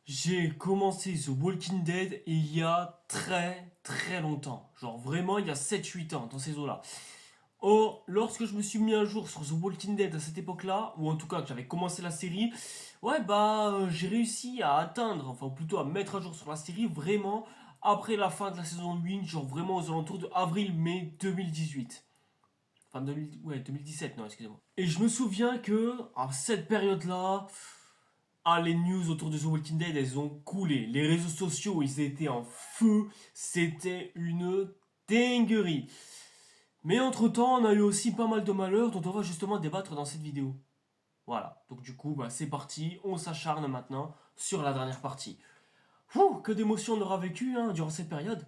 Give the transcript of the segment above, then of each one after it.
J'ai commencé The Walking Dead il y a très longtemps. Genre vraiment il y a 7-8 ans dans ces eaux-là. Or, lorsque je me suis mis un jour sur The Walking Dead à cette époque-là, ou en tout cas que j'avais commencé la série, j'ai réussi à atteindre, enfin plutôt à mettre à jour sur la série vraiment après la fin de la saison 8, genre vraiment aux alentours de avril-mai 2018. Enfin 2017, non excusez-moi. Et je me souviens que à cette période-là, les news autour de The Walking Dead, elles ont coulé. Les réseaux sociaux, ils étaient en feu. C'était une dinguerie. Mais entre-temps, on a eu aussi pas mal de malheurs dont on va justement débattre dans cette vidéo. Voilà, donc du coup, c'est parti. On s'acharne maintenant sur la dernière partie. Que d'émotions on aura vécu durant cette période.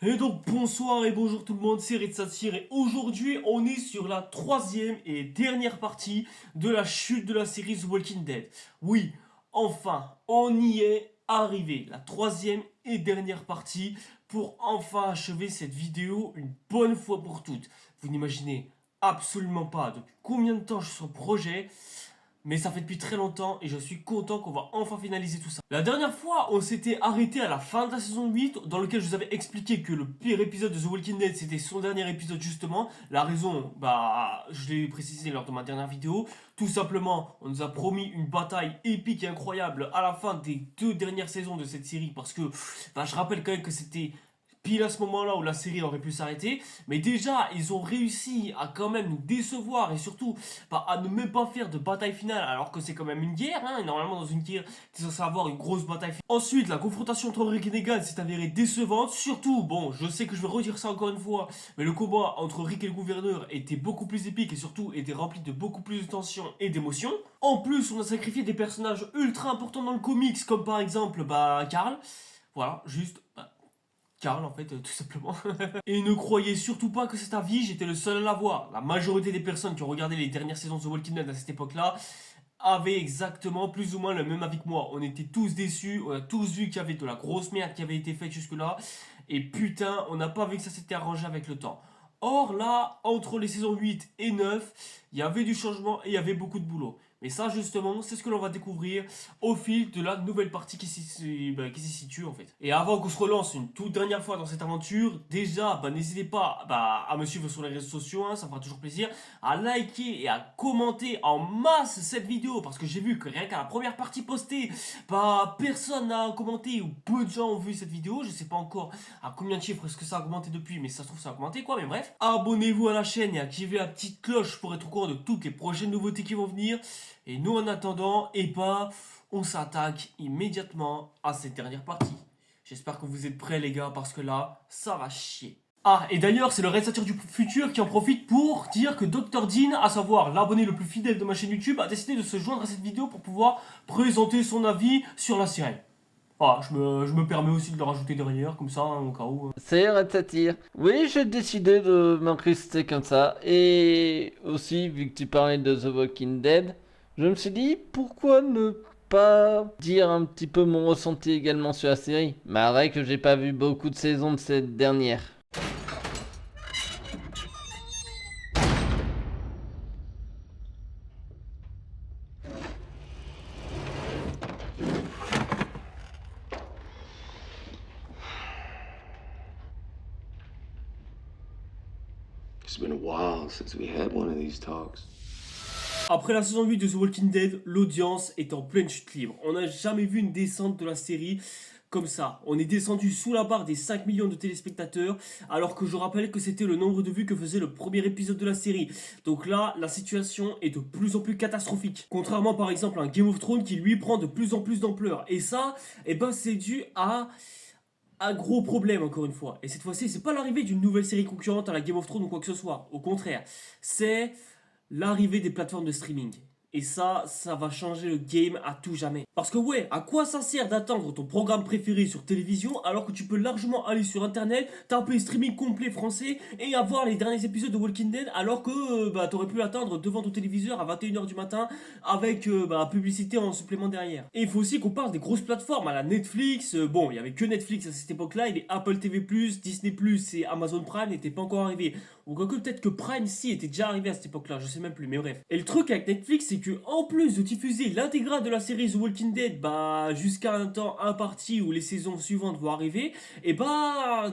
Et donc bonsoir et bonjour tout le monde, c'est Red Satyr et aujourd'hui on est sur la troisième et dernière partie de la chute de la série The Walking Dead. Oui, enfin, on y est arrivé, la troisième et dernière partie pour enfin achever cette vidéo une bonne fois pour toutes. Vous n'imaginez absolument pas depuis combien de temps je suis sur le projet. Mais ça fait depuis très longtemps et je suis content qu'on va enfin finaliser tout ça. La dernière fois, on s'était arrêté à la fin de la saison 8, dans lequel je vous avais expliqué que le pire épisode de The Walking Dead, c'était son dernier épisode justement. La raison, je l'ai précisé lors de ma dernière vidéo. Tout simplement, on nous a promis une bataille épique et incroyable à la fin des 2 dernières saisons de cette série. Parce que, je rappelle quand même que c'était pile à ce moment-là où la série aurait pu s'arrêter. Mais déjà, ils ont réussi à quand même nous décevoir et surtout à ne même pas faire de bataille finale alors que c'est quand même une guerre. Et normalement, dans une guerre, tu es censé avoir une grosse bataille finale. Ensuite, la confrontation entre Rick et Negan s'est avérée décevante. Surtout, je sais que je vais redire ça encore une fois, mais le combat entre Rick et le gouverneur était beaucoup plus épique et surtout était rempli de beaucoup plus de tension et d'émotion. En plus, on a sacrifié des personnages ultra importants dans le comics, comme par exemple, Carl. Voilà, juste. Karl en fait, tout simplement. Et ne croyez surtout pas que c'est un avis, j'étais le seul à l'avoir. La majorité des personnes qui ont regardé les dernières saisons de The Walking Dead à cette époque-là avaient exactement plus ou moins le même avis que moi. On était tous déçus, on a tous vu qu'il y avait de la grosse merde qui avait été faite jusque-là. Et putain, on n'a pas vu que ça s'était arrangé avec le temps. Or là, entre les saisons 8 et 9, il y avait du changement et il y avait beaucoup de boulot. Mais ça, justement, c'est ce que l'on va découvrir au fil de la nouvelle partie qui s'y situe en fait. Et avant qu'on se relance une toute dernière fois dans cette aventure, déjà, n'hésitez pas à me suivre sur les réseaux sociaux, ça me fera toujours plaisir, à liker et à commenter en masse cette vidéo, parce que j'ai vu que rien qu'à la première partie postée, personne n'a commenté ou peu de gens ont vu cette vidéo. Je sais pas encore à combien de chiffres est-ce que ça a augmenté depuis, mais ça se trouve ça a augmenté quoi, mais bref. Abonnez-vous à la chaîne et activez la petite cloche pour être au courant de toutes les prochaines nouveautés qui vont venir. Et nous en attendant, on s'attaque immédiatement à cette dernière partie. J'espère que vous êtes prêts les gars, parce que là, ça va chier. Et d'ailleurs, c'est le Red Satyr du futur qui en profite pour dire que Dr Dean, à savoir l'abonné le plus fidèle de ma chaîne YouTube, a décidé de se joindre à cette vidéo pour pouvoir présenter son avis sur la série. Je me permets aussi de le rajouter derrière, comme ça, au cas où. C'est Red Satyr. Oui, j'ai décidé de m'incruster comme ça. Et aussi, vu que tu parlais de The Walking Dead, je me suis dit, pourquoi ne pas dire un petit peu mon ressenti également sur la série, malgré que j'ai pas vu beaucoup de saisons de cette dernière. It's been a while since we had one of these talks. Après la saison 8 de The Walking Dead, l'audience est en pleine chute libre. On n'a jamais vu une descente de la série comme ça. On est descendu sous la barre des 5 millions de téléspectateurs, alors que je rappelle que c'était le nombre de vues que faisait le premier épisode de la série. Donc là, la situation est de plus en plus catastrophique. Contrairement par exemple à un Game of Thrones qui lui prend de plus en plus d'ampleur. Et ça, c'est dû à un gros problème encore une fois. Et cette fois-ci, c'est pas l'arrivée d'une nouvelle série concurrente à la Game of Thrones ou quoi que ce soit. Au contraire, c'est l'arrivée des plateformes de streaming. Et ça va changer le game à tout jamais. Parce que ouais, à quoi ça sert d'attendre ton programme préféré sur télévision alors que tu peux largement aller sur internet, taper streaming complet français et avoir les derniers épisodes de Walking Dead alors que t'aurais pu l'attendre devant ton téléviseur à 21h du matin avec publicité en supplément derrière. Et il faut aussi qu'on parle des grosses plateformes à la Netflix. Bon, il y avait que Netflix à cette époque-là, et les Apple TV+, Disney+, et Amazon Prime n'étaient pas encore arrivés. Ou quoique peut-être que Prime si était déjà arrivé à cette époque-là, je sais même plus, mais bref. Et le truc avec Netflix, c'est que en plus de diffuser l'intégrale de la série The Walking Dead, jusqu'à un temps imparti où les saisons suivantes vont arriver, et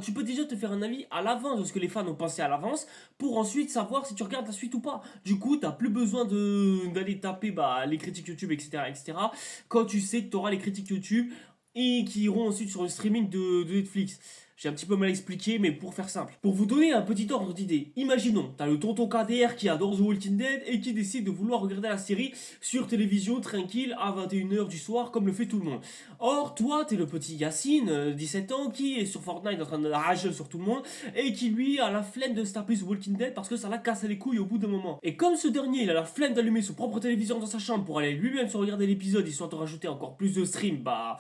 tu peux déjà te faire un avis à l'avance de ce que les fans ont pensé à l'avance pour ensuite savoir si tu regardes la suite ou pas. Du coup, t'as plus besoin d'aller taper les critiques YouTube, etc., etc. Quand tu sais que t'auras les critiques YouTube et qui iront ensuite sur le streaming de Netflix. J'ai un petit peu mal expliqué, mais pour faire simple. Pour vous donner un petit ordre d'idée, imaginons, t'as le tonton KDR qui adore The Walking Dead et qui décide de vouloir regarder la série sur télévision tranquille à 21h du soir comme le fait tout le monde. Or, toi, t'es le petit Yacine, 17 ans, qui est sur Fortnite en train de rager sur tout le monde et qui lui a la flemme de se taper The Walking Dead parce que ça l'a cassé les couilles au bout d'un moment. Et comme ce dernier, il a la flemme d'allumer son propre téléviseur dans sa chambre pour aller lui-même se regarder l'épisode histoire de rajouter encore plus de streams, par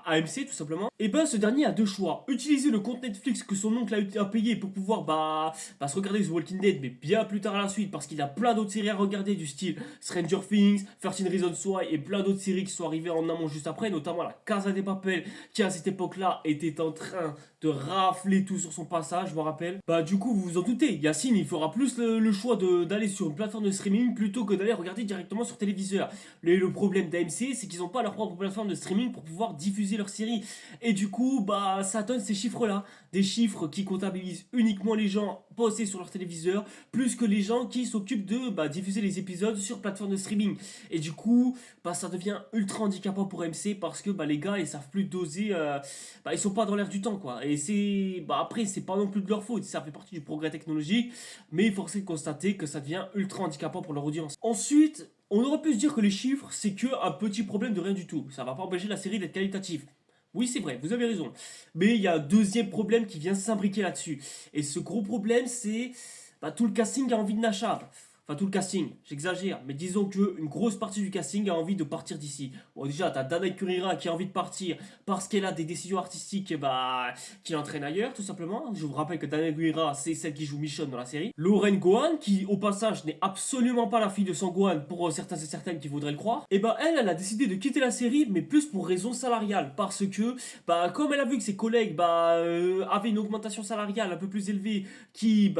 AMC tout simplement, et ce dernier a deux choix: utiliser le compte Netflix que son oncle a payé pour pouvoir se regarder The Walking Dead, mais bien plus tard à la suite parce qu'il a plein d'autres séries à regarder du style Stranger Things, 13 Reasons Why et plein d'autres séries qui sont arrivées en amont juste après, notamment la Casa de Papel qui à cette époque-là était en train de rafler tout sur son passage, je me rappelle. Du coup vous vous en doutez, Yacine il fera plus le choix d'aller sur une plateforme de streaming plutôt que d'aller regarder directement sur téléviseur. Le problème d'AMC, c'est qu'ils n'ont pas leur propre plateforme de streaming pour pouvoir diffuser leur série. Et du coup, ça donne ces chiffres-là. Des chiffres qui comptabilisent uniquement les gens postés sur leur téléviseur, plus que les gens qui s'occupent de diffuser les épisodes sur plateforme de streaming. Et du coup, ça devient ultra handicapant pour MC parce que les gars, ils savent plus doser. Ils sont pas dans l'air du temps, quoi. Et après, c'est pas non plus de leur faute. Ça fait partie du progrès technologique. Mais force est de constater que ça devient ultra handicapant pour leur audience. Ensuite, on aurait pu se dire que les chiffres, c'est que un petit problème de rien du tout. Ça va pas empêcher la série d'être qualitative. Oui, c'est vrai, vous avez raison. Mais il y a un deuxième problème qui vient s'imbriquer là-dessus. Et ce gros problème, c'est tout le casting a envie de Nachav. Enfin, tout le casting, j'exagère, mais disons qu'une grosse partie du casting a envie de partir d'ici. Bon, déjà, t'as Dana Kurira qui a envie de partir parce qu'elle a des décisions artistiques qui l'entraînent ailleurs, tout simplement. Je vous rappelle que Dana Kurira, c'est celle qui joue Michonne dans la série. Lauren Gohan, qui, au passage, n'est absolument pas la fille de Son Gohan pour certains et certaines qui voudraient le croire. Et elle a décidé de quitter la série, mais plus pour raison salariale. Parce que, comme elle a vu que ses collègues avaient une augmentation salariale un peu plus élevée qui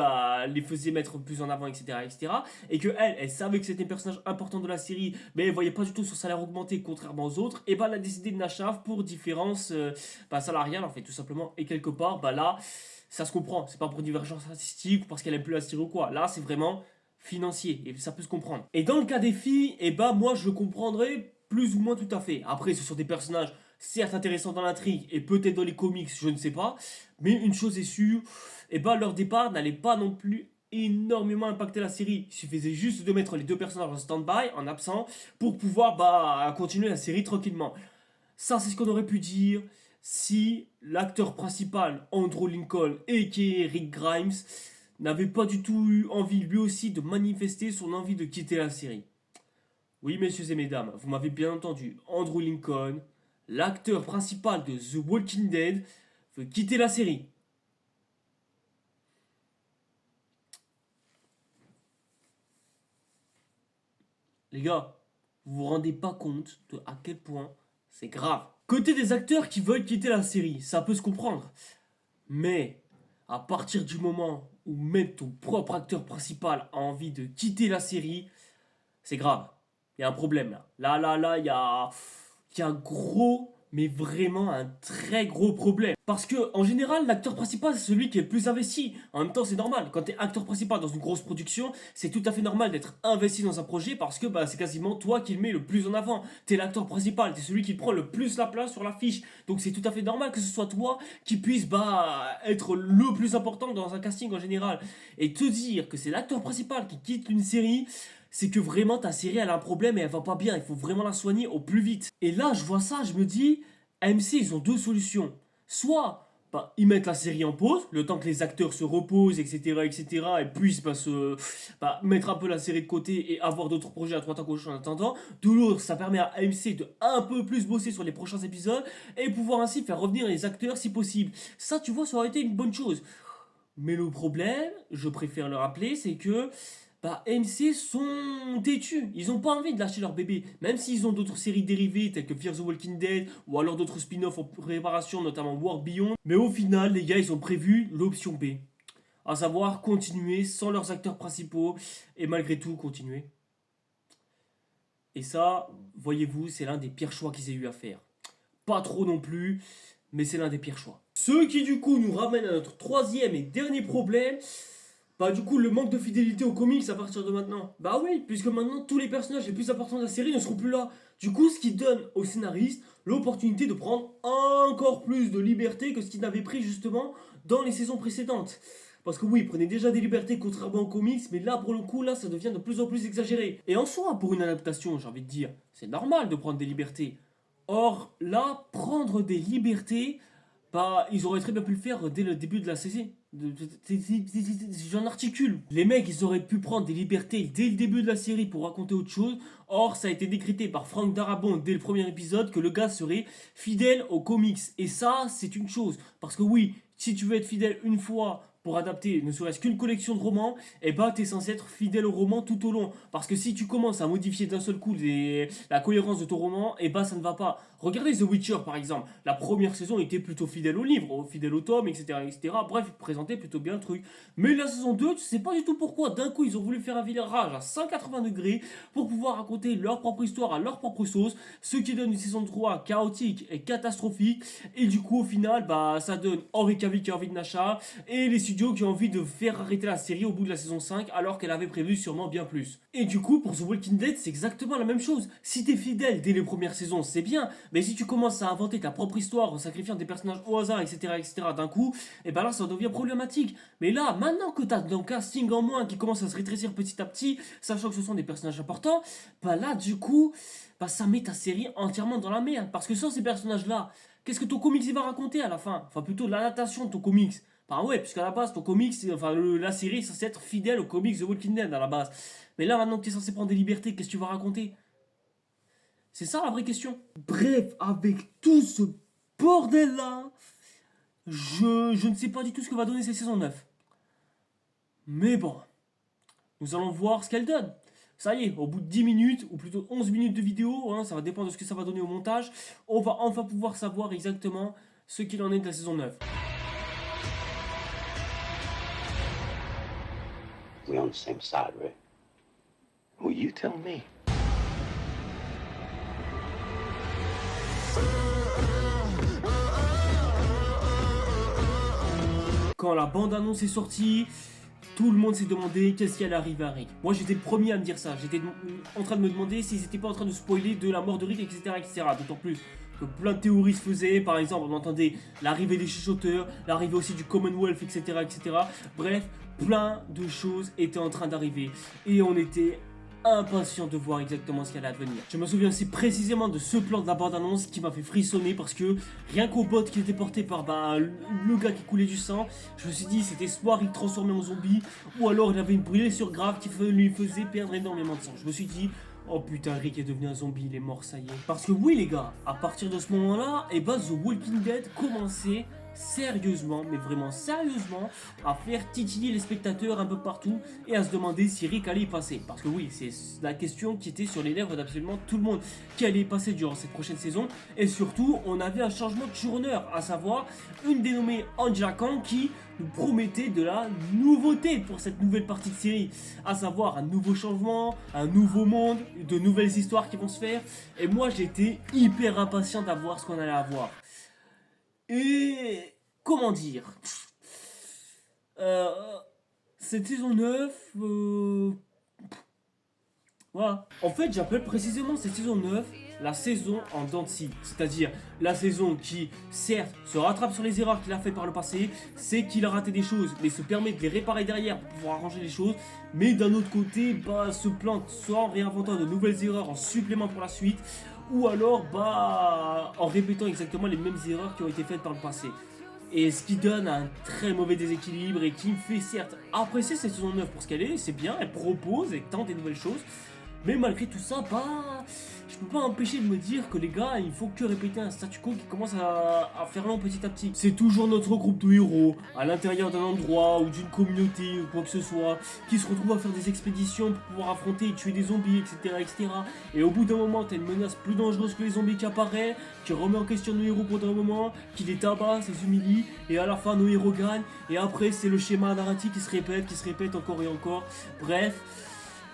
les faisait mettre plus en avant, etc., etc., et que elle savait que c'était un personnage important de la série, mais elle voyait pas du tout son salaire augmenter contrairement aux autres, et elle a décidé de Nachav pour différence salariale en fait tout simplement. Et quelque part là ça se comprend, c'est pas pour divergence artistique ou parce qu'elle aime plus la série ou quoi, là c'est vraiment financier et ça peut se comprendre. Et dans le cas des filles, moi je comprendrais plus ou moins tout à fait. Après ce sont des personnages certes intéressants dans l'intrigue et peut-être dans les comics, je ne sais pas, mais une chose est sûre, leur départ n'allait pas non plus énormément impacté la série. Il suffisait juste de mettre les deux personnages en stand-by, en absent, pour pouvoir continuer la série tranquillement. Ça, c'est ce qu'on aurait pu dire si l'acteur principal, Andrew Lincoln, a.k.a. Rick Grimes, n'avait pas du tout eu envie, lui aussi, de manifester son envie de quitter la série. Oui, messieurs et mesdames, vous m'avez bien entendu, Andrew Lincoln, l'acteur principal de The Walking Dead, veut quitter la série. Les gars, vous vous rendez pas compte de à quel point c'est grave. Côté des acteurs qui veulent quitter la série, ça peut se comprendre. Mais à partir du moment où même ton propre acteur principal a envie de quitter la série, c'est grave. Il y a un problème là. Là, il y a un gros, mais vraiment un très gros problème. Parce que, en général, l'acteur principal, c'est celui qui est le plus investi. En même temps, c'est normal. Quand t'es acteur principal dans une grosse production, c'est tout à fait normal d'être investi dans un projet parce que c'est quasiment toi qui le mets le plus en avant. T'es l'acteur principal, t'es celui qui prend le plus la place sur l'affiche. Donc c'est tout à fait normal que ce soit toi qui puisse être le plus important dans un casting en général. Et te dire que c'est l'acteur principal qui quitte une série, c'est que vraiment ta série elle a un problème et elle va pas bien. Il faut vraiment la soigner au plus vite. Et là, je vois ça, je me dis, AMC, ils ont deux solutions. Soit bah, ils mettent la série en pause, le temps que les acteurs se reposent, etc., et puissent mettre un peu la série de côté et avoir d'autres projets à droite à gauche en attendant. De l'autre, ça permet à AMC de un peu plus bosser sur les prochains épisodes et pouvoir ainsi faire revenir les acteurs si possible. Ça, tu vois, ça aurait été une bonne chose. Mais le problème, je préfère le rappeler, c'est que AMC sont têtus. Ils n'ont pas envie de lâcher leur bébé. Même s'ils ont d'autres séries dérivées telles que Fear the Walking Dead ou alors d'autres spin-offs en préparation, notamment World Beyond. Mais au final, les gars, ils ont prévu l'option B. À savoir continuer sans leurs acteurs principaux et malgré tout continuer. Et ça, voyez-vous, c'est l'un des pires choix qu'ils aient eu à faire. Pas trop non plus, mais c'est l'un des pires choix. Ce qui du coup nous ramène à notre troisième et dernier problème. Du coup, le manque de fidélité aux comics à partir de maintenant. Bah oui, puisque maintenant tous les personnages les plus importants de la série ne seront plus là. Du coup, ce qui donne aux scénaristes l'opportunité de prendre encore plus de liberté que ce qu'ils n'avaient pris justement dans les saisons précédentes. Parce que oui, ils prenaient déjà des libertés contrairement aux comics, mais là pour le coup, là ça devient de plus en plus exagéré. Et en soi, pour une adaptation, j'ai envie de dire, c'est normal de prendre des libertés. Or, là, prendre des libertés, ils auraient très bien pu le faire dès le début de la saison. J'en articule. Les mecs, ils auraient pu prendre des libertés dès le début de la série pour raconter autre chose. Or, ça a été décrété par Frank Darabont dès le premier épisode que le gars serait fidèle aux comics. Et ça, c'est une chose. Parce que oui, si tu veux être fidèle une fois pour adapter ne serait-ce qu'une collection de romans, t'es censé être fidèle au roman tout au long. Parce que si tu commences à modifier d'un seul coup la cohérence de ton roman, ça ne va pas. Regardez The Witcher par exemple. La première saison était plutôt fidèle au livre, fidèle au tome, etc. Bref, ils présentaient plutôt bien le truc. Mais la saison 2, tu sais pas du tout pourquoi. D'un coup, ils ont voulu faire un virage à 180 degrés pour pouvoir raconter leur propre histoire à leur propre sauce. Ce qui donne une saison 3 chaotique et catastrophique. Et du coup, au final, ça donne Henry Cavill qui a envie de Nacha et les studios qui ont envie de faire arrêter la série au bout de la saison 5 alors qu'elle avait prévu sûrement bien plus. Et du coup, pour The Walking Dead, c'est exactement la même chose. Si t'es fidèle dès les premières saisons, c'est bien. Mais si tu commences à inventer ta propre histoire en sacrifiant des personnages au hasard, etc., d'un coup, là, ça devient problématique. Mais là, maintenant que t'as un casting en moins qui commence à se rétrécir petit à petit, sachant que ce sont des personnages importants, là, du coup, ça met ta série entièrement dans la merde. Parce que sans ces personnages-là, qu'est-ce que ton comics il va raconter à la fin? Enfin, plutôt l'adaptation de ton comics. Ouais, puisqu'à la base, ton comics, la série est censée être fidèle au comics The Walking Dead à la base. Mais là, maintenant que tu es censé prendre des libertés, qu'est-ce que tu vas raconter? C'est ça la vraie question. Bref, avec tout ce bordel-là, je ne sais pas du tout ce que va donner cette saison 9. Mais bon, nous allons voir ce qu'elle donne. Ça y est, au bout de 10 minutes, ou plutôt 11 minutes de vidéo, ça va dépendre de ce que ça va donner au montage, on va enfin pouvoir savoir exactement ce qu'il en est de la saison 9. We're on the same side, Rick. Well, you tell me. Quand la bande-annonce est sortie, tout le monde s'est demandé qu'est-ce qui allait arriver à Rick. Moi, j'étais le premier à me dire ça. J'étais en train de me demander s'ils n'étaient pas en train de spoiler de la mort de Rick, etc. D'autant plus que plein de théories se faisaient. Par exemple, on entendait l'arrivée des chuchoteurs, l'arrivée aussi du Commonwealth, etc. Bref, plein de choses étaient en train d'arriver. Et on était impatient de voir exactement ce qui allait advenir. Je me souviens aussi précisément de ce plan de la bande-annonce qui m'a fait frissonner parce que rien qu'au bot qui était porté par le gars qui coulait du sang, je me suis dit c'était soit il transformait en zombie ou alors il avait une blessure grave qui lui faisait perdre énormément de sang. Je me suis dit oh putain, Rick est devenu un zombie, il est mort, ça y est. Parce que oui les gars, à partir de ce moment-là, The Walking Dead commençait sérieusement, mais vraiment sérieusement, à faire titiller les spectateurs un peu partout et à se demander si Rick allait y passer. Parce que oui, c'est la question qui était sur les lèvres d'absolument tout le monde qui allait y passer durant cette prochaine saison. Et surtout, on avait un changement de showrunner, à savoir une dénommée Angela Kang qui nous promettait de la nouveauté pour cette nouvelle partie de série, à savoir un nouveau changement, un nouveau monde, de nouvelles histoires qui vont se faire. Et moi, j'étais hyper impatient d'avoir ce qu'on allait avoir. Et comment dire, cette saison 9, voilà. En fait, j'appelle précisément cette saison 9 la saison en dents de scie. C'est-à-dire la saison qui, certes, se rattrape sur les erreurs qu'il a fait par le passé, c'est qu'il a raté des choses, mais se permet de les réparer derrière pour pouvoir arranger les choses, mais d'un autre côté, se plante soit en réinventant de nouvelles erreurs en supplément pour la suite, ou alors en répétant exactement les mêmes erreurs qui ont été faites par le passé. Et ce qui donne un très mauvais déséquilibre et qui me fait certes apprécier cette saison 9 pour ce qu'elle est, c'est bien, elle propose et tente des nouvelles choses. Mais malgré tout ça, je peux pas empêcher de me dire que les gars, il faut que répéter un statu quo qui commence à faire long petit à petit. C'est toujours notre groupe de héros, à l'intérieur d'un endroit ou d'une communauté ou quoi que ce soit, qui se retrouve à faire des expéditions pour pouvoir affronter et tuer des zombies, etc. etc. Et au bout d'un moment, t'as une menace plus dangereuse que les zombies qui apparaît, qui remet en question nos héros pendant un moment, qui les tabasse, les humilie, et à la fin nos héros gagnent, et après c'est le schéma narratif qui se répète encore et encore. Bref.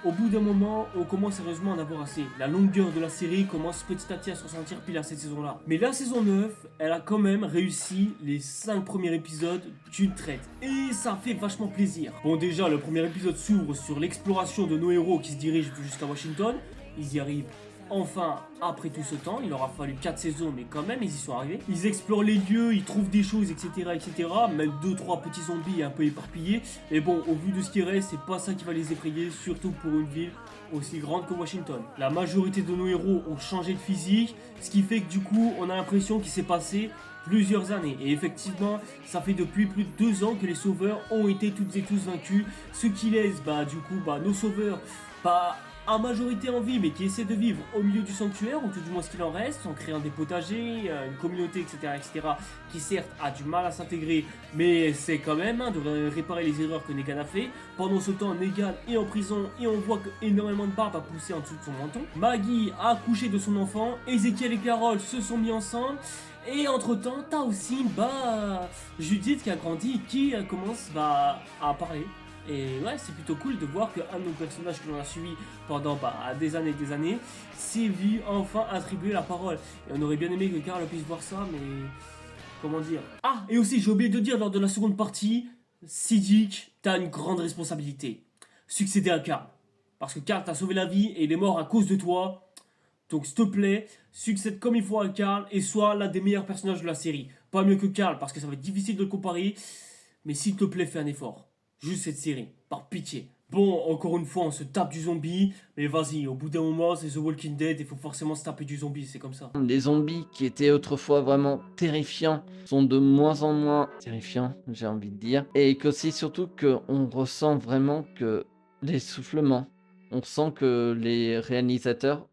Au bout d'un moment, on commence sérieusement à en avoir assez. La longueur de la série commence petit à petit à se ressentir pile à cette saison-là. Mais la saison 9, elle a quand même réussi les 5 premiers épisodes d'une traite. Et ça fait vachement plaisir. Bon déjà, le premier épisode s'ouvre sur l'exploration de nos héros qui se dirigent jusqu'à Washington. Ils y arrivent enfin après tout ce temps. Il leur a fallu 4 saisons, mais quand même, ils y sont arrivés. Ils explorent les lieux, ils trouvent des choses, etc. etc. Même 2-3 petits zombies un peu éparpillés. Mais bon, au vu de ce qui reste, c'est pas ça qui va les effrayer, surtout pour une ville aussi grande que Washington. La majorité de nos héros ont changé de physique, ce qui fait que du coup, on a l'impression qu'il s'est passé plusieurs années. Et effectivement, ça fait depuis plus de 2 ans que les sauveurs ont été toutes et tous vaincus. Ce qui laisse, nos sauveurs, en majorité en vie, mais qui essaient de vivre au milieu du sanctuaire, ou tout du moins ce qu'il en reste, en créant des potagers, une communauté, etc., qui certes a du mal à s'intégrer, mais essaie quand même de réparer les erreurs que Negan a fait. Pendant ce temps, Negan est en prison et on voit que énormément de barbe a poussé en dessous de son menton. Maggie a accouché de son enfant, Ezekiel et Carol se sont mis ensemble. Et entre temps, t'as aussi Judith qui a grandi, qui commence à parler. Et ouais, c'est plutôt cool de voir qu'un de nos personnages que l'on a suivi pendant des années s'est vu enfin attribuer la parole. Et on aurait bien aimé que Carl puisse voir ça, mais comment dire. Ah, et aussi j'ai oublié de dire lors de la seconde partie, Siddiq, t'as une grande responsabilité. Succéder à Carl. Parce que Carl t'a sauvé la vie et il est mort à cause de toi. Donc s'il te plaît, succède comme il faut à Carl et sois l'un des meilleurs personnages de la série. Pas mieux que Carl parce que ça va être difficile de le comparer. Mais s'il te plaît, fais un effort. Juste cette série, par pitié. Bon, encore une fois, on se tape du zombie, mais vas-y, au bout d'un moment, c'est The Walking Dead, il faut forcément se taper du zombie, c'est comme ça. Les zombies qui étaient autrefois vraiment terrifiants sont de moins en moins terrifiants, j'ai envie de dire. Et qu'aussi, surtout, qu'on ressent vraiment que l'essoufflement. On sent que les réalisateurs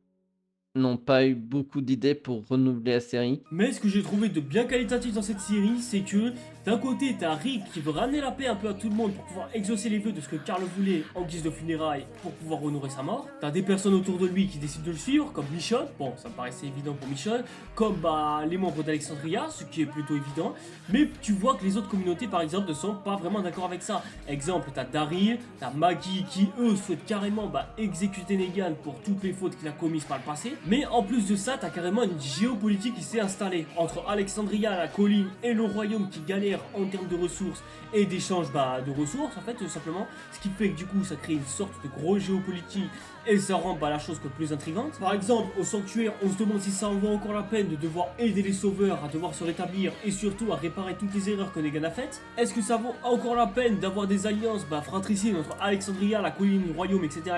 n'ont pas eu beaucoup d'idées pour renouveler la série. Mais ce que j'ai trouvé de bien qualitatif dans cette série, c'est que d'un côté, t'as Rick qui veut ramener la paix un peu à tout le monde pour pouvoir exaucer les vœux de ce que Carl voulait en guise de funérailles pour pouvoir honorer sa mort. T'as des personnes autour de lui qui décident de le suivre, comme Michonne, bon, ça me paraissait évident pour Michonne, comme les membres d'Alexandria, ce qui est plutôt évident. Mais tu vois que les autres communautés, par exemple, ne sont pas vraiment d'accord avec ça. Exemple, t'as Daryl, t'as Maggie qui, eux, souhaitent carrément exécuter Negan pour toutes les fautes qu'il a commises par le passé. Mais en plus de ça, t'as carrément une géopolitique qui s'est installée entre Alexandria, la colline, et le royaume qui galère en termes de ressources et d'échange de ressources, en fait, tout simplement. Ce qui fait que du coup, ça crée une sorte de gros géopolitique et ça rend la chose que plus intrigante. Par exemple, au sanctuaire, on se demande si ça en vaut encore la peine de devoir aider les sauveurs à devoir se rétablir et surtout à réparer toutes les erreurs que Negan a faites. Est-ce que ça vaut encore la peine d'avoir des alliances fratricides entre Alexandria, la colline, le royaume, etc.,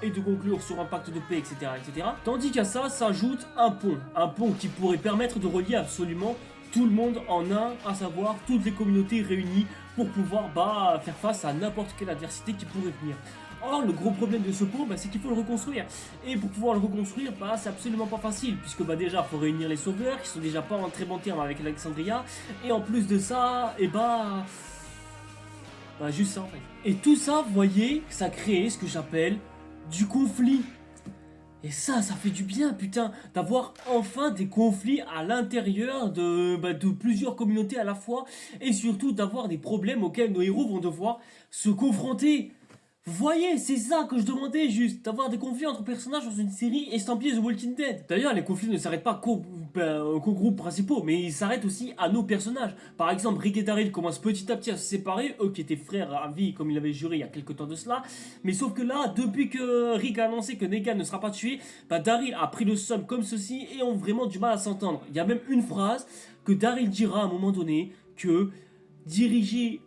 et de conclure sur un pacte de paix, etc., etc. Tandis qu'à ça s'ajoute un pont qui pourrait permettre de relier absolument tout le monde en un, à savoir toutes les communautés réunies pour pouvoir faire face à n'importe quelle adversité qui pourrait venir. Or, le gros problème de ce pont, c'est qu'il faut le reconstruire. Et pour pouvoir le reconstruire, c'est absolument pas facile. Puisque déjà, il faut réunir les sauveurs, qui sont déjà pas en très bon terme avec Alexandria. Et en plus de ça, juste ça en fait. Et tout ça, vous voyez, ça crée ce que j'appelle du conflit. Et ça fait du bien, putain, d'avoir enfin des conflits à l'intérieur de plusieurs communautés à la fois. Et surtout d'avoir des problèmes auxquels nos héros vont devoir se confronter. Vous voyez, c'est ça que je demandais juste, d'avoir des conflits entre personnages dans une série estampillée The Walking Dead. D'ailleurs, les conflits ne s'arrêtent pas qu'aux groupes principaux, mais ils s'arrêtent aussi à nos personnages. Par exemple, Rick et Daryl commencent petit à petit à se séparer, eux qui étaient frères à vie comme il avait juré il y a quelques temps de cela. Mais sauf que là, depuis que Rick a annoncé que Negan ne sera pas tué, Daryl a pris le somme comme ceci et ont vraiment du mal à s'entendre. Il y a même une phrase que Daryl dira à un moment donné, que diriger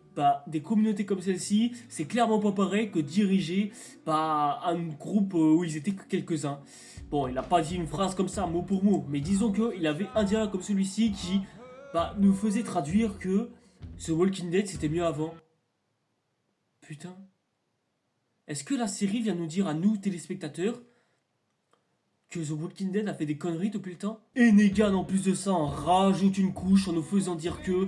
des communautés comme celle-ci, c'est clairement pas pareil que diriger un groupe où ils étaient que quelques-uns. Bon, il a pas dit une phrase comme ça, mot pour mot, mais disons qu'il avait un dialogue comme celui-ci qui nous faisait traduire que The Walking Dead c'était mieux avant. Putain. Est-ce que la série vient nous dire à nous, téléspectateurs, que The Walking Dead a fait des conneries depuis le temps? Et Negan, en plus de ça, en rajoute une couche en nous faisant dire que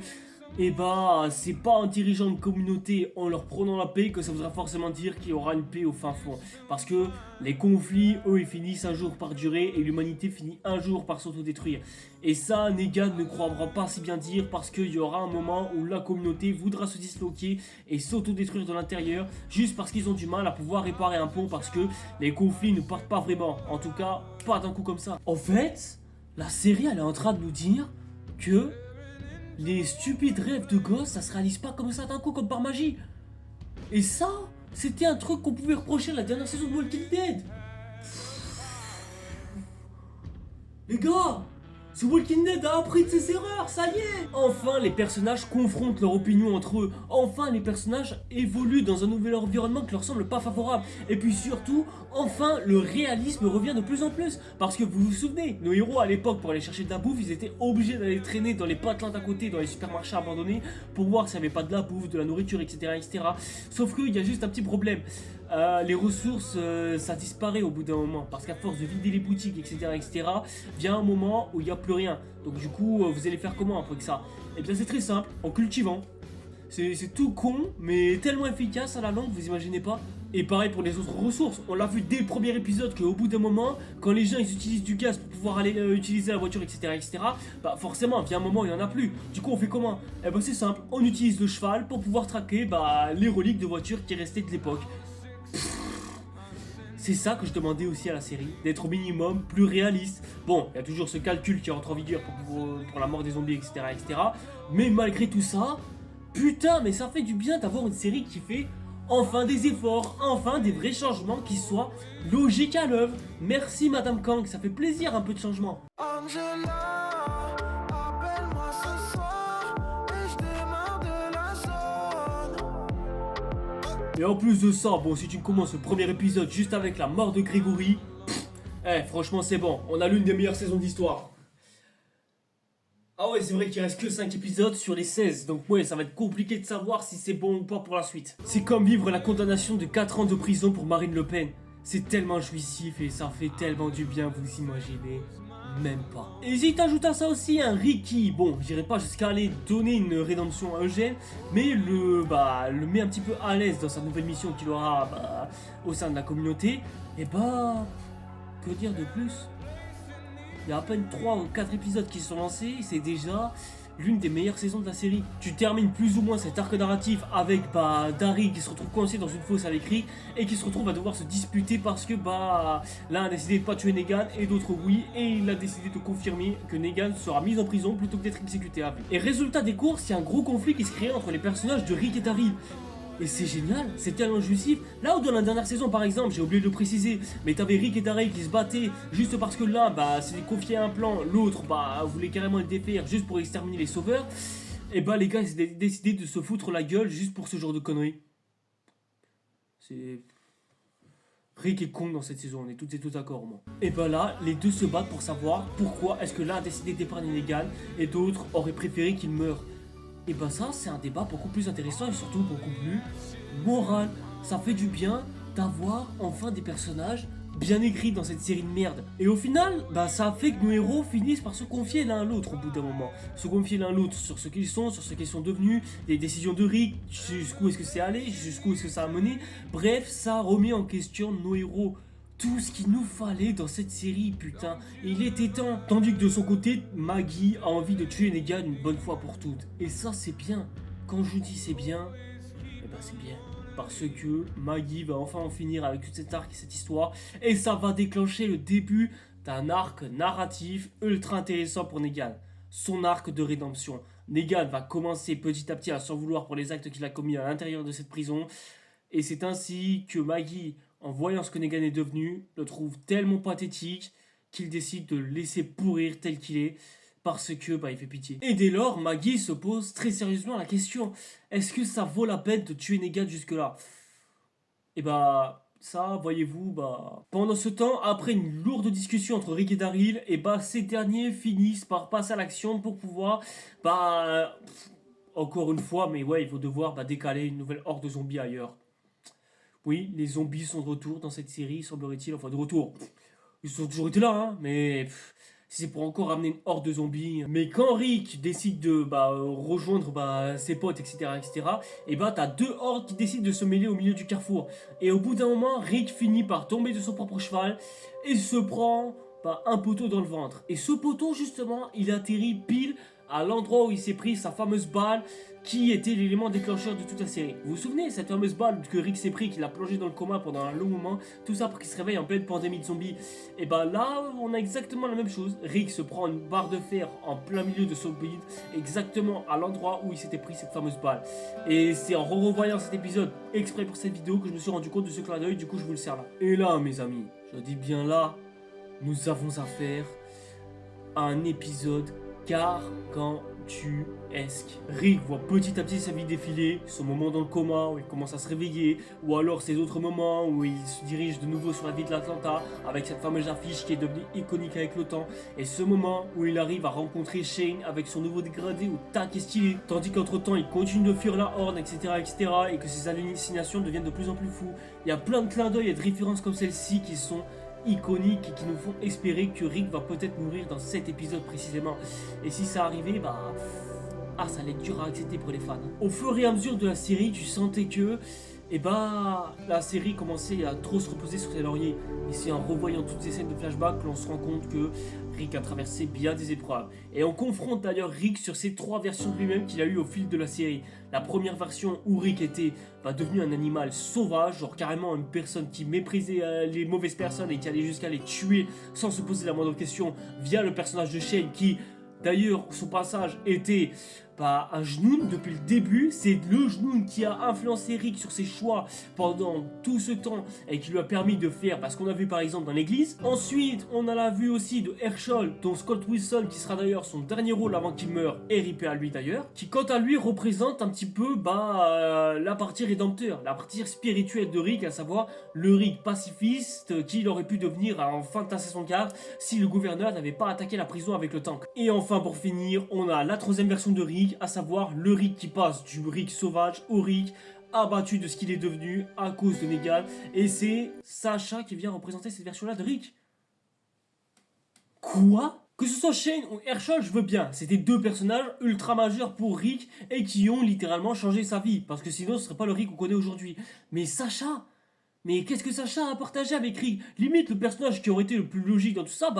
c'est pas en dirigeant une communauté, en leur prenant la paix, que ça voudra forcément dire qu'il y aura une paix au fin fond. Parce que les conflits, eux, ils finissent un jour par durer et l'humanité finit un jour par s'autodétruire. Et ça, Negan ne croira pas si bien dire parce qu'il y aura un moment où la communauté voudra se disloquer et s'autodétruire de l'intérieur juste parce qu'ils ont du mal à pouvoir réparer un pont parce que les conflits ne partent pas vraiment. En tout cas, pas d'un coup comme ça. En fait, la série, elle est en train de nous dire que les stupides rêves de gosses, ça se réalise pas comme ça d'un coup, comme par magie. Et ça, c'était un truc qu'on pouvait reprocher à la dernière saison de Walking Dead. Les gars, The Walking Dead a appris de ses erreurs, ça y est. Enfin, les personnages confrontent leur opinion entre eux. Enfin, les personnages évoluent dans un nouvel environnement qui leur semble pas favorable. Et puis surtout, enfin, le réalisme revient de plus en plus. Parce que vous vous souvenez, nos héros à l'époque, pour aller chercher de la bouffe, ils étaient obligés d'aller traîner dans les patelins d'à côté, dans les supermarchés abandonnés, pour voir s'il n'y avait pas de la bouffe, de la nourriture, etc. etc. Sauf qu'il y a juste un petit problème. Les ressources, ça disparaît au bout d'un moment. Parce qu'à force de vider les boutiques, etc., vient un moment où il n'y a plus rien. Donc du coup, vous allez faire comment après que ça? Eh bien c'est très simple, en cultivant. C'est tout con, mais tellement efficace à la longue, vous imaginez pas? Et pareil pour les autres ressources, on l'a vu dès le premier épisode qu'au bout d'un moment, quand les gens ils utilisent du gaz pour pouvoir aller utiliser la voiture, etc., forcément, vient un moment où il n'y en a plus. Du coup, on fait comment? Eh ben c'est simple, on utilise le cheval pour pouvoir traquer les reliques de voitures qui restaient de l'époque. C'est ça que je demandais aussi à la série, d'être au minimum plus réaliste. Bon, il y a toujours ce calcul qui rentre en vigueur pour la mort des zombies, etc. Mais malgré tout ça, putain, mais ça fait du bien d'avoir une série qui fait enfin des efforts, enfin des vrais changements qui soient logiques à l'œuvre. Merci Madame Kang, ça fait plaisir un peu de changement. Angela, appelle-moi ce soir et je démarre de la zone. Et en plus de ça, bon, si tu commences le premier épisode juste avec la mort de Grégory, franchement c'est bon, on a l'une des meilleures saisons d'histoire. Ah ouais, c'est vrai qu'il reste que 5 épisodes sur les 16, donc ouais, ça va être compliqué de savoir si c'est bon ou pas pour la suite. C'est comme vivre la condamnation de 4 ans de prison pour Marine Le Pen. C'est tellement jouissif et ça fait tellement du bien, vous imaginez même pas. Et si t'ajoutes à ça aussi un Ricky, bon, j'irai pas jusqu'à aller donner une rédemption à Eugène, mais le met un petit peu à l'aise dans sa nouvelle mission qu'il aura au sein de la communauté, et que dire de plus? Il y a à peine 3 ou 4 épisodes qui sont lancés, c'est déjà l'une des meilleures saisons de la série. Tu termines plus ou moins cet arc narratif avec Daryl qui se retrouve coincé dans une fosse avec Rick et qui se retrouve à devoir se disputer parce que l'un a décidé de pas tuer Negan et d'autres oui, et il a décidé de confirmer que Negan sera mis en prison plutôt que d'être exécuté à vie. Et résultat des courses, il y a un gros conflit qui se crée entre les personnages de Rick et Daryl. Et c'est génial, c'est tellement jouissif. Là où dans la dernière saison par exemple, j'ai oublié de le préciser, mais t'avais Rick et Daryl qui se battaient juste parce que l'un s'est confié un plan, l'autre voulait carrément le défaire juste pour exterminer les sauveurs. Et les gars ils ont décidé de se foutre la gueule juste pour ce genre de conneries. Rick est con dans cette saison, on est tous et tous d'accord au moins. Et là, les deux se battent pour savoir pourquoi est-ce que l'un a décidé d'épargner Negan et d'autres auraient préféré qu'il meure. Et ça, c'est un débat beaucoup plus intéressant et surtout beaucoup plus moral. Ça fait du bien d'avoir enfin des personnages bien écrits dans cette série de merde. Et au final, ça a fait que nos héros finissent par se confier l'un à l'autre au bout d'un moment. Se confier l'un à l'autre sur ce qu'ils sont, sur ce qu'ils sont devenus, les décisions de Rick, jusqu'où est-ce que c'est allé, jusqu'où est-ce que ça a mené. Bref, ça remet en question nos héros. Tout ce qu'il nous fallait dans cette série, putain. Et il était temps. Tandis que de son côté, Maggie a envie de tuer Negan une bonne fois pour toutes. Et ça, c'est bien. Quand je dis c'est bien, c'est bien. Parce que Maggie va enfin en finir avec toute cette arc et cette histoire. Et ça va déclencher le début d'un arc narratif ultra intéressant pour Negan. Son arc de rédemption. Negan va commencer petit à petit à s'en vouloir pour les actes qu'il a commis à l'intérieur de cette prison. Et c'est ainsi que Maggie, en voyant ce que Negan est devenu, le trouve tellement pathétique qu'il décide de le laisser pourrir tel qu'il est parce que il fait pitié. Et dès lors, Maggie se pose très sérieusement la question, est-ce que ça vaut la peine de tuer Negan jusque là? Et ça, voyez-vous, pendant ce temps, après une lourde discussion entre Rick et Daryl, et ces derniers finissent par passer à l'action pour pouvoir, encore une fois, mais ouais, ils vont devoir décaler une nouvelle horde de zombies ailleurs. Oui, les zombies sont de retour dans cette série, semblerait-il, enfin de retour. Ils ont toujours été là, hein, mais si c'est pour encore ramener une horde de zombies. Mais quand Rick décide de rejoindre ses potes, etc., et t'as deux hordes qui décident de se mêler au milieu du carrefour. Et au bout d'un moment, Rick finit par tomber de son propre cheval et se prend un poteau dans le ventre. Et ce poteau, justement, il atterrit pile à l'endroit où il s'est pris sa fameuse balle qui était l'élément déclencheur de toute la série. Vous vous souvenez, cette fameuse balle que Rick s'est pris, qu'il a plongé dans le coma pendant un long moment, tout ça pour qu'il se réveille en pleine pandémie de zombies. Et là, on a exactement la même chose. Rick se prend une barre de fer en plein milieu de son bide, exactement à l'endroit où il s'était pris cette fameuse balle. Et c'est en revoyant cet épisode exprès pour cette vidéo que je me suis rendu compte de ce clin d'œil, du coup je vous le sers là. Et là, mes amis, je dis bien là, nous avons affaire à un épisode gargantuesque. Rick voit petit à petit sa vie défiler, son moment dans le coma où il commence à se réveiller, ou alors ces autres moments où il se dirige de nouveau sur la ville de l'Atlanta avec cette fameuse affiche qui est devenue iconique avec le temps, et ce moment où il arrive à rencontrer Shane avec son nouveau dégradé au tac et stylé, tandis qu'entre temps il continue de fuir la horde, etc., et que ses hallucinations deviennent de plus en plus fous. Il y a plein de clins d'œil et de références comme celle-ci qui sont iconiques et qui nous font espérer que Rick va peut-être mourir dans cet épisode précisément. Et si ça arrivait, ça allait être dur à accepter pour les fans. Au fur et à mesure de la série, tu sentais que la série commençait à trop se reposer sur ses lauriers. Et c'est en revoyant toutes ces scènes de flashback que l'on se rend compte que Rick a traversé bien des épreuves. Et on confronte d'ailleurs Rick sur ces trois versions de lui-même qu'il a eues au fil de la série. La première version où Rick était devenu un animal sauvage, genre carrément une personne qui méprisait les mauvaises personnes et qui allait jusqu'à les tuer sans se poser la moindre question via le personnage de Shane qui, d'ailleurs, son passage était un Jnoun depuis le début. C'est le Jnoun qui a influencé Rick sur ses choix pendant tout ce temps et qui lui a permis de faire ce qu'on a vu par exemple dans l'église. Ensuite, on a la vue aussi de Herschel, dont Scott Wilson, qui sera d'ailleurs son dernier rôle avant qu'il meure, et ripé à lui d'ailleurs, qui quant à lui représente un petit peu la partie rédempteur, la partie spirituelle de Rick, à savoir le Rick pacifiste qu'il aurait pu devenir en fin de saison 4 si le gouverneur n'avait pas attaqué la prison avec le tank. Et enfin, pour finir, on a la troisième version de Rick, à savoir le Rick qui passe du Rick sauvage au Rick abattu de ce qu'il est devenu à cause de Negan, et c'est Sacha qui vient représenter cette version-là de Rick. Quoi ? Que ce soit Shane ou Herschel, je veux bien. C'était deux personnages ultra majeurs pour Rick et qui ont littéralement changé sa vie, parce que sinon ce serait pas le Rick qu'on connaît aujourd'hui. Mais Sacha ? Mais qu'est-ce que Sacha a partagé avec Rick ? Limite, le personnage qui aurait été le plus logique dans tout ça,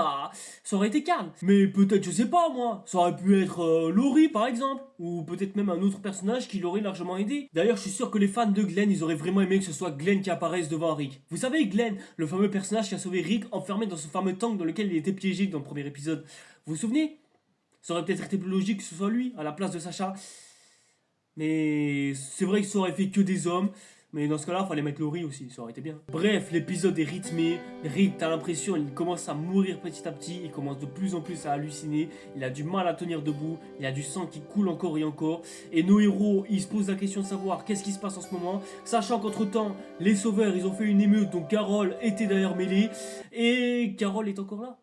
ça aurait été Carl. Mais peut-être, je sais pas moi, ça aurait pu être Laurie par exemple, ou peut-être même un autre personnage qui l'aurait largement aidé. D'ailleurs, je suis sûr que les fans de Glenn, ils auraient vraiment aimé que ce soit Glenn qui apparaisse devant Rick. Vous savez, Glenn, le fameux personnage qui a sauvé Rick enfermé dans ce fameux tank dans lequel il était piégé dans le premier épisode. Vous vous souvenez ? Ça aurait peut-être été plus logique que ce soit lui, à la place de Sacha. Mais c'est vrai que ça aurait fait que des hommes. Mais dans ce cas-là, il fallait mettre Laurie aussi, ça aurait été bien. Bref, l'épisode est rythmé. Rick, t'as l'impression, il commence à mourir petit à petit. Il commence de plus en plus à halluciner. Il a du mal à tenir debout. Il a du sang qui coule encore et encore. Et nos héros, ils se posent la question de savoir qu'est-ce qui se passe en ce moment. Sachant qu'entre-temps, les sauveurs, ils ont fait une émeute. Donc Carol était d'ailleurs mêlée. Et Carol est encore là.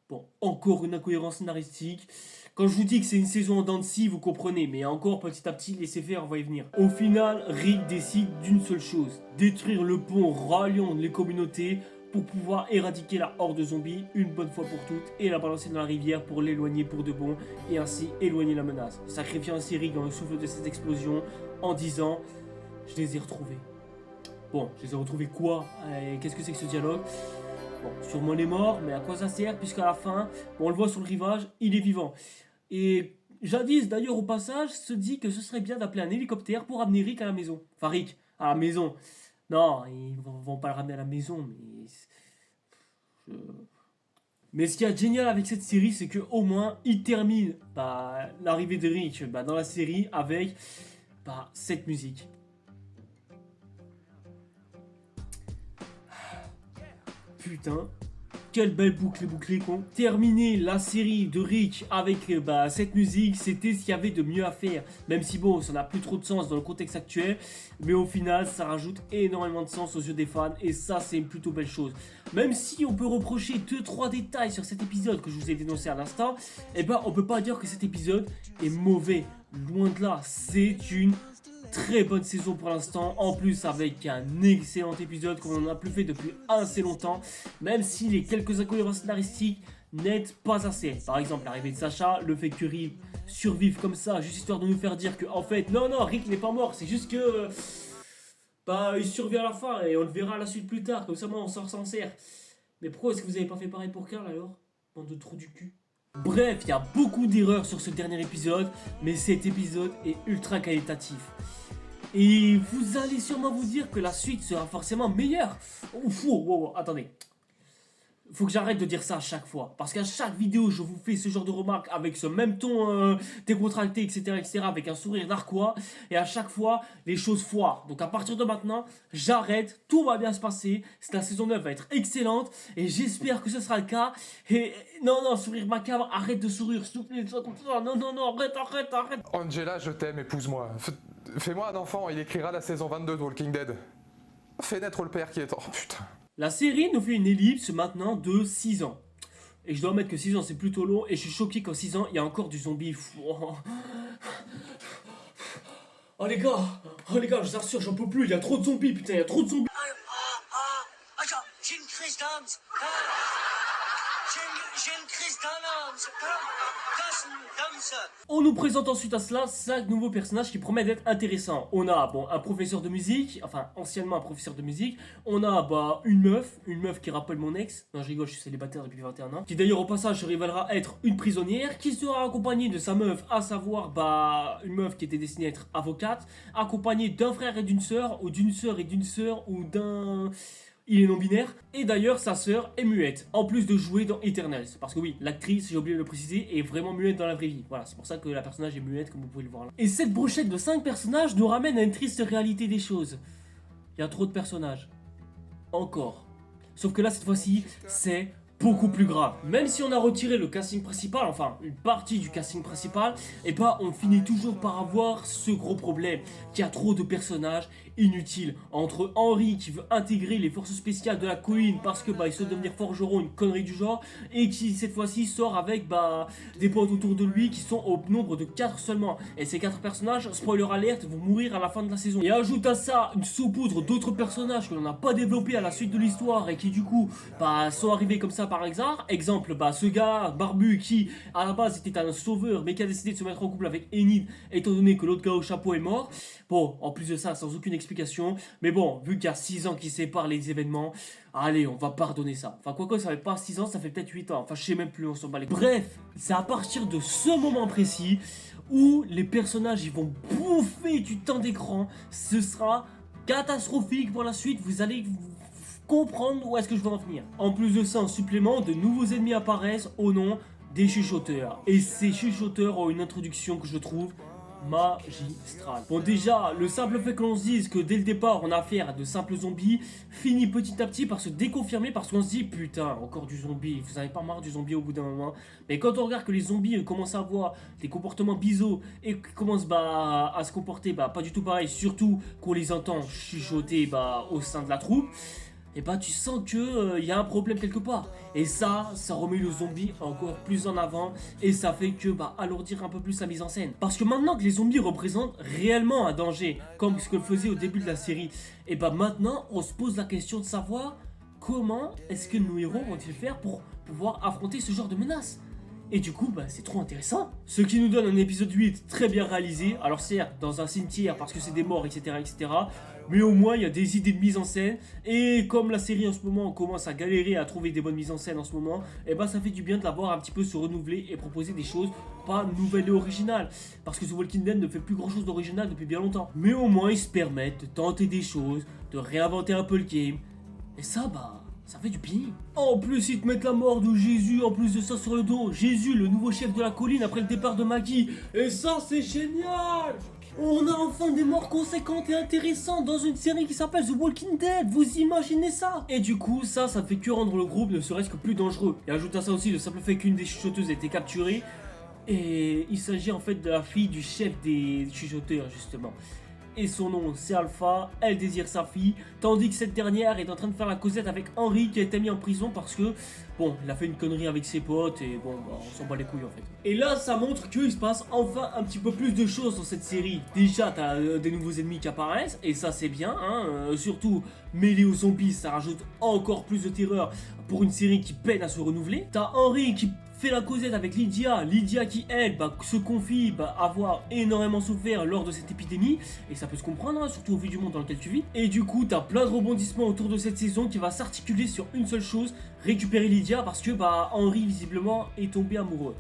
Bon, encore une incohérence scénaristique. Quand je vous dis que c'est une saison en dents de scie, vous comprenez, mais encore petit à petit, laissez faire, on va y venir. Au final, Rick décide d'une seule chose, détruire le pont ralliant les communautés pour pouvoir éradiquer la horde de zombies une bonne fois pour toutes et la balancer dans la rivière pour l'éloigner pour de bon et ainsi éloigner la menace. Sacrifiant ainsi Rick dans le souffle de cette explosion en disant « Je les ai retrouvés ». Bon, je les ai retrouvés quoi ? Qu'est-ce que c'est que ce dialogue ? Bon, sûrement il est mort, mais à quoi ça sert puisqu'à la fin, on le voit sur le rivage, il est vivant. Et jadis, d'ailleurs, au passage, se dit que ce serait bien d'appeler un hélicoptère pour amener Rick à la maison. Enfin, Rick, à la maison. Non, ils vont pas le ramener à la maison, mais... Mais ce qui est génial avec cette série, c'est qu'au moins, il termine l'arrivée de Rick dans la série avec cette musique. Putain, Quelle belle boucle bouclée con. Terminer la série de Rick avec cette musique, c'était ce qu'il y avait de mieux à faire. Même si bon, ça n'a plus trop de sens dans le contexte actuel. Mais au final, ça rajoute énormément de sens aux yeux des fans. Et ça, c'est une plutôt belle chose. Même si on peut reprocher 2-3 détails sur cet épisode que je vous ai dénoncé à l'instant, eh ben on peut pas dire que cet épisode est mauvais. Loin de là, c'est une très bonne saison pour l'instant, en plus avec un excellent épisode qu'on n'en a plus fait depuis assez longtemps, même si les quelques incohérences scénaristiques n'aident pas assez. Par exemple l'arrivée de Sacha, le fait que Rick survive comme ça, juste histoire de nous faire dire que en fait non Rick n'est pas mort, c'est juste que il survit à la fin et on le verra à la suite plus tard, comme ça moi on s'en sert. Mais pourquoi est-ce que vous avez pas fait pareil pour Carl alors? Bande de trous du cul. Bref, il y a beaucoup d'erreurs sur ce dernier épisode, mais cet épisode est ultra qualitatif. Et vous allez sûrement vous dire que la suite sera forcément meilleure. Ouf, wow, attendez. Faut que j'arrête de dire ça à chaque fois. Parce qu'à chaque vidéo, je vous fais ce genre de remarques avec ce même ton décontracté, etc., avec un sourire narquois. Et à chaque fois, les choses foirent. Donc à partir de maintenant, j'arrête. Tout va bien se passer. La saison 9 va être excellente. Et j'espère que ce sera le cas. Et non, sourire macabre, arrête de sourire. S'il te plaît, non, arrête. Angela, je t'aime, épouse-moi. Fais-moi un enfant, il écrira la saison 22 de Walking Dead. Fais naître le père qui est... Oh putain. La série nous fait une ellipse maintenant de 6 ans. Et je dois admettre que 6 ans c'est plutôt long. Et je suis choqué qu'en 6 ans il y a encore du zombie. Oh les gars, je vous assure, j'en peux plus. Il y a trop de zombies, putain, il y a trop de zombies. J'ai une crise d'âme. J'ai une crise d'âme. On nous présente ensuite à cela 5 nouveaux personnages qui promettent d'être intéressants. On a un professeur de musique, enfin anciennement un professeur de musique. On a une meuf qui rappelle mon ex. Non, je rigole, je suis célibataire depuis 21 ans. Qui d'ailleurs au passage se révélera être une prisonnière, qui sera accompagnée de sa meuf, à savoir une meuf qui était destinée à être avocate, accompagnée d'un frère et d'une sœur, ou d'une sœur et d'une sœur, ou d'un... Il est non-binaire, et d'ailleurs sa sœur est muette, en plus de jouer dans Eternals. Parce que oui, l'actrice, j'ai oublié de le préciser, est vraiment muette dans la vraie vie. Voilà, c'est pour ça que la personnage est muette, comme vous pouvez le voir là. Et cette brochette de 5 personnages nous ramène à une triste réalité des choses. Il y a trop de personnages. Encore. Sauf que là, cette fois-ci, c'est beaucoup plus grave. Même si on a retiré le casting principal, enfin une partie du casting principal, on finit toujours par avoir ce gros problème, qu'il y a trop de personnages inutiles. Entre Henry qui veut intégrer les forces spéciales de la colline parce que il souhaite devenir forgeron, une connerie du genre, et qui cette fois-ci sort avec des potes autour de lui qui sont au nombre de 4 seulement. Et ces 4 personnages, spoiler alert, vont mourir à la fin de la saison. Et ajoute à ça une saupoudre d'autres personnages que l'on n'a pas développés à la suite de l'histoire et qui du coup sont arrivés comme ça par hasard. Exemple, ce gars barbu qui à la base était un sauveur mais qui a décidé de se mettre en couple avec Enid étant donné que l'autre gars au chapeau est mort. Bon, en plus de ça, sans aucune explication. Mais bon, vu qu'il y a 6 ans qui séparent les événements, allez, on va pardonner ça. Enfin, quoique, ça fait pas 6 ans, ça fait peut-être 8 ans. Enfin, je sais même plus, on s'en bat les... Bref, c'est à partir de ce moment précis où les personnages, ils vont bouffer du temps d'écran. Ce sera catastrophique pour la suite. Vous allez comprendre où est-ce que je veux en venir. En plus de ça, en supplément, de nouveaux ennemis apparaissent au nom des chuchoteurs. Et ces chuchoteurs ont une introduction que je trouve magistral. Bon, déjà, le simple fait que l'on se dise que dès le départ on a affaire à de simples zombies finit petit à petit par se déconfirmer parce qu'on se dit putain, encore du zombie, vous avez pas marre du zombie au bout d'un moment. Mais quand on regarde que les zombies commencent à avoir des comportements bizarres et commencent à se comporter pas du tout pareil, surtout qu'on les entend chuchoter au sein de la troupe, et tu sens que y a un problème quelque part. Et ça remet le zombie encore plus en avant et ça fait que alourdir un peu plus la mise en scène. Parce que maintenant que les zombies représentent réellement un danger, comme ce que le faisait au début de la série, et maintenant on se pose la question de savoir comment est-ce que nos héros vont-ils faire pour pouvoir affronter ce genre de menace. Et du coup, c'est trop intéressant. Ce qui nous donne un épisode 8 très bien réalisé. Alors certes, dans un cimetière parce que c'est des morts, etc. Mais au moins, il y a des idées de mise en scène. Et comme la série en ce moment, on commence à galérer à trouver des bonnes mises en scène en ce moment, ça fait du bien de la voir un petit peu se renouveler et proposer des choses pas nouvelles et originales. Parce que The Walking Dead ne fait plus grand chose d'original depuis bien longtemps. Mais au moins, ils se permettent de tenter des choses, de réinventer un peu le game. Et ça, ça fait du bien. En plus, ils te mettent la mort de Jésus, en plus de ça sur le dos. Jésus, le nouveau chef de la colline après le départ de Maggie. Et ça, c'est génial. On a enfin des morts conséquentes et intéressantes dans une série qui s'appelle The Walking Dead, vous imaginez ça? Et du coup, ça fait que rendre le groupe ne serait-ce que plus dangereux. Et ajoute à ça aussi le simple fait qu'une des chuchoteuses a été capturée. Et il s'agit en fait de la fille du chef des chuchoteurs, justement. Et son nom c'est Alpha, elle désire sa fille, tandis que cette dernière est en train de faire la causette avec Henry qui a été mis en prison parce que, bon, il a fait une connerie avec ses potes et bon, bah, on s'en bat les couilles en fait. Et là ça montre qu'il se passe enfin un petit peu plus de choses dans cette série. Déjà t'as des nouveaux ennemis qui apparaissent et ça c'est bien, hein, surtout mêlé aux zombies ça rajoute encore plus de terreur pour une série qui peine à se renouveler. T'as Henry qui fait la causette avec Lydia qui elle se confie avoir énormément souffert lors de cette épidémie, et ça peut se comprendre, hein, surtout au vu du monde dans lequel tu vis. Et du coup t'as plein de rebondissements autour de cette saison qui va s'articuler sur une seule chose, récupérer Lydia, parce que Henry visiblement est tombé amoureux.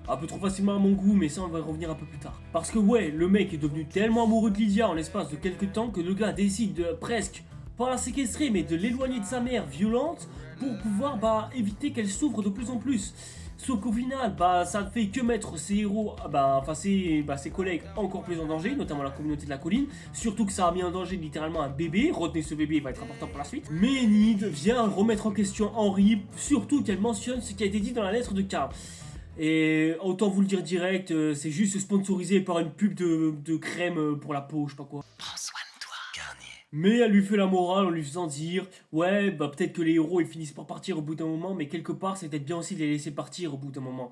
Un peu trop facilement à mon goût, mais ça on va y revenir un peu plus tard. Parce que ouais, le mec est devenu tellement amoureux de Lydia en l'espace de quelques temps que le gars décide de presque, pas la séquestrer, mais de l'éloigner de sa mère violente pour pouvoir éviter qu'elle souffre de plus en plus. Sauf qu'au final, ça ne fait que mettre ses héros, ses collègues encore plus en danger, notamment la communauté de la colline. Surtout que ça a mis en danger littéralement un bébé. Retenez ce bébé, il va être important pour la suite. Mais Enid vient remettre en question Henry, surtout qu'elle mentionne ce qui a été dit dans la lettre de Carl. Et autant vous le dire direct, c'est juste sponsorisé par une pub de crème pour la peau, je sais pas quoi. Prends soin de toi, Garnier. Mais elle lui fait la morale en lui faisant dire ouais peut-être que les héros ils finissent par partir au bout d'un moment, mais quelque part c'est peut-être bien aussi de les laisser partir au bout d'un moment.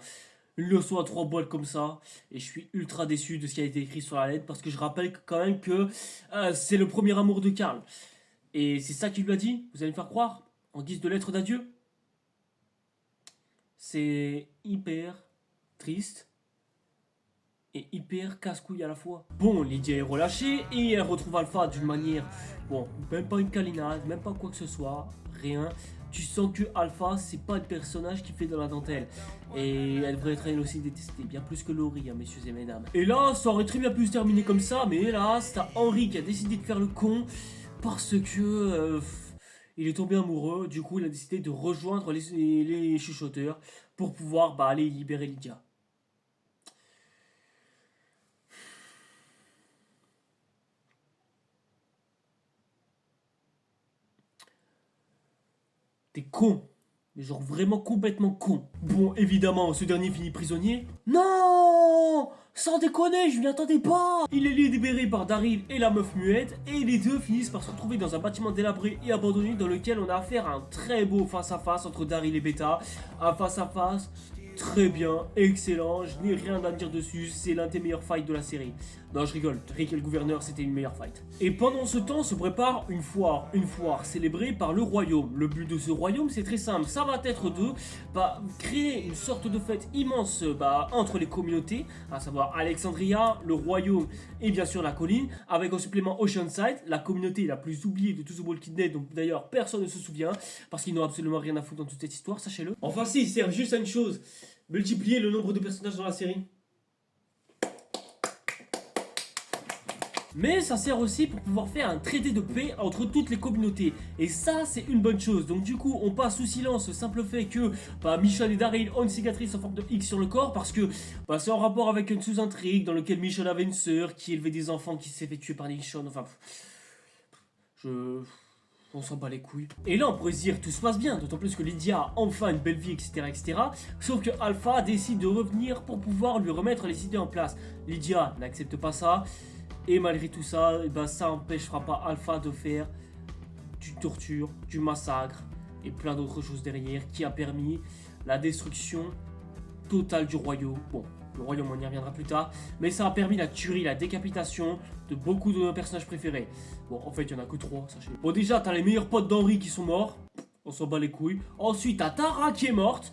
Une leçon à 3 boîtes comme ça, et je suis ultra déçu de ce qui a été écrit sur la lettre parce que je rappelle quand même que c'est le premier amour de Carl. Et c'est ça qu'il lui a dit, vous allez me faire croire, en guise de lettre d'adieu. C'est hyper triste et hyper casse-couille à la fois. Bon, Lydia est relâchée et elle retrouve Alpha d'une manière, bon, même pas une câlinade, même pas quoi que ce soit, rien. Tu sens que Alpha, c'est pas le personnage qui fait de la dentelle. Et elle devrait être elle aussi détestée, bien plus que Laurie, hein, messieurs et mesdames. Et là, ça aurait très bien pu se terminer comme ça, mais hélas, t'as Henry qui a décidé de faire le con parce que il est tombé amoureux. Du coup, il a décidé de rejoindre les chuchoteurs pour pouvoir aller libérer Lydia. T'es con, mais genre vraiment complètement con. Bon, évidemment, ce dernier finit prisonnier. Non, sans déconner, je m'y attendais pas. Il est libéré par Daryl et la meuf muette, et les deux finissent par se retrouver dans un bâtiment délabré et abandonné dans lequel on a affaire à un très beau face-à-face entre Daryl et Beta. Un face-à-face très bien, excellent, je n'ai rien à dire dessus, c'est l'un des meilleurs fights de la série. Non, je rigole, Rick et le gouverneur, c'était une meilleure fight. Et pendant ce temps se prépare une foire célébrée par le royaume. Le but de ce royaume, c'est très simple, ça va être de créer une sorte de fête immense entre les communautés, à savoir Alexandria, le royaume et bien sûr la colline, avec en supplément Oceanside, la communauté la plus oubliée de tout The Walking Dead, donc d'ailleurs personne ne se souvient, parce qu'ils n'ont absolument rien à foutre dans toute cette histoire, sachez-le. Enfin si, ils servent juste à une chose, multiplier le nombre de personnages dans la série. Mais ça sert aussi pour pouvoir faire un traité de paix entre toutes les communautés. Et ça, c'est une bonne chose. Donc du coup, on passe sous silence le simple fait que Michonne et Daryl ont une cicatrice en forme de X sur le corps, parce que c'est en rapport avec une sous-intrigue dans laquelle Michonne avait une sœur qui élevait des enfants qui s'est fait tuer par Michonne. Enfin, on s'en bat les couilles. Et là, on pourrait se dire tout se passe bien, d'autant plus que Lydia a enfin une belle vie, etc., etc. Sauf que Alpha décide de revenir pour pouvoir lui remettre les idées en place. Lydia n'accepte pas ça. Et malgré tout ça, ça n'empêchera pas Alpha de faire du torture, du massacre et plein d'autres choses derrière qui a permis la destruction totale du royaume. Bon, le royaume on y reviendra plus tard, mais ça a permis la tuerie, la décapitation de beaucoup de nos personnages préférés. Bon, en fait, il n'y en a que 3, sachez. Bon, déjà, t'as les meilleurs potes d'Henry qui sont morts, on s'en bat les couilles. Ensuite, t'as Tara qui est morte.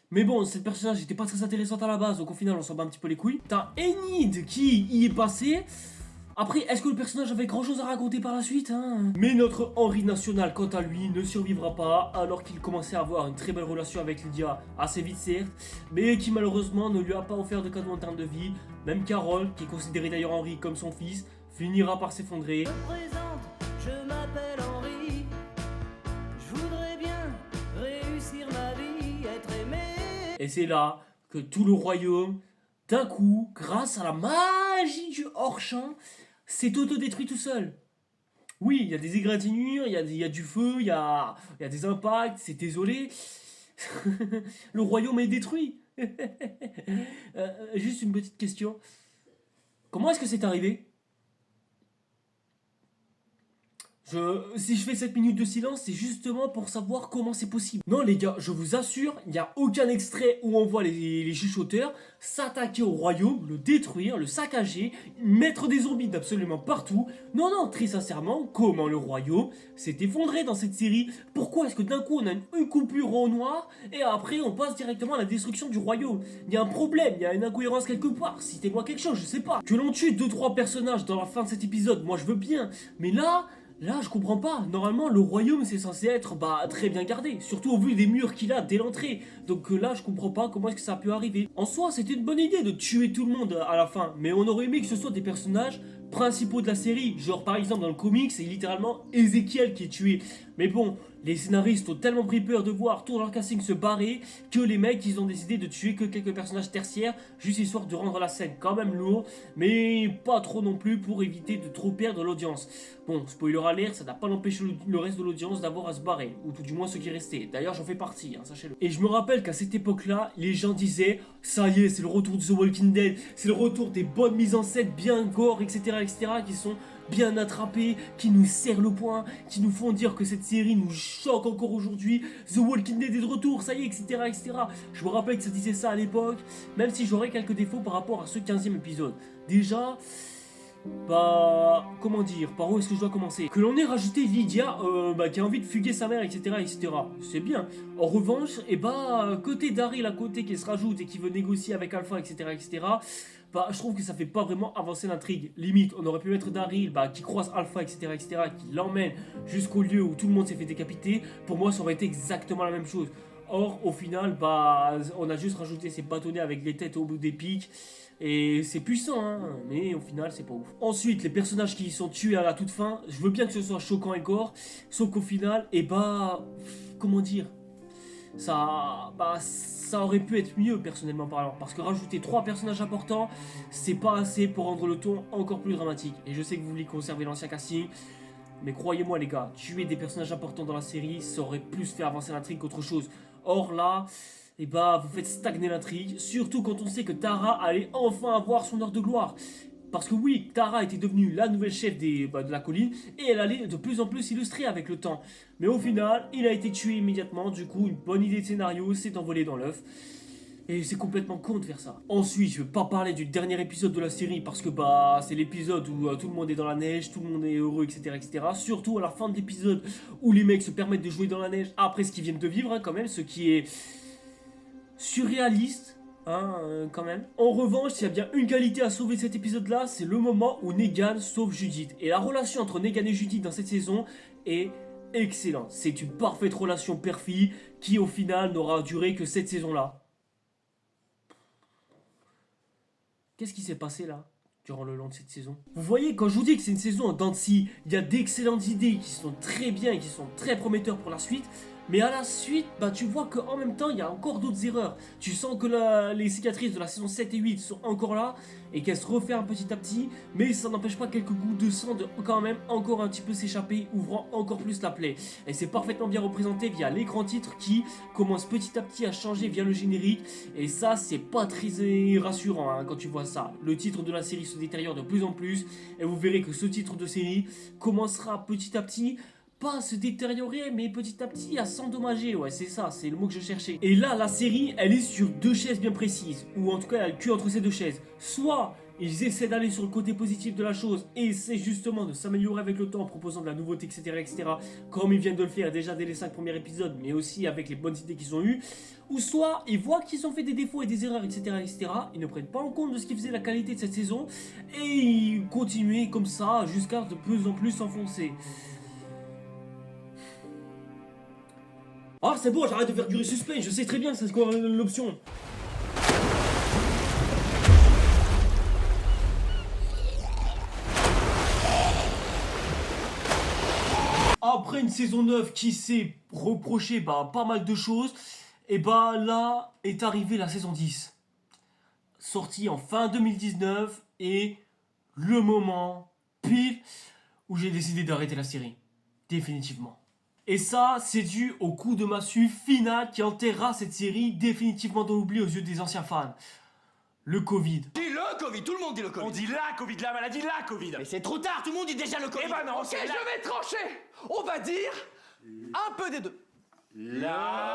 Mais bon, cette personnage n'était pas très intéressante à la base, donc au final, on s'en bat un petit peu les couilles. T'as Enid qui y est passé. Après, est-ce que le personnage avait grand chose à raconter par la suite, hein? Mais notre Henry National, quant à lui, ne survivra pas, alors qu'il commençait à avoir une très belle relation avec Lydia, assez vite certes, mais qui malheureusement ne lui a pas offert de cadeau en termes de vie. Même Carol, qui est considéré d'ailleurs Henry comme son fils, finira par s'effondrer. Je m'appelle Henry, je voudrais bien réussir ma vie, être aimé. Et c'est là que tout le royaume d'un coup, grâce à la magie du hors-champ, s'est autodétruit tout seul. Oui, il y a des égratignures, il y a du feu, il y a des impacts, c'est désolé. Le royaume est détruit. Juste une petite question. Comment est-ce que c'est arrivé? Si je fais 7 minutes de silence, c'est justement pour savoir comment c'est possible. Non les gars, je vous assure, il n'y a aucun extrait où on voit les chuchoteurs s'attaquer au royaume, le détruire, le saccager, mettre des zombies d'absolument partout. Non, non, très sincèrement, comment le royaume s'est effondré dans cette série? Pourquoi est-ce que d'un coup on a une coupure en noir et après on passe directement à la destruction du royaume? Il y a un problème, il y a une incohérence quelque part, citez-moi quelque chose, je sais pas. Que l'on tue 2-3 personnages dans la fin de cet épisode, moi je veux bien, mais là, je comprends pas. Normalement, le royaume, c'est censé être très bien gardé. Surtout au vu des murs qu'il a dès l'entrée. Donc là, je comprends pas comment est-ce que ça a pu arriver. En soi, c'était une bonne idée de tuer tout le monde à la fin. Mais on aurait aimé que ce soit des personnages principaux de la série. Genre, par exemple, dans le comic, c'est littéralement Ezekiel qui est tué. Mais bon, les scénaristes ont tellement pris peur de voir tout leur casting se barrer que les mecs, ils ont décidé de tuer que quelques personnages tertiaires, juste histoire de rendre la scène quand même lourde, mais pas trop non plus pour éviter de trop perdre l'audience. Bon, spoiler alert, ça n'a pas empêché le reste de l'audience d'avoir à se barrer, ou tout du moins ceux qui restaient. D'ailleurs, j'en fais partie, hein, sachez-le. Et je me rappelle qu'à cette époque-là, les gens disaient « Ça y est, c'est le retour de The Walking Dead, c'est le retour des bonnes mises en scène bien gore, etc., qui sont bien attrapés, qui nous serrent le poing, qui nous font dire que cette série nous choque encore aujourd'hui. The Walking Dead est de retour, ça y est, etc., etc. » Je me rappelle que ça disait ça à l'époque, même si j'aurais quelques défauts par rapport à ce 15e épisode. Déjà, comment dire, par où est-ce que je dois commencer? Que l'on ait rajouté Lydia, qui a envie de fuguer sa mère, etc., c'est bien. En revanche, côté Daryl à côté qui se rajoute et qui veut négocier avec Alpha, etc., je trouve que ça fait pas vraiment avancer l'intrigue. Limite, on aurait pu mettre Daryl, qui croise Alpha, etc., qui l'emmène jusqu'au lieu où tout le monde s'est fait décapiter. Pour moi, ça aurait été exactement la même chose. Or, au final, on a juste rajouté ces bâtonnets avec les têtes au bout des pics. Et c'est puissant, hein, mais au final, c'est pas ouf. Ensuite, les personnages qui sont tués à la toute fin, je veux bien que ce soit choquant et gore, sauf qu'au final, comment dire, ça aurait pu être mieux, personnellement parlant. Parce que rajouter 3 personnages importants, c'est pas assez pour rendre le ton encore plus dramatique. Et je sais que vous voulez conserver l'ancien casting, mais croyez-moi les gars, tuer des personnages importants dans la série, ça aurait plus fait avancer l'intrigue qu'autre chose. Or là, vous faites stagner l'intrigue, surtout quand on sait que Tara allait enfin avoir son heure de gloire. Parce que oui, Tara était devenue la nouvelle chef de la colline, et elle allait de plus en plus s'illustrer avec le temps. Mais au final, il a été tué immédiatement, du coup une bonne idée de scénario s'est envolée dans l'œuf. Et c'est complètement con de faire ça. Ensuite, je vais pas parler du dernier épisode de la série parce que c'est l'épisode où tout le monde est dans la neige, tout le monde est heureux, etc., Surtout à la fin de l'épisode où les mecs se permettent de jouer dans la neige après ce qu'ils viennent de vivre, quand même, ce qui est surréaliste, quand même. En revanche, s'il y a bien une qualité à sauver cet épisode-là, c'est le moment où Negan sauve Judith. Et la relation entre Negan et Judith dans cette saison est excellente. C'est une parfaite relation père-fille qui, au final, n'aura duré que cette saison-là. Qu'est-ce qui s'est passé là, durant le long de cette saison? Vous voyez, quand je vous dis que c'est une saison en dents de scie, il y a d'excellentes idées qui sont très bien et qui sont très prometteurs pour la suite. Mais à la suite, tu vois qu'en même temps, il y a encore d'autres erreurs. Tu sens que les cicatrices de la saison 7 et 8 sont encore là et qu'elles se referment petit à petit. Mais ça n'empêche pas quelques gouttes de sang de quand même encore un petit peu s'échapper, ouvrant encore plus la plaie. Et c'est parfaitement bien représenté via l'écran titre qui commence petit à petit à changer via le générique. Et ça, c'est pas très rassurant quand tu vois ça. Le titre de la série se détériore de plus en plus. Et vous verrez que ce titre de série commencera petit à petit pas à se détériorer, mais petit à petit à s'endommager. Ouais, c'est ça, c'est le mot que je cherchais. Et là, la série, elle est sur 2 chaises bien précises, ou en tout cas, elle a le cul entre ces 2 chaises. Soit ils essaient d'aller sur le côté positif de la chose et essaient justement de s'améliorer avec le temps en proposant de la nouveauté, etc., comme ils viennent de le faire déjà dès les 5 premiers épisodes, mais aussi avec les bonnes idées qu'ils ont eues. Ou soit ils voient qu'ils ont fait des défauts et des erreurs, etc., ils ne prennent pas en compte de ce qui faisait la qualité de cette saison et ils continuent comme ça jusqu'à de plus en plus s'enfoncer. Ah, c'est bon, j'arrête de faire durer suspense, je sais très bien que c'est quoi l'option. Après une saison 9 qui s'est reproché pas mal de choses, et là est arrivée la saison 10. sorti en fin 2019 et le moment pile où j'ai décidé d'arrêter la série. Définitivement. Et ça, c'est dû au coup de massue final qui enterrera cette série définitivement dans l'oubli aux yeux des anciens fans. Le Covid. Dis le Covid, tout le monde dit le Covid. On dit la Covid, la maladie, la Covid. Mais c'est trop tard, tout le monde dit déjà le Covid. Eh ben non, Ok, c'est la... je vais trancher. On va dire un peu des deux.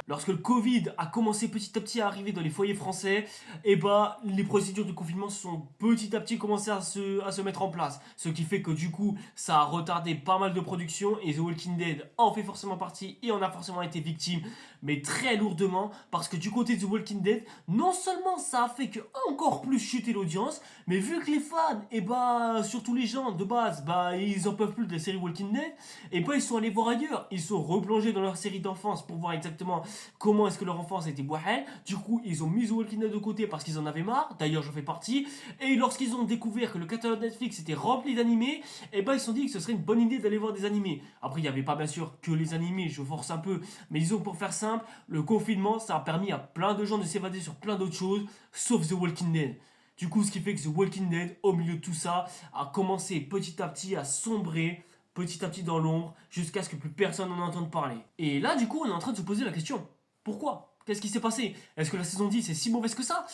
Lorsque le Covid a commencé petit à petit à arriver dans les foyers français, et bah les procédures de confinement sont petit à petit commencé à se mettre en place. Ce qui fait que du coup ça a retardé pas mal de productions et The Walking Dead en fait forcément partie et en a forcément été victime, mais très lourdement, parce que du côté de The Walking Dead, non seulement ça a fait que encore plus chuter l'audience, mais vu que les fans, et bah surtout les gens de base, bah ils en peuvent plus de la série Walking Dead, et bah ils sont allés voir ailleurs, ils sont replongés dans leur série d'enfance pour voir exactement comment est-ce que leur enfance était bouhel. Du coup ils ont mis The Walking Dead de côté parce qu'ils en avaient marre, d'ailleurs j'en fais partie, et lorsqu'ils ont découvert que le catalogue Netflix était rempli d'animés, et bah ils se sont dit que ce serait une bonne idée d'aller voir des animés. Après il n'y avait pas bien sûr que les animés, je force un peu, mais disons que pour faire simple, le confinement ça a permis à plein de gens de s'évader sur plein d'autres choses, sauf The Walking Dead. Du coup ce qui fait que The Walking Dead, au milieu de tout ça, a commencé petit à petit à sombrer, petit à petit dans l'ombre, jusqu'à ce que plus personne n'en entende parler. Et là, du coup, on est en train de se poser la question. Pourquoi ? Qu'est-ce qui s'est passé ? Est-ce que la saison 10 est si mauvaise que ça ?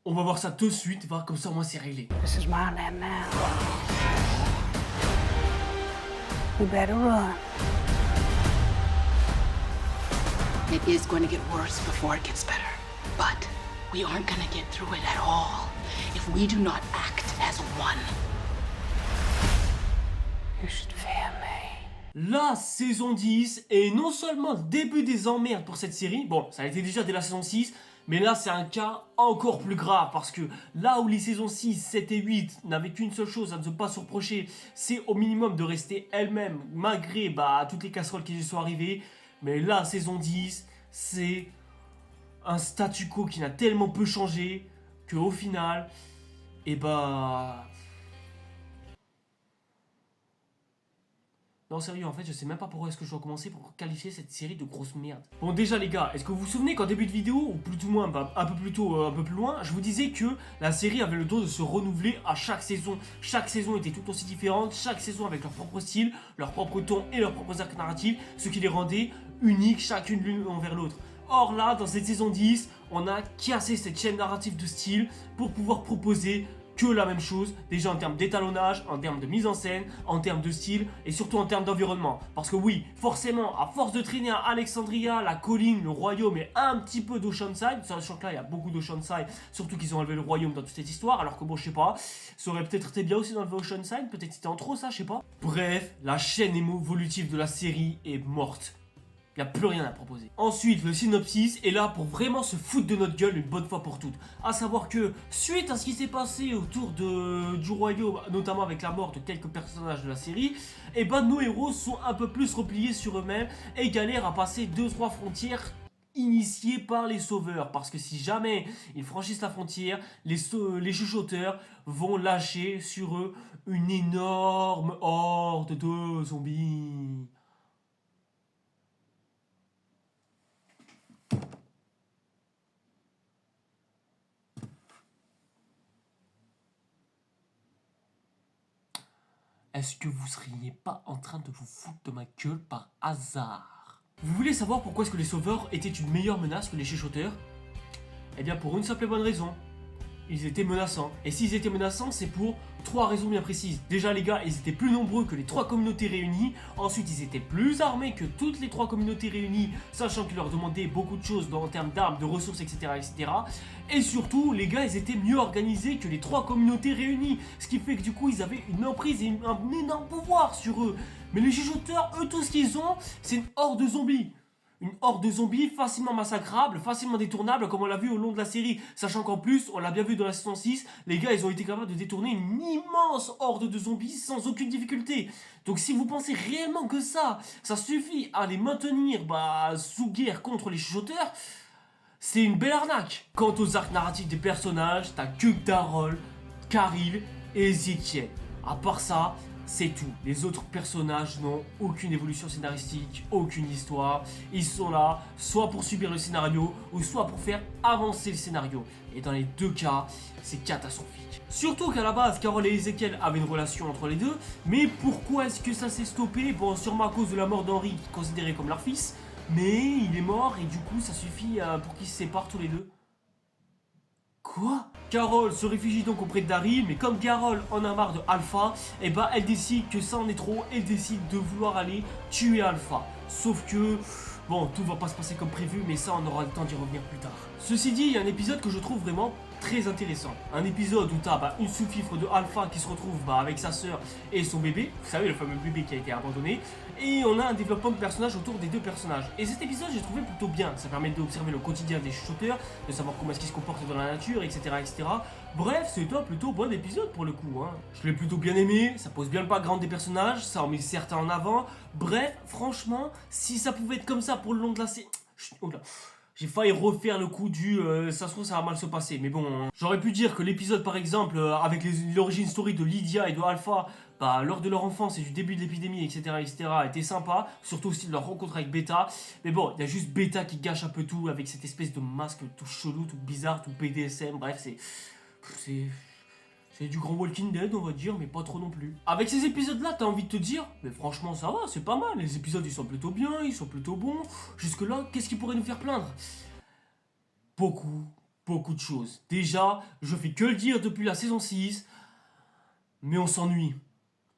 On va voir ça tout de suite, voir comme ça, au moins, c'est réglé. This is my land now. We better run. It is going to get worse before it gets better. But we aren't going to get through it at all if we do not act as one. You should fear me. La saison 10 est non seulement le début des emmerdes pour cette série, bon, ça a été déjà dès la saison 6, mais là c'est un cas encore plus grave, parce que là où les saisons 6, 7 et 8 n'avaient qu'une seule chose à ne pas se reprocher, c'est au minimum de rester elles-mêmes, malgré toutes les casseroles qui y sont arrivées, mais la saison 10, c'est un statu quo qui n'a tellement peu changé, qu'au final, non sérieux, en fait, je sais même pas pourquoi est-ce que je dois commencer pour qualifier cette série de grosse merde. Bon déjà les gars, est-ce que vous vous souvenez qu'en début de vidéo, ou plus ou moins, un peu plus tôt, un peu plus loin, je vous disais que la série avait le don de se renouveler à chaque saison. Chaque saison était tout aussi différente, chaque saison avec leur propre style, leur propre ton et leurs propres arcs narratifs, ce qui les rendait uniques chacune l'une envers l'autre. Or là, dans cette saison 10, on a cassé cette chaîne narrative de style pour pouvoir proposer que la même chose, déjà en termes d'étalonnage, en termes de mise en scène, en termes de style et surtout en termes d'environnement. Parce que oui, forcément, à force de traîner à Alexandria, la colline, le royaume et un petit peu d'Oceanside, sachant que là il y a beaucoup d'Oceanside, surtout qu'ils ont enlevé le royaume dans toute cette histoire, alors que bon, je sais pas, ça aurait peut-être été bien aussi d'enlever Oceanside, peut-être c'était en trop ça, je sais pas. Bref, la chaîne évolutive de la série est morte. Il n'y a plus rien à proposer. Ensuite, le synopsis est là pour vraiment se foutre de notre gueule une bonne fois pour toutes. À savoir que, suite à ce qui s'est passé autour du royaume, notamment avec la mort de quelques personnages de la série, nos héros sont un peu plus repliés sur eux-mêmes et galèrent à passer 2-3 frontières initiées par les sauveurs. Parce que si jamais ils franchissent la frontière, les chuchoteurs vont lâcher sur eux une énorme horde de zombies. Est-ce que vous seriez pas en train de vous foutre de ma gueule par hasard? Vous voulez savoir pourquoi est-ce que les sauveurs étaient une meilleure menace que les chuchoteurs? Eh bien pour une simple et bonne raison. Ils étaient menaçants. Et s'ils étaient menaçants, c'est pour 3 raisons bien précises. Déjà les gars, ils étaient plus nombreux que les 3 communautés réunies. Ensuite, ils étaient plus armés que toutes les 3 communautés réunies, sachant qu'ils leur demandaient beaucoup de choses en termes d'armes, de ressources, etc., etc. Et surtout, les gars, ils étaient mieux organisés que les 3 communautés réunies. Ce qui fait que du coup, ils avaient une emprise et un énorme pouvoir sur eux. Mais les chuchoteurs, eux, tout ce qu'ils ont, c'est une horde de zombies. Une horde de zombies facilement massacrable, facilement détournable, comme on l'a vu au long de la série. Sachant qu'en plus, on l'a bien vu dans la saison 6, les gars, ils ont été capables de détourner une immense horde de zombies sans aucune difficulté. Donc si vous pensez réellement que ça suffit à les maintenir sous guerre contre les chuchoteurs, c'est une belle arnaque. Quant aux arcs narratifs des personnages, t'as que Darrell, Caril et Ezekiel. À part ça, C'est tout. Les autres personnages n'ont aucune évolution scénaristique, aucune histoire. Ils sont là, soit pour subir le scénario, ou soit pour faire avancer le scénario. Et dans les deux cas, c'est catastrophique. Surtout qu'à la base, Carol et Ezekiel avaient une relation entre les deux. Mais pourquoi est-ce que ça s'est stoppé? Bon, sûrement à cause de la mort d'Henry, qui est considéré comme leur fils. Mais il est mort et du coup, ça suffit pour qu'ils se séparent tous les deux. Quoi? Carol se réfugie donc auprès de Daryl, mais comme Carol en a marre de Alpha, et bah elle décide que ça en est trop, elle décide de vouloir aller tuer Alpha. Sauf que, bon, tout va pas se passer comme prévu, mais ça on aura le temps d'y revenir plus tard. Ceci dit, il y a un épisode que je trouve vraiment très intéressant. Un épisode où t'as une sous-fifre de Alpha qui se retrouve avec sa sœur et son bébé, vous savez le fameux bébé qui a été abandonné, et on a un développement de personnages autour des deux personnages. Et cet épisode j'ai trouvé plutôt bien, ça permet d'observer le quotidien des chuchoteurs, de savoir comment est-ce qu'ils se comportent dans la nature, etc. etc. Bref, c'est un plutôt bon épisode pour le coup. Je l'ai plutôt bien aimé, ça pose bien le background des personnages, ça en met certains en avant. Bref, franchement, si ça pouvait être comme ça pour le long de la série... J'ai failli refaire le coup du ça se trouve ça va mal se passer, mais bon, j'aurais pu dire que l'épisode par exemple avec l'origine story de Lydia et de Alpha, lors de leur enfance et du début de l'épidémie, etc., était sympa, surtout aussi de leur rencontre avec Beta. Mais bon, il y a juste Beta qui gâche un peu tout avec cette espèce de masque tout chelou, tout bizarre, tout BDSM, bref, c'est du grand Walking Dead, on va dire, mais pas trop non plus. Avec ces épisodes-là, t'as envie de te dire, mais franchement, ça va, c'est pas mal. Les épisodes, ils sont plutôt bien, ils sont plutôt bons. Jusque-là, qu'est-ce qui pourrait nous faire plaindre? Beaucoup de choses. Déjà, je fais que le dire depuis la saison 6, mais on s'ennuie.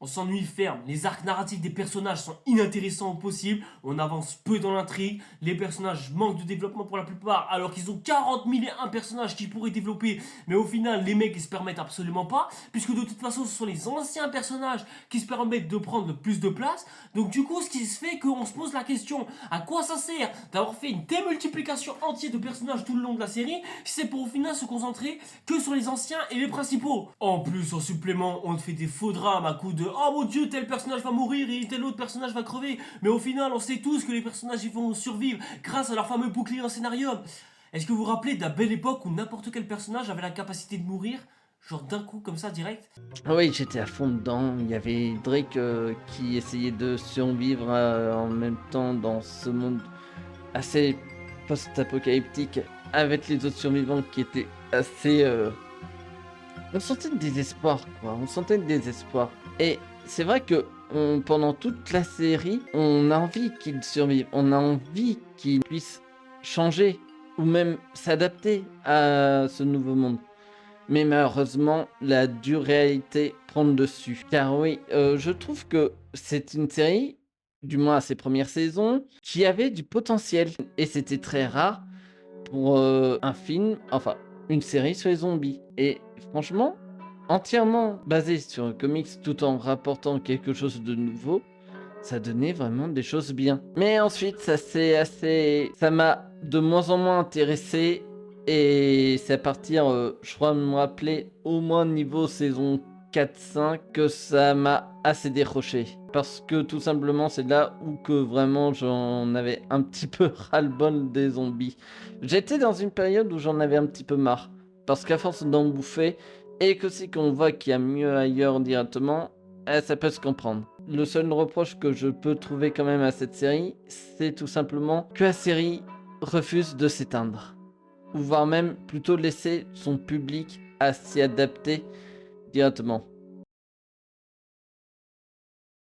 On s'ennuie ferme, les arcs narratifs des personnages sont inintéressants au possible, on avance peu dans l'intrigue, les personnages manquent de développement pour la plupart, alors qu'ils ont 40 001 personnages qu'ils pourraient développer, mais au final les mecs ils se permettent absolument pas, puisque de toute façon ce sont les anciens personnages qui se permettent de prendre le plus de place, donc du coup ce qui se fait qu'on se pose la question, à quoi ça sert d'avoir fait une démultiplication entière de personnages tout le long de la série, si c'est pour au final se concentrer que sur les anciens et les principaux. En plus en supplément on te fait des faux drames à coup de oh mon dieu, tel personnage va mourir et tel autre personnage va crever. Mais au final, on sait tous que les personnages ils vont survivre grâce à leur fameux bouclier en scénarium. Est-ce que vous vous rappelez de la belle époque où n'importe quel personnage avait la capacité de mourir? Genre d'un coup, comme ça, direct? Oui, j'étais à fond dedans. Il y avait Drake qui essayait de survivre en même temps dans ce monde assez post-apocalyptique avec les autres survivants qui étaient assez... On sentait le désespoir, quoi. On sentait le désespoir. Et c'est vrai que pendant toute la série, on a envie qu'il survive. On a envie qu'il puisse changer ou même s'adapter à ce nouveau monde. Mais malheureusement, la dure réalité prend le dessus. Car oui, je trouve que c'est une série, du moins à ses premières saisons, qui avait du potentiel. Et c'était très rare pour un film, enfin, une série sur les zombies. Et franchement, entièrement basé sur un comics tout en rapportant quelque chose de nouveau, ça donnait vraiment des choses bien. Mais ensuite, ça m'a de moins en moins intéressé. Et c'est à partir, je crois me rappeler, au moins niveau saison 4-5, que ça m'a assez décroché. Parce que tout simplement, c'est là où que vraiment j'en avais un petit peu ras-le-bol des zombies. J'étais dans une période où j'en avais un petit peu marre. Parce qu'à force d'en bouffer, et que si qu'on voit qu'il y a mieux ailleurs directement, ça peut se comprendre. Le seul reproche que je peux trouver quand même à cette série, c'est tout simplement que la série refuse de s'éteindre. Ou voire même plutôt laisser son public à s'y adapter directement.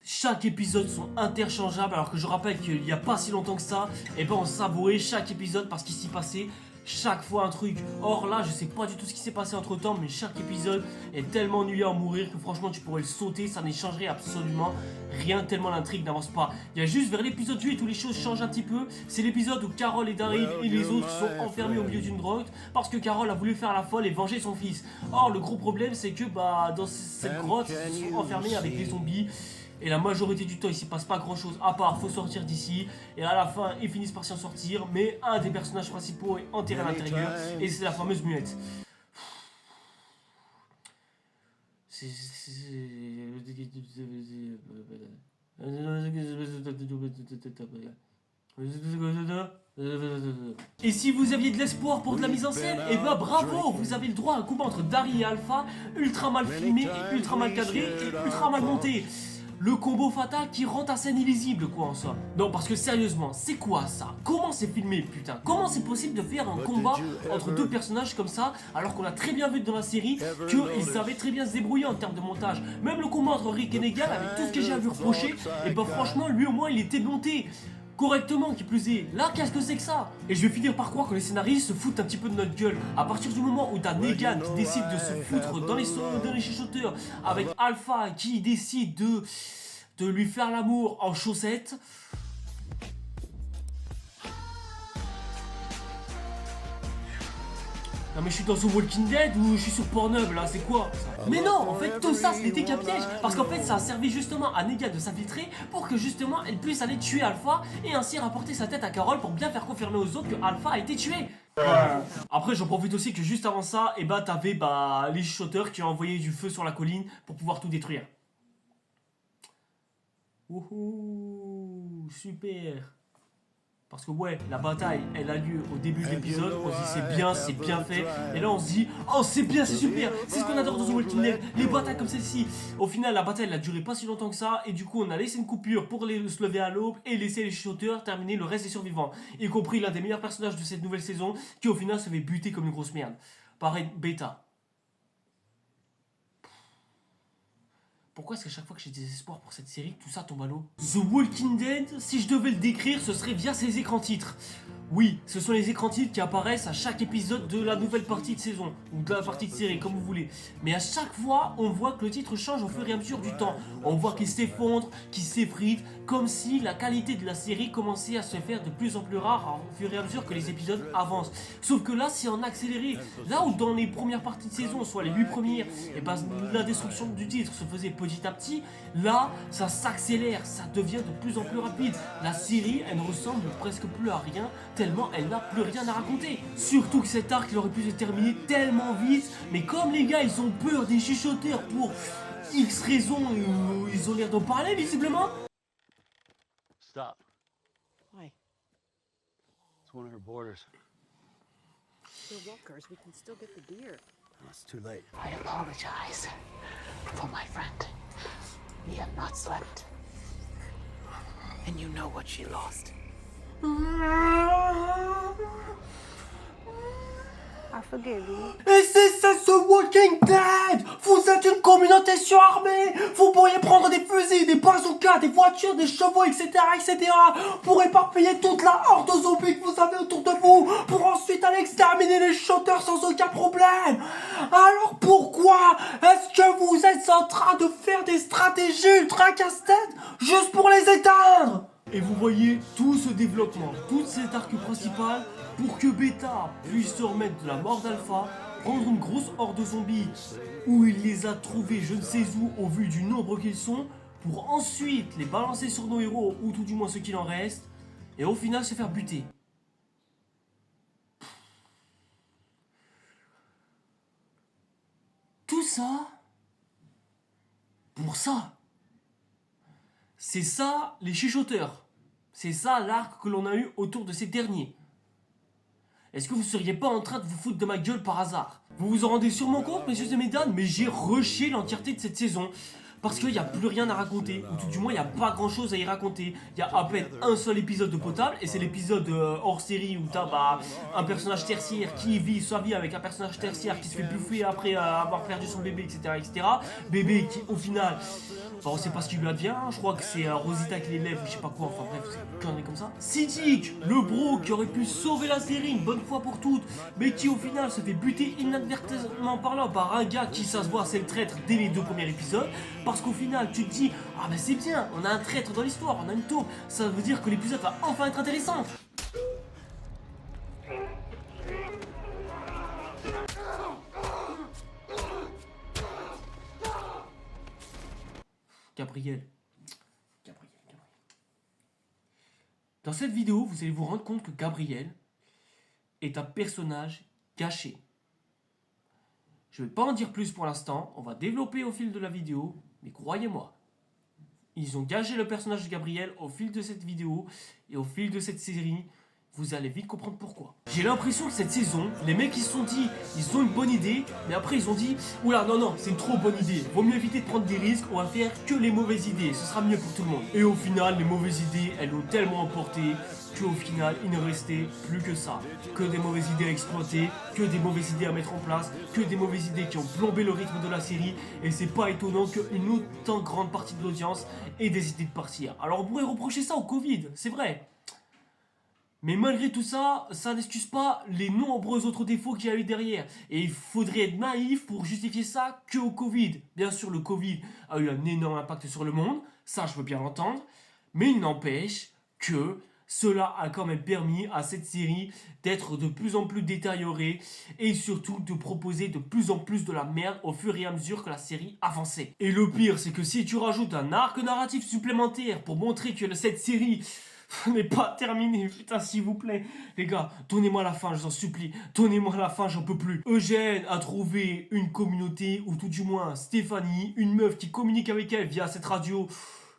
Chaque épisode sont interchangeables alors que je rappelle qu'il n'y a pas si longtemps que ça, et ben on savourait chaque épisode parce qu'il s'y passait chaque fois un truc. Or là je sais pas du tout ce qui s'est passé entre temps, mais chaque épisode est tellement ennuyeux à mourir que franchement tu pourrais le sauter, ça n'échangerait absolument rien tellement l'intrigue n'avance pas. Il y a juste vers l'épisode 8 où les choses changent un petit peu, c'est l'épisode où Carol et Daryl et les autres sont enfermés au milieu d'une grotte parce que Carol a voulu faire la folle et venger son fils. Or le gros problème c'est que dans cette grotte ils sont enfermés avec des zombies. Et la majorité du temps, il s'y passe pas grand chose, à part faut sortir d'ici. Et à la fin, ils finissent par s'en sortir. Mais un des personnages principaux est enterré à l'intérieur. Et c'est la fameuse muette. Et si vous aviez de l'espoir pour de la mise en scène, eh ben bravo, vous avez le droit à un combat entre Dari et Alpha, ultra mal filmé, et ultra mal cadré et ultra mal monté. Le combo fatal qui rend ta scène illisible, quoi, en somme. Non, parce que sérieusement, c'est quoi ça? Comment c'est filmé, putain? Comment c'est possible de faire un combat entre deux personnages comme ça, alors qu'on a très bien vu dans la série qu'ils savaient très bien se débrouiller en termes de montage? Même le combat entre Rick et Negan, avec tout ce que j'ai à lui reprocher, et ben franchement, lui au moins, il était monté correctement, qui plus est. Là, qu'est-ce que c'est que ça? Et je vais finir par croire que les scénaristes se foutent un petit peu de notre gueule. À partir du moment où t'as Negan qui décide de se foutre dans les chuchoteurs, avec Alpha qui décide de lui faire l'amour en chaussettes. Non mais je suis dans The Walking Dead ou je suis sur Pornhub là, c'est quoi ça? Mais non, en fait tout ça ce n'était qu'un piège, parce qu'en fait ça a servi justement à Negan de s'infiltrer pour que justement elle puisse aller tuer Alpha et ainsi rapporter sa tête à Carol pour bien faire confirmer aux autres que Alpha a été tué. Après j'en profite aussi que juste avant ça, et bah t'avais les chuchoteurs qui ont envoyé du feu sur la colline pour pouvoir tout détruire. Wouhou, super. Parce que ouais, la bataille, elle a lieu au début de l'épisode, on se dit c'est bien fait, et là on se dit, oh c'est bien, c'est super, c'est ce qu'on adore dans The Walking Dead, les batailles comme celle-ci. Au final, la bataille, elle a duré pas si longtemps que ça, et du coup on a laissé une coupure pour se lever à l'aube, et laisser les chuchoteurs terminer le reste des survivants, y compris l'un des meilleurs personnages de cette nouvelle saison, qui au final se fait buter comme une grosse merde. Pareil, Beta. Pourquoi est-ce qu'à chaque fois que j'ai des espoirs pour cette série, tout ça tombe à l'eau? The Walking Dead, si je devais le décrire, ce serait via ses écrans titres. Oui, ce sont les écrans titres qui apparaissent à chaque épisode de la nouvelle partie de saison, ou de la partie de série, comme vous voulez. Mais à chaque fois, on voit que le titre change au fur et à mesure du temps. On voit qu'il s'effondre, qu'il s'effrite, comme si la qualité de la série commençait à se faire de plus en plus rare au fur et à mesure que les épisodes avancent. Sauf que là, c'est en accéléré. Là où dans les premières parties de saison, soit les 8 premières, et ben, la destruction du titre se faisait petit à petit, là, ça s'accélère, ça devient de plus en plus rapide. La série, elle ne ressemble presque plus à rien, tellement elle n'a plus rien à raconter. Surtout que cet arc, il aurait pu se terminer tellement vite, mais comme les gars, ils ont peur des chuchoteurs pour X raisons, ils ont l'air d'en parler visiblement. Stop. Why? It's one of her borders. We're walkers, we can still get the deer. Oh, it's too late. I apologize for my friend. We have not slept. And you know what she lost. I forgive you. Et c'est ça The Walking Dead! Vous êtes une communauté surarmée! Vous pourriez prendre des fusils, des bazookas, des voitures, des chevaux, etc., pour éparpiller toute la horde de zombies que vous avez autour de vous, pour ensuite aller exterminer les shooters sans aucun problème! Alors pourquoi est-ce que vous êtes en train de faire des stratégies ultra casse-tête juste pour les éteindre? Et vous voyez tout ce développement, tout cet arc principal, pour que Beta puisse se remettre de la mort d'Alpha, prendre une grosse horde de zombies où il les a trouvés je ne sais où au vu du nombre qu'ils sont, pour ensuite les balancer sur nos héros, ou tout du moins ceux qu'il en reste, et au final se faire buter. Tout ça pour ça. C'est ça les chuchoteurs. C'est ça l'arc que l'on a eu autour de ces derniers. Est-ce que vous seriez pas en train de vous foutre de ma gueule par hasard? Vous vous en rendez sûrement compte, messieurs et mesdames, mais j'ai rushé l'entièreté de cette saison. Parce qu'il n'y a plus rien à raconter, ou tout du moins il n'y a pas grand chose à y raconter. Il y a à peine un seul épisode de potable, et c'est l'épisode hors série où t'as un personnage tertiaire qui vit sa vie avec un personnage tertiaire qui se fait bouffer après avoir perdu son bébé, etc. Bébé qui au final, on sait pas ce qui lui advient, je crois que c'est Rosita qui l'élève, je sais pas quoi, enfin bref, c'est une connerie comme ça. Siddiq, le bro qui aurait pu sauver la série une bonne fois pour toutes, mais qui au final se fait buter inadvertisement parlant par un gars qui, ça se voit, c'est le traître dès les 2 premiers épisodes. Parce qu'au final, tu te dis, ah ben c'est bien, on a un traître dans l'histoire, on a une taupe, ça veut dire que l'épisode va enfin être intéressant. Gabriel. Dans cette vidéo, vous allez vous rendre compte que Gabriel est un personnage gâché. Je ne vais pas en dire plus pour l'instant, on va développer au fil de la vidéo, mais croyez-moi, ils ont gagé le personnage de Gabriel au fil de cette vidéo et au fil de cette série. vous allez vite comprendre pourquoi. J'ai l'impression que cette saison, les mecs ils se sont dit, ils ont une bonne idée, mais après ils ont dit, oula non, c'est une trop bonne idée, vaut mieux éviter de prendre des risques, on va faire que les mauvaises idées, ce sera mieux pour tout le monde. Et au final, les mauvaises idées, elles l'ont tellement emporté qu'au final, il ne restait plus que ça. Que des mauvaises idées à exploiter, que des mauvaises idées à mettre en place, que des mauvaises idées qui ont plombé le rythme de la série, et c'est pas étonnant qu'une autant grande partie de l'audience ait décidé de partir. Alors on pourrait reprocher ça au Covid, c'est vrai. Mais malgré tout ça, ça n'excuse pas les nombreux autres défauts qu'il y a eu derrière. Et il faudrait être naïf pour justifier ça que au Covid. Bien sûr, le Covid a eu un énorme impact sur le monde, ça je veux bien l'entendre. Mais il n'empêche que cela a quand même permis à cette série d'être de plus en plus détériorée et surtout de proposer de plus en plus de la merde au fur et à mesure que la série avançait. Et le pire, c'est que si tu rajoutes un arc narratif supplémentaire pour montrer que cette série n'est pas terminée, putain s'il vous plaît, les gars, donnez-moi la fin, je vous en supplie, donnez-moi la fin, j'en peux plus. Eugène a trouvé une communauté, ou tout du moins Stéphanie, une meuf qui communique avec elle via cette radio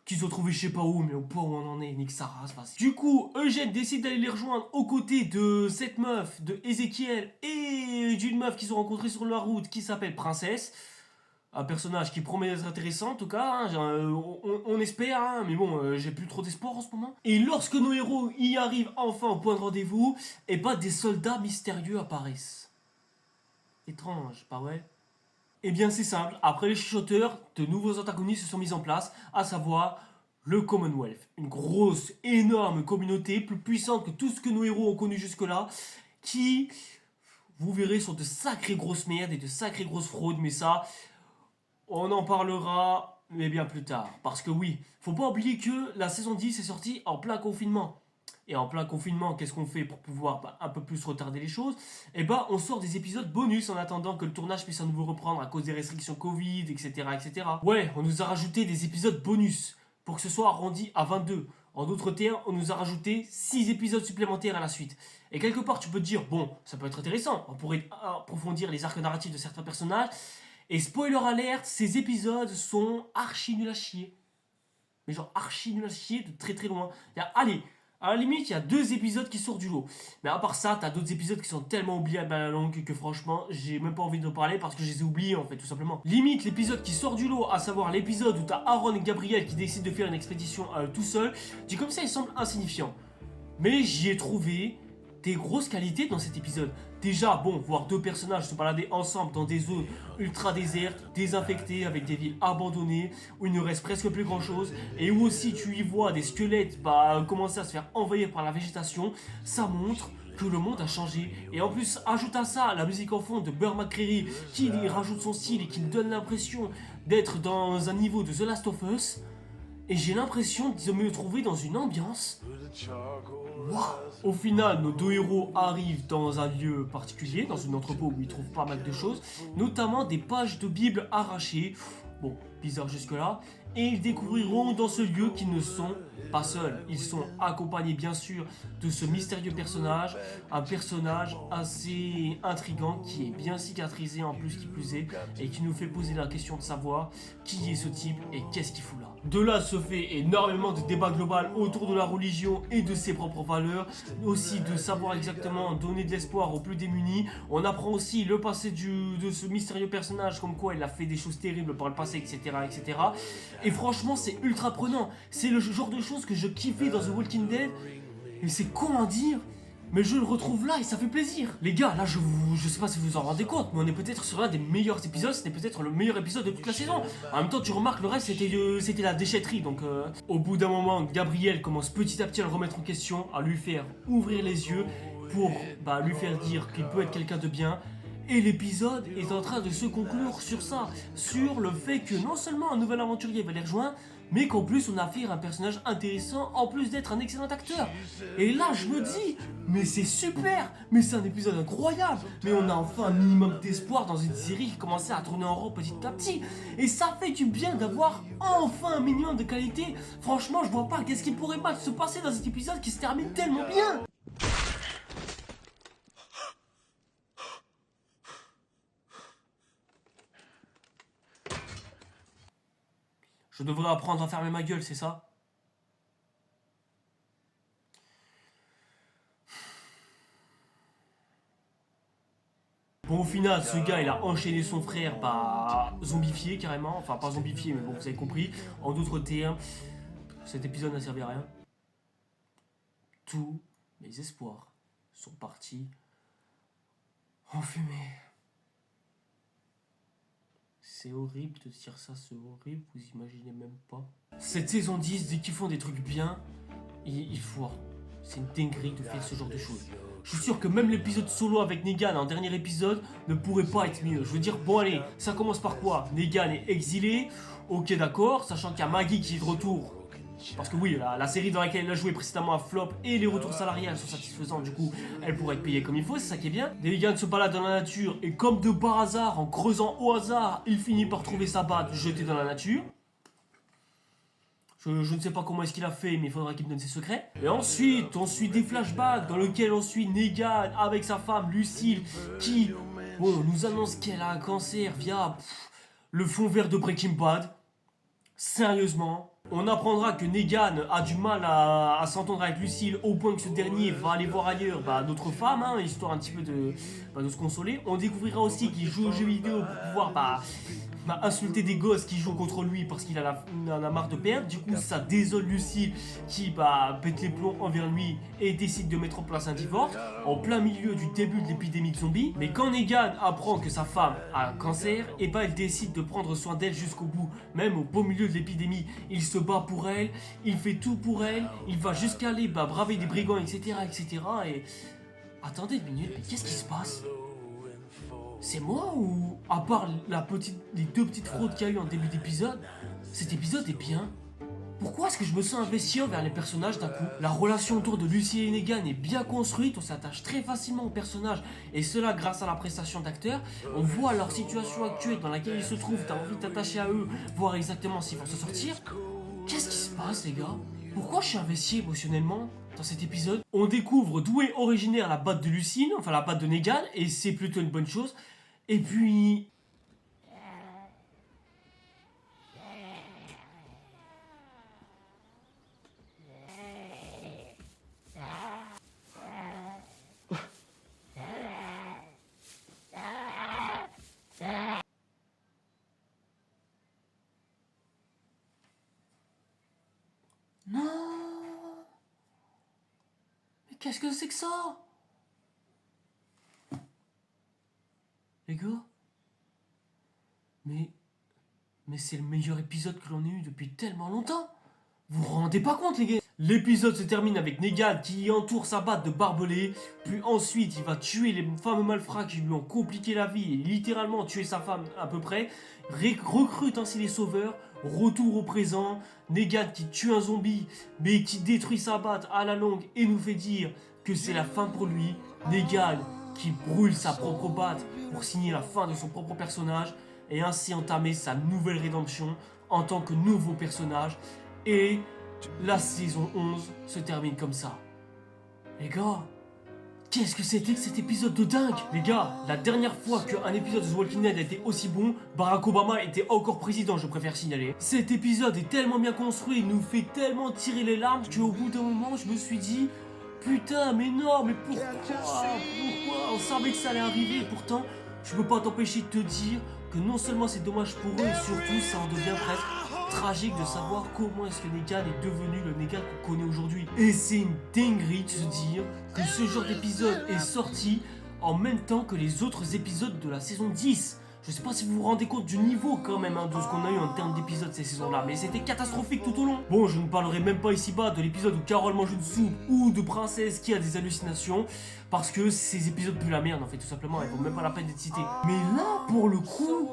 qu'ils ont trouvé je sais pas où, mais au point où on en est, nique sa race, vas-y. Du coup, Eugène décide d'aller les rejoindre aux côtés de cette meuf, de Ézéchiel, et d'une meuf qu'ils ont rencontrée sur la route qui s'appelle Princesse. Un personnage qui promet d'être intéressant en tout cas, hein, on espère, hein, mais bon, j'ai plus trop d'espoir en ce moment. Et lorsque nos héros y arrivent enfin au point de rendez-vous, et bah des soldats mystérieux apparaissent. Étrange, pas vrai? Eh bien c'est simple, après les chuchoteurs, de nouveaux antagonistes se sont mis en place, à savoir le Commonwealth. Une grosse, énorme communauté, plus puissante que tout ce que nos héros ont connu jusque-là, qui, vous verrez, sont de sacrées grosses merdes et de sacrées grosses fraudes, mais ça, on en parlera, mais bien plus tard. Parce que oui, faut pas oublier que la saison 10 est sortie en plein confinement. Et en plein confinement, qu'est-ce qu'on fait pour pouvoir un peu plus retarder les choses? Eh ben, on sort des épisodes bonus en attendant que le tournage puisse à nouveau reprendre à cause des restrictions Covid, etc., etc. Ouais, on nous a rajouté des épisodes bonus pour que ce soit arrondi à 22. En d'autres termes, on nous a rajouté 6 épisodes supplémentaires à la suite. Et quelque part, tu peux te dire, bon, ça peut être intéressant, on pourrait approfondir les arcs narratifs de certains personnages. Et spoiler alert, ces épisodes sont archi nuls à chier. Mais genre archi nuls à chier de très très loin. Allez, à la limite, il y a 2 épisodes qui sortent du lot. Mais à part ça, t'as d'autres épisodes qui sont tellement oubliables à la longue que franchement, j'ai même pas envie de parler parce que je les ai oubliés en fait, tout simplement. Limite, l'épisode qui sort du lot, à savoir l'épisode où t'as Aaron et Gabriel qui décident de faire une expédition tout seul, dit comme ça, il semble insignifiant. Mais j'y ai trouvé des grosses qualités dans cet épisode. Déjà, bon, voir 2 personnages se balader ensemble dans des zones ultra désertes, désinfectées, avec des villes abandonnées, où il ne reste presque plus grand chose, et où aussi tu y vois des squelettes commencer à se faire envahir par la végétation, ça montre que le monde a changé. Et en plus, ajoute à ça la musique en fond de Bear McCreary, qui rajoute son style et qui donne l'impression d'être dans un niveau de The Last of Us. Et j'ai l'impression de me trouver dans une ambiance. Wow. Au final, nos 2 héros arrivent dans un lieu particulier, dans un entrepôt où ils trouvent pas mal de choses, notamment des pages de Bible arrachées. Bon, bizarre jusque-là. Et ils découvriront dans ce lieu qu'ils ne sont pas seuls. Ils sont accompagnés bien sûr de ce mystérieux personnage, un personnage assez intriguant qui est bien cicatrisé en plus qui plus est, et qui nous fait poser la question de savoir qui est ce type et qu'est-ce qu'il fout là. De là se fait énormément de débats global autour de la religion et de ses propres valeurs, aussi de savoir exactement donner de l'espoir aux plus démunis. On apprend aussi le passé de ce mystérieux personnage, comme quoi il a fait des choses terribles par le passé, etc., etc. Et franchement, c'est ultra prenant. C'est le genre de choses que je kiffais dans The Walking Dead. Et c'est con à dire, mais je le retrouve là et ça fait plaisir. Les gars, là, je sais pas si vous vous en rendez compte, mais on est peut-être sur l'un des meilleurs épisodes. C'était peut-être le meilleur épisode de toute la saison. En même temps, tu remarques, le reste, c'était la déchetterie. Donc, au bout d'un moment, Gabriel commence petit à petit à le remettre en question, à lui faire ouvrir les yeux pour lui faire dire qu'il peut être quelqu'un de bien. Et l'épisode est en train de se conclure sur ça, sur le fait que non seulement un nouvel aventurier va les rejoindre, mais qu'en plus on a affaire à un personnage intéressant en plus d'être un excellent acteur. Et là je me dis, mais c'est super, mais c'est un épisode incroyable, mais on a enfin un minimum d'espoir dans une série qui commençait à tourner en rond petit à petit. Et ça fait du bien d'avoir enfin un minimum de qualité. Franchement je vois pas qu'est-ce qui pourrait mal se passer dans cet épisode qui se termine tellement bien. Je devrais apprendre à fermer ma gueule, c'est ça? Bon, au final, ce gars, il a enchaîné son frère, bah, zombifié carrément. Enfin, pas zombifié, mais bon, vous avez compris. En d'autres termes, cet épisode n'a servi à rien. Tous mes espoirs sont partis en fumée. C'est horrible de dire ça, c'est horrible, vous imaginez même pas. Cette saison 10, dès qu'ils font des trucs bien, ils foirent. C'est une dinguerie de faire ce genre de choses. Je suis sûr que même l'épisode solo avec Negan en dernier épisode ne pourrait pas être mieux. Je veux dire, bon allez, ça commence par quoi? Negan est exilé, ok d'accord, sachant qu'il y a Maggie qui est de retour. Parce que oui, la série dans laquelle elle a joué précédemment a flop et les retours salariales sont satisfaisants, du coup elle pourrait être payée comme il faut, c'est ça qui est bien. Negan se balade dans la nature et comme de par hasard, en creusant au hasard, il finit par trouver sa batte jetée dans la nature. Je ne sais pas comment est-ce qu'il a fait, mais il faudra qu'il me donne ses secrets. Et ensuite, on suit des flashbacks dans lesquels on suit Negan avec sa femme Lucille qui, bon, nous annonce qu'elle a un cancer via le fond vert de Breaking Bad. Sérieusement. On apprendra que Negan a du mal à s'entendre avec Lucille au point que ce dernier va aller voir ailleurs d'autres femmes, hein, histoire un petit peu de se consoler. On découvrira aussi qu'il joue aux jeux vidéo pour pouvoir insulter des gosses qui jouent contre lui parce qu'il en a marre de perdre. Du coup, ça désole Lucille qui pète les plombs envers lui et décide de mettre en place un divorce en plein milieu du début de l'épidémie de zombies. Mais quand Negan apprend que sa femme a un cancer, et elle décide de prendre soin d'elle jusqu'au bout. Même au beau milieu de l'épidémie, il se bat pour elle, il fait tout pour elle, il va jusqu'à aller braver des brigands, etc. Et... Attendez une minute, mais qu'est-ce qui se passe? C'est moi ou, à part les deux petites fraudes qu'il y a eu en début d'épisode, cet épisode est bien? Pourquoi est-ce que je me sens investi envers les personnages d'un coup? La relation autour de Lucy et Negan est bien construite, on s'attache très facilement aux personnages, et cela grâce à la prestation d'acteurs. On voit leur situation actuelle dans laquelle ils se trouvent, t'as envie de t'attacher à eux, voir exactement s'ils vont se sortir. Qu'est-ce qui se passe les gars? Pourquoi je suis investi émotionnellement dans cet épisode? On découvre d'où est originaire la batte de Lucille, enfin la batte de Negan, et c'est plutôt une bonne chose. Et puis... Non! Mais qu'est-ce que c'est que ça? Les gars? Mais c'est le meilleur épisode que l'on ait eu depuis tellement longtemps! Vous vous rendez pas compte les gars? L'épisode se termine avec Negan qui entoure sa batte de barbelés, puis ensuite il va tuer les fameux malfrats qui lui ont compliqué la vie et littéralement tuer sa femme à peu près, recrute ainsi les sauveurs, retour au présent, Negan qui tue un zombie mais qui détruit sa batte à la longue et nous fait dire que c'est la fin pour lui, Negan qui brûle sa propre batte pour signer la fin de son propre personnage et ainsi entamer sa nouvelle rédemption en tant que nouveau personnage. Et la saison 11 se termine comme ça. Les gars, qu'est-ce que c'était que cet épisode de dingue? Les gars, la dernière fois qu'un épisode de The Walking Dead a été aussi bon, Barack Obama était encore président, je préfère signaler. Cet épisode est tellement bien construit, il nous fait tellement tirer les larmes qu'au bout d'un moment, je me suis dit... Putain, mais non, mais pourquoi? On savait que ça allait arriver, pourtant, je peux pas t'empêcher de te dire que non seulement c'est dommage pour eux, et surtout, ça en devient presque tragique de savoir comment est-ce que Negan est devenu le Negan qu'on connaît aujourd'hui. Et c'est une dinguerie de se dire que ce genre d'épisode est sorti en même temps que les autres épisodes de la saison 10. Je sais pas si vous vous rendez compte du niveau quand même de ce qu'on a eu en termes d'épisodes ces saisons-là, mais c'était catastrophique tout au long. Bon, je ne parlerai même pas ici-bas de l'épisode où Carole mange une soupe ou de Princesse qui a des hallucinations, parce que ces épisodes puent la merde en fait, tout simplement, ils vaut même pas la peine d'être cités. Mais là, pour le coup,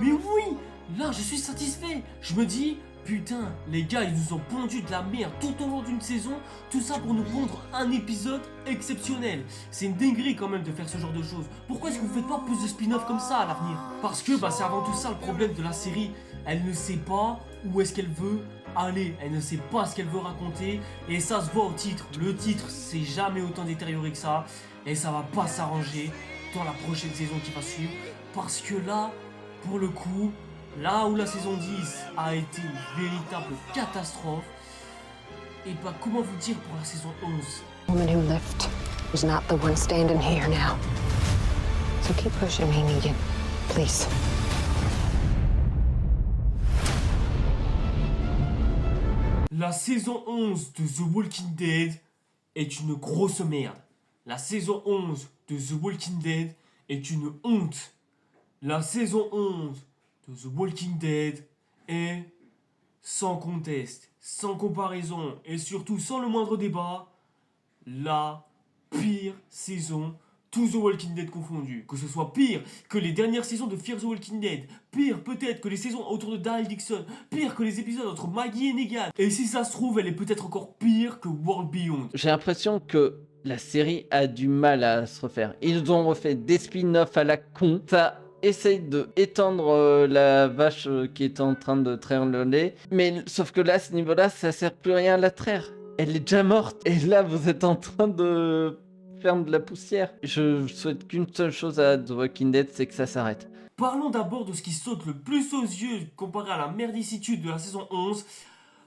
mais oui, là je suis satisfait. Je me dis... Putain, les gars, ils nous ont pondu de la merde tout au long d'une saison, tout ça pour nous pondre un épisode exceptionnel. C'est une dinguerie quand même de faire ce genre de choses. Pourquoi est-ce que vous faites pas plus de spin-off comme ça à l'avenir? Parce que c'est avant tout ça le problème de la série. Elle ne sait pas où est-ce qu'elle veut aller, elle ne sait pas ce qu'elle veut raconter, et ça se voit au titre. Le titre, c'est jamais autant détérioré que ça, et ça va pas s'arranger dans la prochaine saison qui va suivre, parce que là, pour le coup... Là où la saison 10 a été une véritable catastrophe, et comment vous dire pour la saison 11? The woman who left is not the one standing here now. So keep pushing me, Negan. Please. La saison 11 de The Walking Dead est une grosse merde. La saison 11 de The Walking Dead est une honte. La saison 11 de The Walking Dead est, sans conteste, sans comparaison et surtout sans le moindre débat, la pire saison, tout The Walking Dead confondu. Que ce soit pire que les dernières saisons de Fear the Walking Dead, pire peut-être que les saisons autour de Daryl Dixon, pire que les épisodes entre Maggie et Negan. Et si ça se trouve, elle est peut-être encore pire que World Beyond. J'ai l'impression que la série a du mal à se refaire. Ils ont refait des spin-offs à la con. Ça essaye de étendre la vache qui est en train de traire le lait. Mais sauf que là, à ce niveau-là, ça sert plus à rien à la traire. Elle est déjà morte. Et là, vous êtes en train de faire de la poussière. Je souhaite qu'une seule chose à The Walking Dead, c'est que ça s'arrête. Parlons d'abord de ce qui saute le plus aux yeux comparé à la merdicitude de la saison 11,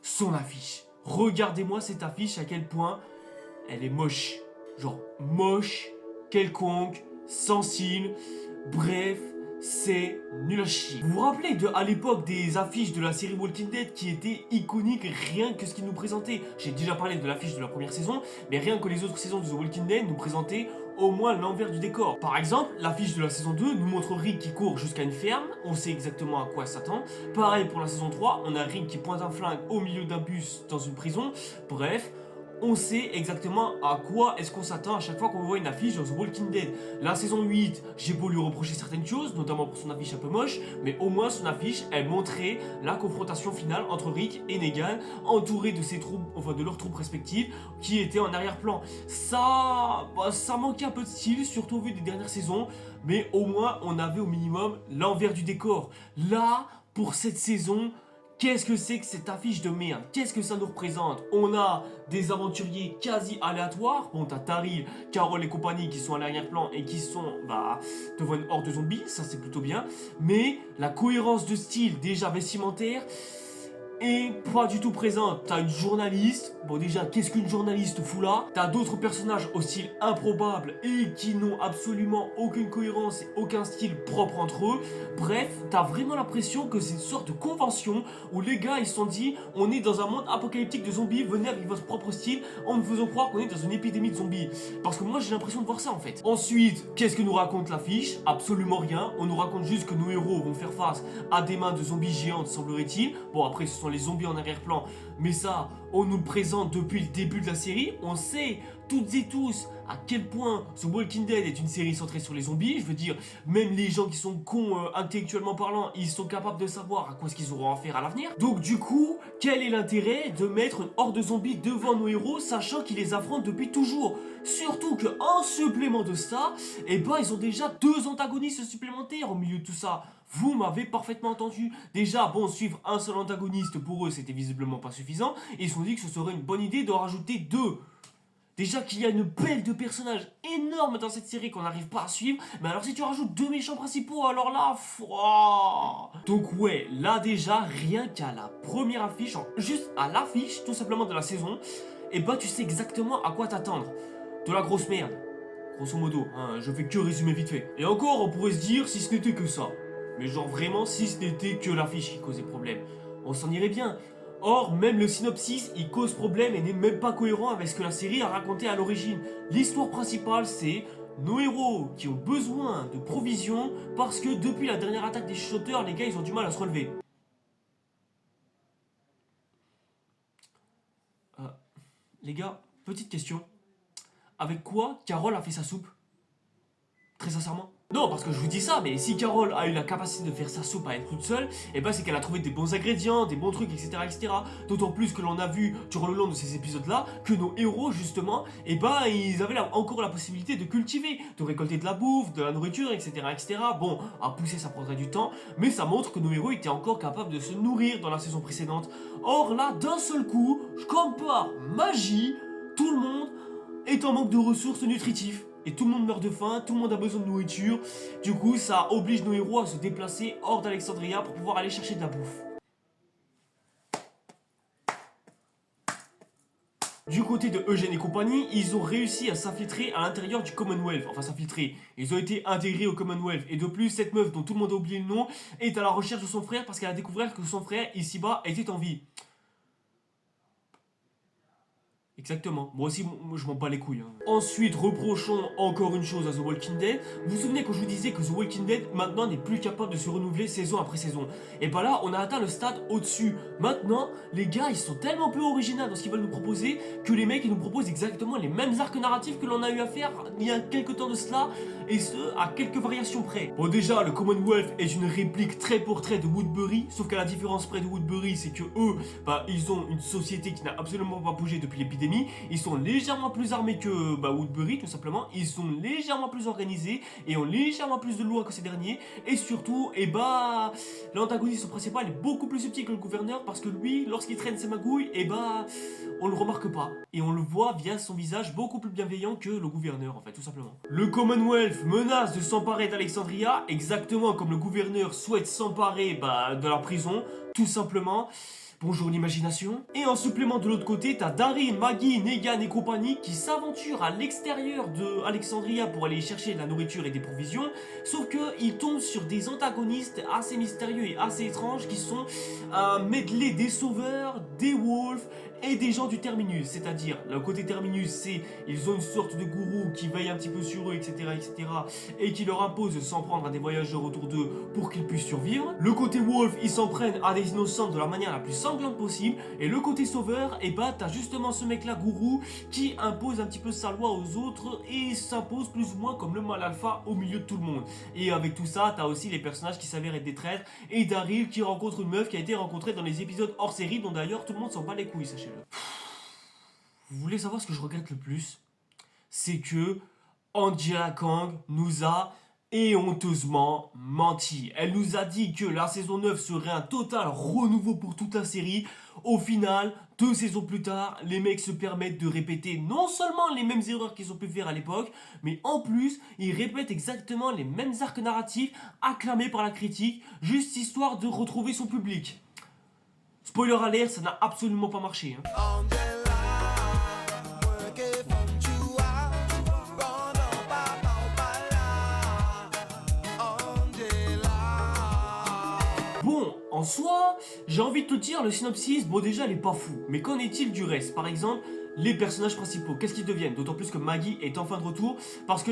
son affiche. Regardez-moi cette affiche, à quel point elle est moche. Genre moche, quelconque, sans cils, bref, c'est nul à chier. Vous vous rappelez à l'époque des affiches de la série Walking Dead qui étaient iconiques rien que ce qu'ils nous présentaient. J'ai déjà parlé de l'affiche de la première saison, mais rien que les autres saisons de The Walking Dead nous présentaient au moins l'envers du décor. Par exemple, l'affiche de la saison 2 nous montre Rick qui court jusqu'à une ferme, on sait exactement à quoi s'attend. Pareil pour la saison 3, on a Rick qui pointe un flingue au milieu d'un bus dans une prison. Bref, on sait exactement à quoi est-ce qu'on s'attend à chaque fois qu'on voit une affiche dans The Walking Dead. La saison 8, j'ai beau lui reprocher certaines choses, notamment pour son affiche un peu moche, mais au moins son affiche, elle montrait la confrontation finale entre Rick et Negan, entourés de ses troupes, enfin de leurs troupes respectives, qui étaient en arrière-plan. Ça manquait un peu de style, surtout au vu des dernières saisons, mais au moins on avait au minimum l'envers du décor. Là, pour cette saison, qu'est-ce que c'est que cette affiche de merde? Qu'est-ce que ça nous représente? On a des aventuriers quasi aléatoires. Bon, t'as Tari, Carol et compagnie qui sont à l'arrière-plan et qui sont devant une horde de zombies, ça c'est plutôt bien. Mais la cohérence de style, déjà vestimentaire, est pas du tout présente. T'as une journaliste, bon déjà, qu'est-ce qu'une journaliste fout là? T'as d'autres personnages au style improbable et qui n'ont absolument aucune cohérence et aucun style propre entre eux. Bref, t'as vraiment l'impression que c'est une sorte de convention où les gars ils se sont dit on est dans un monde apocalyptique de zombies, venez avec votre propre style en nous faisant croire qu'on est dans une épidémie de zombies. Parce que moi j'ai l'impression de voir ça en fait. Ensuite, qu'est-ce que nous raconte l'affiche? Absolument rien. On nous raconte juste que nos héros vont faire face à des mains de zombies géantes, semblerait-il. Bon, après ce sont les zombies en arrière-plan, mais ça, on nous le présente depuis le début de la série. On sait toutes et tous à quel point The Walking Dead est une série centrée sur les zombies. Je veux dire, même les gens qui sont cons intellectuellement parlant, ils sont capables de savoir à quoi est-ce qu'ils auront affaire à l'avenir. Donc du coup, quel est l'intérêt de mettre une horde de zombies devant nos héros, sachant qu'ils les affrontent depuis toujours? Surtout qu'en supplément de ça, ils ont déjà 2 antagonistes supplémentaires au milieu de tout ça. Vous m'avez parfaitement entendu. Déjà, bon, suivre un seul antagoniste pour eux, c'était visiblement pas suffisant. Et ils se sont dit que ce serait une bonne idée d'en rajouter 2. Déjà qu'il y a une pelle de personnages énorme dans cette série qu'on n'arrive pas à suivre. Mais alors si tu rajoutes 2 méchants principaux, alors là... Donc ouais, là déjà, rien qu'à la première affiche, juste à l'affiche tout simplement de la saison, tu sais exactement à quoi t'attendre. De la grosse merde. Grosso modo, hein, je fais que résumer vite fait. Et encore, on pourrait se dire si ce n'était que ça. Mais genre vraiment, si ce n'était que l'affiche qui causait problème, on s'en irait bien. Or, même le synopsis, il cause problème et n'est même pas cohérent avec ce que la série a raconté à l'origine. L'histoire principale, c'est nos héros qui ont besoin de provisions parce que depuis la dernière attaque des chuchoteurs, les gars, ils ont du mal à se relever. Les gars, petite question. Avec quoi Carol a fait sa soupe? Très sincèrement. Non, parce que je vous dis ça, mais si Carol a eu la capacité de faire sa soupe à être toute seule, c'est qu'elle a trouvé des bons ingrédients, des bons trucs, etc. D'autant plus que l'on a vu durant le long de ces épisodes-là que nos héros, justement, ils avaient encore la possibilité de cultiver, de récolter de la bouffe, de la nourriture, etc. Bon, à pousser, ça prendrait du temps, mais ça montre que nos héros étaient encore capables de se nourrir dans la saison précédente. Or là, d'un seul coup, comme par magie, tout le monde est en manque de ressources nutritives. Et tout le monde meurt de faim, tout le monde a besoin de nourriture. Du coup, ça oblige nos héros à se déplacer hors d'Alexandria pour pouvoir aller chercher de la bouffe. Du côté de Eugène et compagnie, ils ont réussi à s'infiltrer à l'intérieur du Commonwealth. Enfin s'infiltrer, ils ont été intégrés au Commonwealth. Et de plus, cette meuf dont tout le monde a oublié le nom est à la recherche de son frère parce qu'elle a découvert que son frère, ici-bas, était en vie. Exactement. Moi aussi, je m'en bats les couilles. Hein. Ensuite, reprochons encore une chose à The Walking Dead. Vous vous souvenez quand je vous disais que The Walking Dead, maintenant, n'est plus capable de se renouveler saison après saison. Et bah là, on a atteint le stade au-dessus. Maintenant, les gars, ils sont tellement peu originaux dans ce qu'ils veulent nous proposer que les mecs, ils nous proposent exactement les mêmes arcs narratifs que l'on a eu à faire il y a quelques temps de cela, et ce, à quelques variations près. Bon, déjà, le Commonwealth est une réplique très pour trait de Woodbury, sauf qu'à la différence près de Woodbury, c'est que eux, bah, ils ont une société qui n'a absolument pas bougé depuis l'épidémie. Ils sont légèrement plus armés que Woodbury, tout simplement. Ils sont légèrement plus organisés et ont légèrement plus de lois que ces derniers. Et surtout, l'antagoniste principal est beaucoup plus subtil que le gouverneur parce que lui, lorsqu'il traîne ses magouilles, on le remarque pas. Et on le voit via son visage beaucoup plus bienveillant que le gouverneur, en fait, tout simplement. Le Commonwealth menace de s'emparer d'Alexandria, exactement comme le gouverneur souhaite s'emparer de la prison, tout simplement. Bonjour l'imagination. Et en supplément de l'autre côté, t'as Daryl, Maggie, Negan et compagnie qui s'aventurent à l'extérieur de Alexandria pour aller chercher de la nourriture et des provisions. Sauf qu'ils tombent sur des antagonistes assez mystérieux et assez étranges qui sont un medley des sauveurs, des wolves et des gens du Terminus. C'est-à-dire, le côté Terminus, c'est ils ont une sorte de gourou qui veille un petit peu sur eux, etc. et qui leur impose de s'en prendre à des voyageurs autour d'eux pour qu'ils puissent survivre. Le côté wolf, ils s'en prennent à des innocents de la manière la plus sanglante possible. Et le côté sauveur, t'as justement ce mec là, gourou, qui impose un petit peu sa loi aux autres et s'impose plus ou moins comme le mal alpha au milieu de tout le monde. Et avec tout ça, t'as aussi les personnages qui s'avèrent être des traîtres et Daryl qui rencontre une meuf qui a été rencontrée dans les épisodes hors série dont d'ailleurs tout le monde s'en bat les couilles, sachez-le. Vous voulez savoir ce que je regrette le plus? C'est que Angela Kang nous a honteusement menti. Elle nous a dit que la saison 9 serait un total renouveau pour toute la série. Au final, 2 saisons plus tard, les mecs se permettent de répéter non seulement les mêmes erreurs qu'ils ont pu faire à l'époque, mais en plus, ils répètent exactement les mêmes arcs narratifs acclamés par la critique, juste histoire de retrouver son public. Spoiler alert, ça n'a absolument pas marché. Hein. Bon, en soi, j'ai envie de te dire, le synopsis, bon déjà, elle est pas fou. Mais qu'en est-il du reste? Par exemple, les personnages principaux, qu'est-ce qu'ils deviennent? D'autant plus que Maggie est enfin de retour, parce que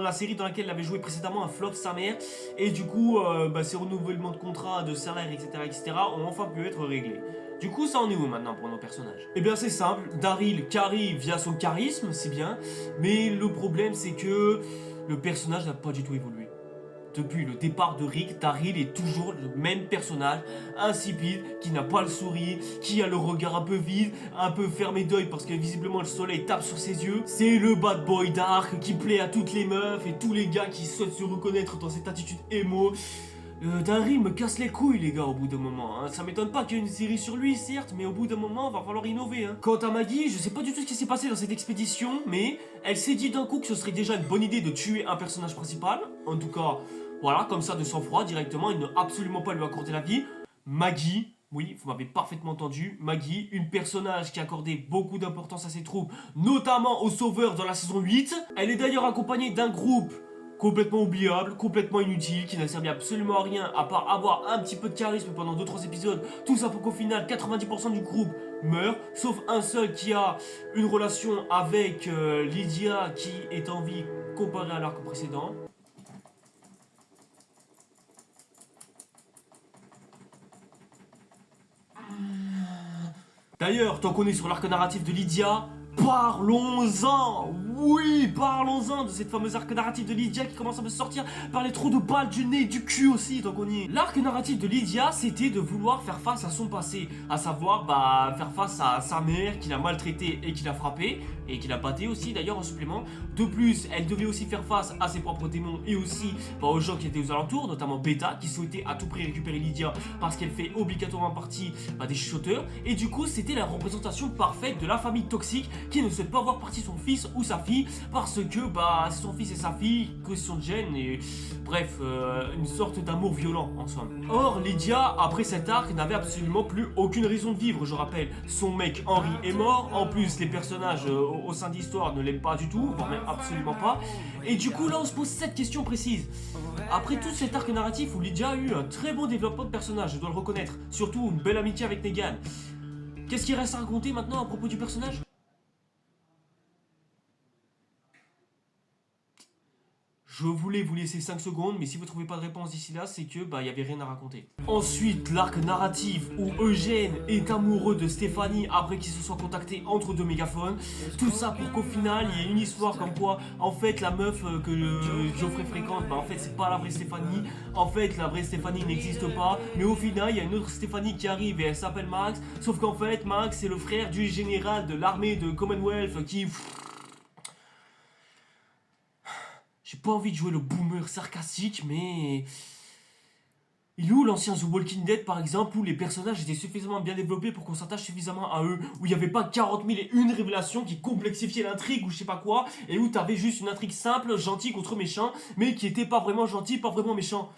la série dans laquelle elle avait joué précédemment a flop sa mère, et du coup, ces renouvellements de contrats, de salaire, etc. ont enfin pu être réglés. Du coup, ça en est où maintenant pour nos personnages? Eh bien, c'est simple, Daryl carry via son charisme, c'est bien, mais le problème, c'est que le personnage n'a pas du tout évolué. Depuis le départ de Rick, Daryl est toujours le même personnage, insipide, qui n'a pas le sourire, qui a le regard un peu vide, un peu fermé d'œil parce que visiblement le soleil tape sur ses yeux. C'est le bad boy dark qui plaît à toutes les meufs et tous les gars qui souhaitent se reconnaître dans cette attitude émo. Daryl me casse les couilles les gars au bout d'un moment, hein. Ça m'étonne pas qu'il y ait une série sur lui certes, mais au bout d'un moment va falloir innover, hein. Quant à Maggie, je sais pas du tout ce qui s'est passé dans cette expédition, mais elle s'est dit d'un coup que ce serait déjà une bonne idée de tuer un personnage principal. En tout cas, voilà, comme ça de sang-froid directement, il ne absolument pas lui accorder la vie. Maggie, oui, vous m'avez parfaitement entendu, Maggie, une personnage qui accordait beaucoup d'importance à ses troupes, notamment aux sauveurs dans la saison 8. Elle est d'ailleurs accompagnée d'un groupe complètement oubliable, complètement inutile, qui n'a servi absolument à rien à part avoir un petit peu de charisme pendant 2-3 épisodes. Tout ça pour qu'au final 90% du groupe meurt, sauf un seul qui a une relation avec Lydia qui est en vie comparée à l'arc précédent. D'ailleurs, tant qu'on est sur l'arc narratif de Lydia, parlons-en! Oui, parlons-en de cette fameuse arc narratif de Lydia qui commence à me sortir par les trous de balles du nez et du cul aussi, tant qu'on y est. L'arc narratif de Lydia, c'était de vouloir faire face à son passé, à savoir, faire face à sa mère qui l'a maltraitée et qui l'a frappée, et qui l'a batté aussi d'ailleurs en supplément. De plus, elle devait aussi faire face à ses propres démons et aussi aux gens qui étaient aux alentours, notamment Beta qui souhaitait à tout prix récupérer Lydia parce qu'elle fait obligatoirement partie des chuchoteurs. Et du coup, c'était la représentation parfaite de la famille toxique qui ne souhaite pas voir partir son fils ou sa fille pris parce que bah son fils et sa fille, question de gêne et bref, une sorte d'amour violent en somme. Or Lydia, après cet arc, n'avait absolument plus aucune raison de vivre, je rappelle. Son mec Henry est mort, en plus les personnages au sein de l'histoire ne l'aiment pas du tout, voire même absolument pas. Et du coup là on se pose cette question précise. Après tout cet arc narratif où Lydia a eu un très bon développement de personnage, je dois le reconnaître, surtout une belle amitié avec Negan, qu'est-ce qu'il reste à raconter maintenant à propos du personnage ? Je voulais vous laisser 5 secondes, mais si vous trouvez pas de réponse d'ici là, c'est que bah y avait rien à raconter. Ensuite, l'arc narratif où Eugène est amoureux de Stéphanie après qu'ils se soient contactés entre deux mégaphones. Tout ça pour qu'au final, il y ait une histoire comme quoi, en fait, la meuf que Geoffrey fréquente, bah en fait, c'est pas la vraie Stéphanie. En fait, la vraie Stéphanie n'existe pas. Mais au final, il y a une autre Stéphanie qui arrive et elle s'appelle Max. Sauf qu'en fait, Max, c'est le frère du général de l'armée de Commonwealth qui... J'ai pas envie de jouer le boomer sarcastique, mais... Il est où l'ancien The Walking Dead, par exemple, où les personnages étaient suffisamment bien développés pour qu'on s'attache suffisamment à eux, où il n'y avait pas 40 001 révélations qui complexifiaient l'intrigue ou je sais pas quoi, et où t'avais juste une intrigue simple, gentil contre méchant, mais qui était pas vraiment gentil, pas vraiment méchant.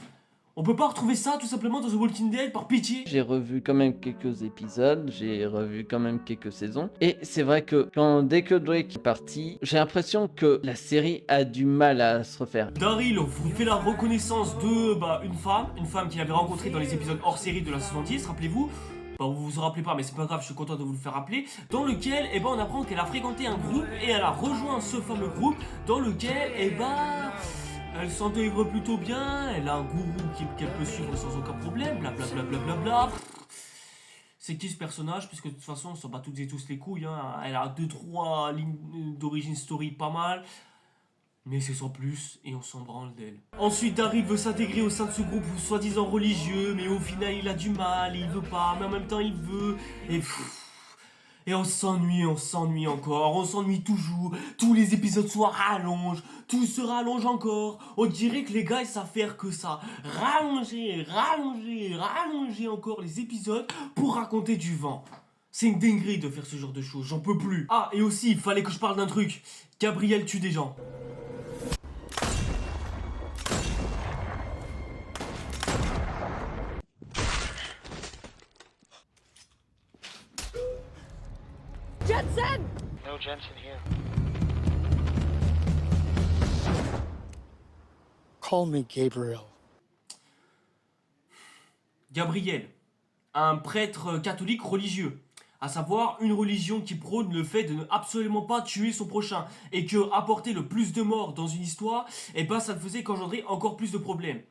On peut pas retrouver ça tout simplement dans The Walking Dead, par pitié? J'ai revu quand même quelques épisodes, j'ai revu quand même quelques saisons. Et c'est vrai que dès que Drake est parti, j'ai l'impression que la série a du mal à se refaire. Daryl vous fait la reconnaissance de une femme qu'il avait rencontrée dans les épisodes hors série de la saison 10, rappelez-vous. Bah, vous vous en rappelez pas, mais c'est pas grave, je suis content de vous le faire rappeler. Dans lequel, on apprend qu'elle a fréquenté un groupe et elle a rejoint ce fameux groupe dans lequel, elle s'intègre plutôt bien, elle a un gourou qu'elle peut suivre sans aucun problème, blablabla. C'est qui ce personnage? Puisque de toute façon, on s'en bat toutes et tous les couilles, hein. Elle a 2-3 lignes d'origine story pas mal, mais c'est sans plus, et on s'en branle d'elle. Ensuite, Daryl veut s'intégrer au sein de ce groupe soi-disant religieux, mais au final, il a du mal, il veut pas, mais en même temps, il veut, et on s'ennuie encore, on s'ennuie toujours, tous les épisodes se rallongent, tout se rallonge encore, on dirait que les gars ils savent faire que ça, rallonger encore les épisodes pour raconter du vent. C'est une dinguerie de faire ce genre de choses, j'en peux plus. Ah, et aussi, il fallait que je parle d'un truc, Gabriel tue des gens. Jensen! No Jensen here. Call me Gabriel. Gabriel, un prêtre catholique religieux, à savoir une religion qui prône le fait de ne absolument pas tuer son prochain et que apporter le plus de morts dans une histoire, ça ne faisait qu'engendrer encore plus de problèmes.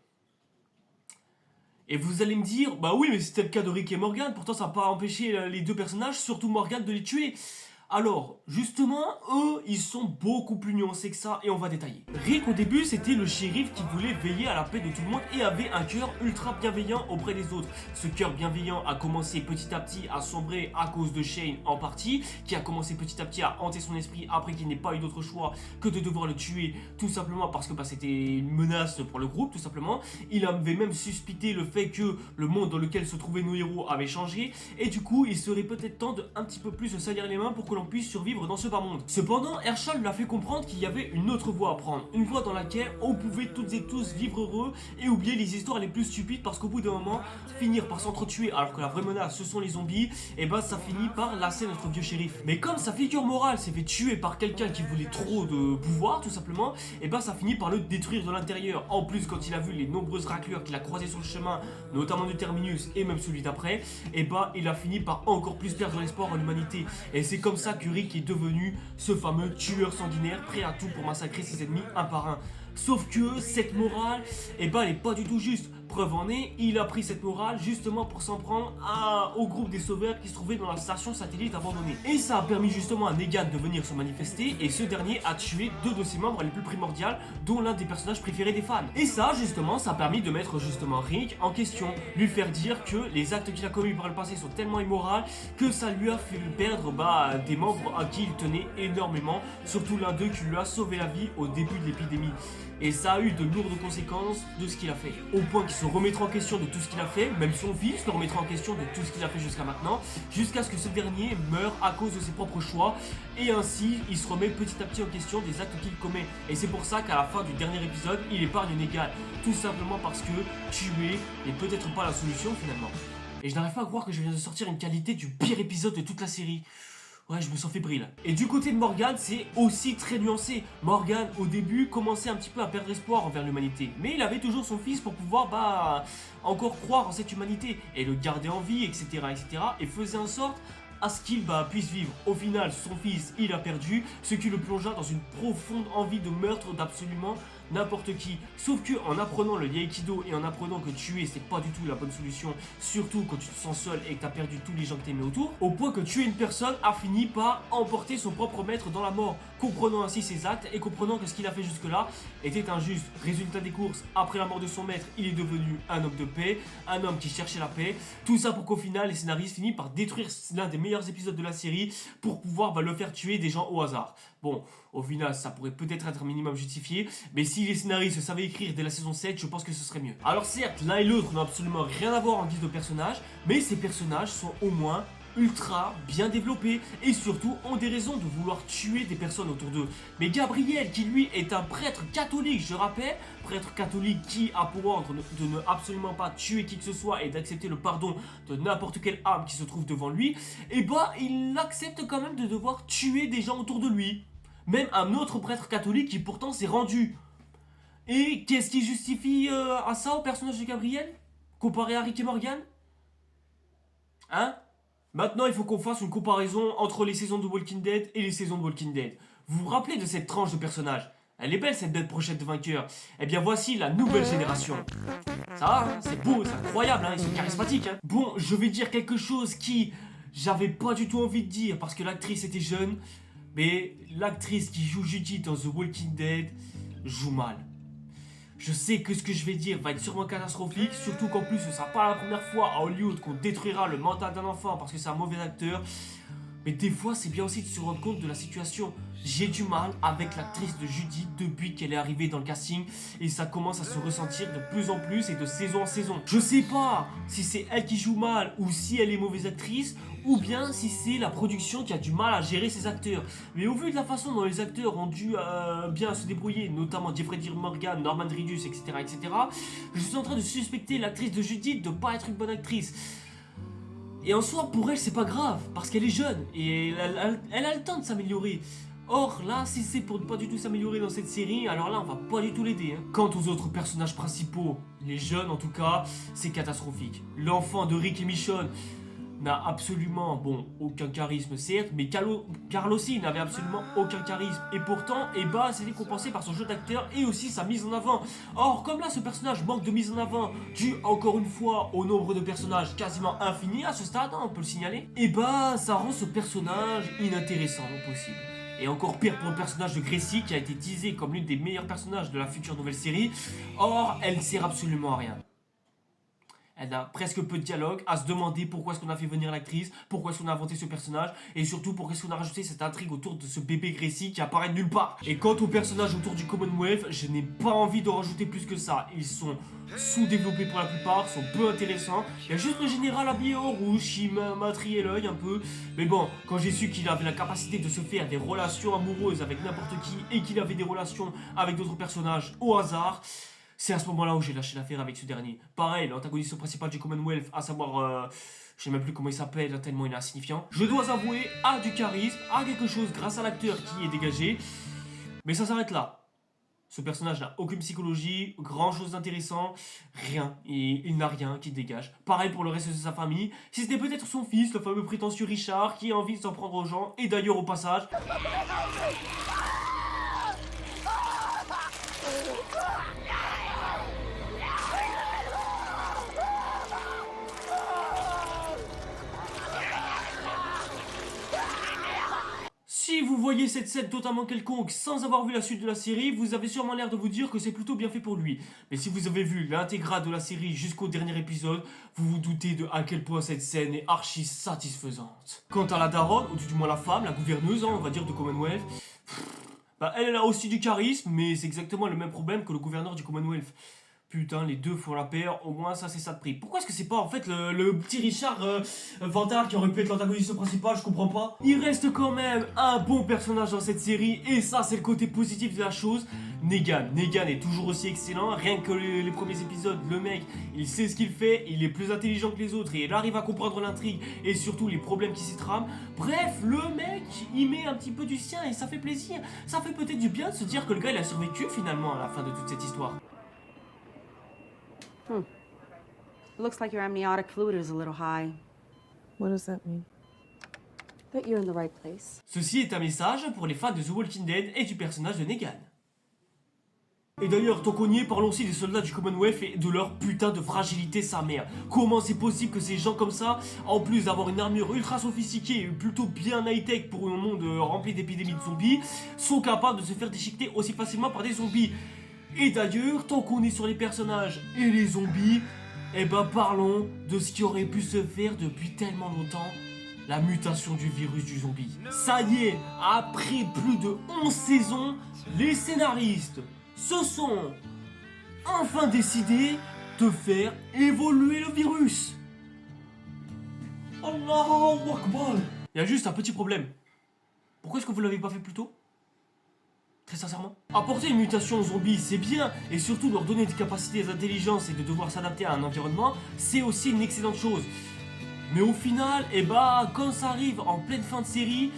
Et vous allez me dire, bah oui mais c'était le cas de Rick et Morgan, pourtant ça n'a pas empêché les deux personnages, surtout Morgan, de les tuer. Alors, justement, eux, ils sont beaucoup plus nuancés que ça et on va détailler. Rick, au début, c'était le shérif qui voulait veiller à la paix de tout le monde et avait un cœur ultra bienveillant auprès des autres. Ce cœur bienveillant a commencé petit à petit à sombrer à cause de Shane en partie, qui a commencé petit à petit à hanter son esprit après qu'il n'ait pas eu d'autre choix que de devoir le tuer, tout simplement parce que c'était une menace pour le groupe, tout simplement. Il avait même suspecté le fait que le monde dans lequel se trouvaient nos héros avait changé et du coup, il serait peut-être temps de un petit peu plus se salir les mains pour que l'on puisse survivre dans ce bas monde. Cependant, Herschel lui a fait comprendre qu'il y avait une autre voie à prendre, une voie dans laquelle on pouvait toutes et tous vivre heureux et oublier les histoires les plus stupides parce qu'au bout d'un moment, finir par s'entretuer alors que la vraie menace ce sont les zombies, ça finit par lasser notre vieux shérif. Mais comme sa figure morale s'est fait tuer par quelqu'un qui voulait trop de pouvoir tout simplement, ça finit par le détruire de l'intérieur. En plus, quand il a vu les nombreuses raclures qu'il a croisées sur le chemin, notamment du Terminus et même celui d'après, il a fini par encore plus perdre l'espoir en l'humanité. Et c'est comme ça que Rick est devenu ce fameux tueur sanguinaire prêt à tout pour massacrer ses ennemis un par un. Sauf que cette morale, elle est pas du tout juste. Preuve en est, il a pris cette morale justement pour s'en prendre au groupe des sauveurs qui se trouvait dans la station satellite abandonnée. Et ça a permis justement à Negan de venir se manifester et ce dernier a tué deux de ses membres les plus primordiaux, dont l'un des personnages préférés des fans. Et ça justement, ça a permis de mettre justement Rick en question, lui faire dire que les actes qu'il a commis par le passé sont tellement immoraux que ça lui a fait perdre des membres à qui il tenait énormément, surtout l'un d'eux qui lui a sauvé la vie au début de l'épidémie. Et ça a eu de lourdes conséquences de ce qu'il a fait. Au point qu'il se remettra en question de tout ce qu'il a fait, même son fils le remettra en question de tout ce qu'il a fait jusqu'à maintenant, jusqu'à ce que ce dernier meure à cause de ses propres choix, et ainsi il se remet petit à petit en question des actes qu'il commet. Et c'est pour ça qu'à la fin du dernier épisode, il épargne Negan, tout simplement parce que tuer n'est peut-être pas la solution finalement. Et je n'arrive pas à croire que je viens de sortir une qualité du pire épisode de toute la série. Ouais, je me sens fébrile. Et du côté de Morgan, c'est aussi très nuancé. Morgan, au début, commençait un petit peu à perdre espoir envers l'humanité. Mais il avait toujours son fils pour pouvoir, encore croire en cette humanité. Et le garder en vie, etc., etc. Et faisait en sorte à ce qu'il puisse vivre. Au final, son fils, il a perdu, ce qui le plongea dans une profonde envie de meurtre d'absolument n'importe qui. Sauf que en apprenant le Aikido et en apprenant que tuer c'est pas du tout la bonne solution, surtout quand tu te sens seul et que t'as perdu tous les gens que t'aimais autour, au point que tuer une personne a fini par emporter son propre maître dans la mort, comprenant ainsi ses actes et comprenant que ce qu'il a fait jusque là était injuste. Résultat des courses, après la mort de son maître, il est devenu un homme de paix, un homme qui cherchait la paix, tout ça pour qu'au final les scénaristes finissent par détruire l'un des meilleurs épisodes de la série pour pouvoir le faire tuer des gens au hasard. Bon, au final, ça pourrait peut-être être un minimum justifié, mais si les scénaristes savaient écrire dès la saison 7, je pense que ce serait mieux. Alors certes, l'un et l'autre n'ont absolument rien à voir en guise de personnages, mais ces personnages sont au moins ultra bien développés et surtout ont des raisons de vouloir tuer des personnes autour d'eux. Mais Gabriel, qui lui est un prêtre catholique, je rappelle, prêtre catholique qui a pour ordre de ne absolument pas tuer qui que ce soit et d'accepter le pardon de n'importe quelle âme qui se trouve devant lui, et il accepte quand même de devoir tuer des gens autour de lui. Même un autre prêtre catholique qui pourtant s'est rendu. Et qu'est-ce qui justifie à ça au personnage de Gabriel comparé à Rick et Morgan? Hein? Maintenant il faut qu'on fasse une comparaison entre les saisons de Walking Dead et les saisons de Walking Dead. Vous vous rappelez de cette tranche de personnage? Elle est belle cette bête prochaine de vainqueur. Eh bien voici la nouvelle génération. Ça va, hein, c'est beau, c'est incroyable, hein, ils sont charismatiques. Hein. Bon, je vais dire quelque chose qui j'avais pas du tout envie de dire parce que l'actrice était jeune. Mais l'actrice qui joue Judy dans The Walking Dead joue mal. Je sais que ce que je vais dire va être sûrement catastrophique, surtout qu'en plus ce sera pas la première fois à Hollywood qu'on détruira le mental d'un enfant parce que c'est un mauvais acteur. Mais des fois c'est bien aussi de se rendre compte de la situation. J'ai du mal avec l'actrice de Judy depuis qu'elle est arrivée dans le casting et ça commence à se ressentir de plus en plus et de saison en saison. Je sais pas si c'est elle qui joue mal ou si elle est mauvaise actrice ou bien si c'est la production qui a du mal à gérer ses acteurs. Mais au vu de la façon dont les acteurs ont dû bien se débrouiller, notamment Jeffrey Dean Morgan, Norman Reedus, etc., je suis en train de suspecter l'actrice de Judy de pas être une bonne actrice. Et en soi, pour elle, c'est pas grave, parce qu'elle est jeune, et elle a le temps de s'améliorer. Or, là, si c'est pour ne pas du tout s'améliorer dans cette série, alors là, on va pas du tout l'aider. Hein. Quant aux autres personnages principaux, les jeunes en tout cas, c'est catastrophique. L'enfant de Rick et Michonne n'a absolument, aucun charisme certes, mais Carl aussi n'avait absolument aucun charisme. Et pourtant, c'était compensé par son jeu d'acteur et aussi sa mise en avant. Or, comme là, ce personnage manque de mise en avant, dû encore une fois au nombre de personnages quasiment infini à ce stade, hein, on peut le signaler, ça rend ce personnage inintéressant au possible. Et encore pire pour le personnage de Gracie qui a été teasé comme l'une des meilleurs personnages de la future nouvelle série. Or, elle ne sert absolument à rien. Elle a presque peu de dialogue, à se demander pourquoi est-ce qu'on a fait venir l'actrice, pourquoi est-ce qu'on a inventé ce personnage, et surtout pourquoi est-ce qu'on a rajouté cette intrigue autour de ce bébé Gracie qui apparaît de nulle part. Et quant aux personnages autour du Commonwealth, je n'ai pas envie de rajouter plus que ça. Ils sont sous-développés pour la plupart, sont peu intéressants. Il y a juste le général habillé en rouge qui m'a trié l'œil un peu. Mais bon, quand j'ai su qu'il avait la capacité de se faire des relations amoureuses avec n'importe qui, et qu'il avait des relations avec d'autres personnages au hasard, c'est à ce moment-là où j'ai lâché l'affaire avec ce dernier. Pareil, l'antagoniste principal du Commonwealth, à savoir, je sais même plus comment il s'appelle, tellement il est insignifiant. Je dois avouer, a du charisme, a quelque chose grâce à l'acteur qui est dégagé. Mais ça s'arrête là. Ce personnage n'a aucune psychologie, grand chose d'intéressant, rien. Et il n'a rien qui dégage. Pareil pour le reste de sa famille. Si c'était peut-être son fils, le fameux prétentieux Richard, qui a envie de s'en prendre aux gens. Et d'ailleurs au passage... Si vous voyez cette scène totalement quelconque sans avoir vu la suite de la série, vous avez sûrement l'air de vous dire que c'est plutôt bien fait pour lui. Mais si vous avez vu l'intégrale de la série jusqu'au dernier épisode, vous vous doutez de à quel point cette scène est archi satisfaisante. Quant à la daronne, ou du moins la femme, la gouverneuse, on va dire, de Commonwealth, Bah elle a aussi du charisme, mais c'est exactement le même problème que le gouverneur du Commonwealth. Putain, les deux font la paire, au moins ça c'est ça de prix. Pourquoi est-ce que c'est pas en fait le petit Richard Vantard qui aurait pu être l'antagoniste principal, je comprends pas. Il reste quand même un bon personnage dans cette série, et ça c'est le côté positif de la chose. Negan est toujours aussi excellent, rien que les premiers épisodes, le mec, il sait ce qu'il fait, il est plus intelligent que les autres, et il arrive à comprendre l'intrigue, et surtout les problèmes qui s'y trament. Bref, le mec, il met un petit peu du sien, et ça fait plaisir. Ça fait peut-être du bien de se dire que le gars il a survécu finalement à la fin de toute cette histoire. Looks like your amniotic fluid is a little high. What does that mean? But you're in the right place. Ceci est un message pour les fans de The Walking Dead et du personnage de Negan. Et d'ailleurs, tant qu'on y est, parlons aussi des soldats du Commonwealth et de leur putain de fragilité sa mère. Comment c'est possible que ces gens comme ça, en plus d'avoir une armure ultra sophistiquée et plutôt bien high-tech pour un monde rempli d'épidémies de zombies, sont capables de se faire déchiqueter aussi facilement par des zombies? Et d'ailleurs, tant qu'on est sur les personnages et les zombies, eh ben parlons de ce qui aurait pu se faire depuis tellement longtemps, la mutation du virus du zombie. Ça y est, après plus de 11 saisons, les scénaristes se sont enfin décidés de faire évoluer le virus. Allahu Akbar. Il y a juste un petit problème. Pourquoi est-ce que vous l'avez pas fait plus tôt ? Très sincèrement. Apporter une mutation aux zombies, c'est bien, et surtout leur donner des capacités d'intelligence et de devoir s'adapter à un environnement, c'est aussi une excellente chose. Mais au final, quand ça arrive en pleine fin de série,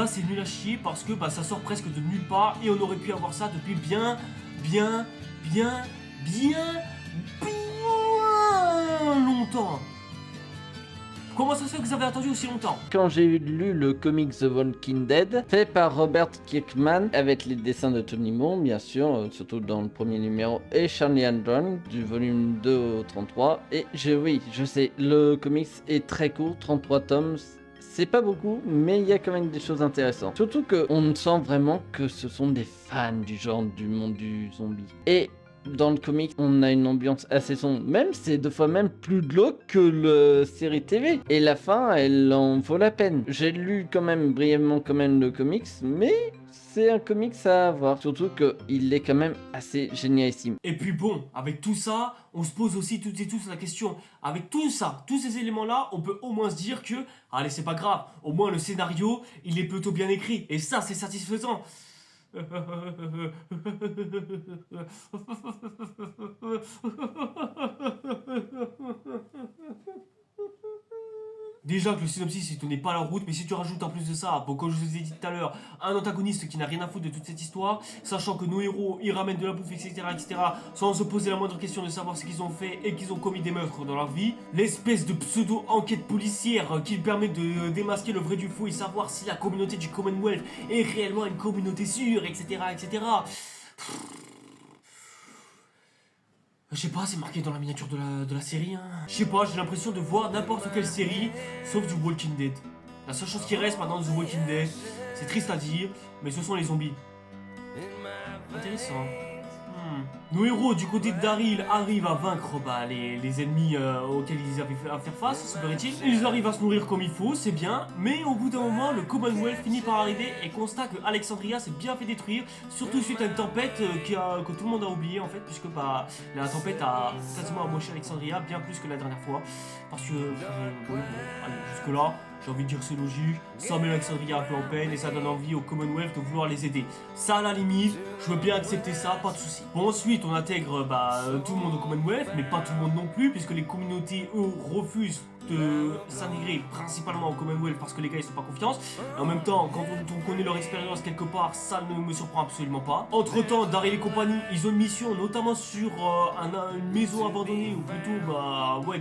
c'est nul à chier parce que ça sort presque de nulle part et on aurait pu avoir ça depuis bien longtemps. Comment ça se fait que vous avez attendu aussi longtemps? Quand j'ai lu le comics The Walking Dead, fait par Robert Kirkman, avec les dessins de Tony Moore, bien sûr, surtout dans le premier numéro, et Charlie Andron, du volume 2 au 33, et je sais, le comics est très court, 33 tomes, c'est pas beaucoup, mais il y a quand même des choses intéressantes. Surtout qu'on sent vraiment que ce sont des fans du genre du monde du zombie. Et dans le comic, on a une ambiance assez sombre. Même, c'est 2 fois même plus glauque que la série TV. Et la fin, elle en vaut la peine. J'ai lu quand même brièvement le comics, mais c'est un comics à avoir. Surtout qu'il est quand même assez génialissime. Et puis bon, avec tout ça, on se pose aussi toutes et tous la question. Avec tout ça, tous ces éléments-là, on peut au moins se dire que, allez, c'est pas grave. Au moins, le scénario, il est plutôt bien écrit. Et ça, c'est satisfaisant. Déjà que le synopsis il tenait pas la route, mais si tu rajoutes en plus de ça, comme je vous ai dit tout à l'heure, un antagoniste qui n'a rien à foutre de toute cette histoire, sachant que nos héros ils ramènent de la bouffe, etc., sans se poser la moindre question de savoir ce qu'ils ont fait et qu'ils ont commis des meurtres dans leur vie, l'espèce de pseudo-enquête policière qui permet de démasquer le vrai du faux et savoir si la communauté du Commonwealth est réellement une communauté sûre, etc., etc. Je sais pas, c'est marqué dans la miniature de la série. Je sais pas, j'ai l'impression de voir n'importe quelle série, sauf du Walking Dead. La seule chose qui reste maintenant de The Walking Dead, c'est triste à dire, mais ce sont les zombies. Intéressant. Nos héros du côté de Daryl arrivent à vaincre les ennemis auxquels ils avaient à faire face, semblerait-il. Ils arrivent à se nourrir comme il faut, c'est bien, mais au bout d'un moment, le Commonwealth finit par arriver et constate que Alexandria s'est bien fait détruire, surtout suite à une tempête que tout le monde a oublié en fait, puisque la tempête a quasiment amoché Alexandria bien plus que la dernière fois. Parce que, allez, jusque-là, j'ai envie de dire c'est logique, ça met Alexandria un peu en peine et ça donne envie au Commonwealth de vouloir les aider. Ça à la limite, je veux bien accepter ça, pas de soucis. Bon, ensuite on intègre tout le monde au Commonwealth, mais pas tout le monde non plus, puisque les communautés eux refusent de s'intégrer principalement au Commonwealth parce que les gars ils sont pas confiance. Et en même temps, quand on connaît leur expérience quelque part, ça ne me surprend absolument pas. Entre temps, Daryl et compagnie, ils ont une mission, notamment sur une maison abandonnée, ou plutôt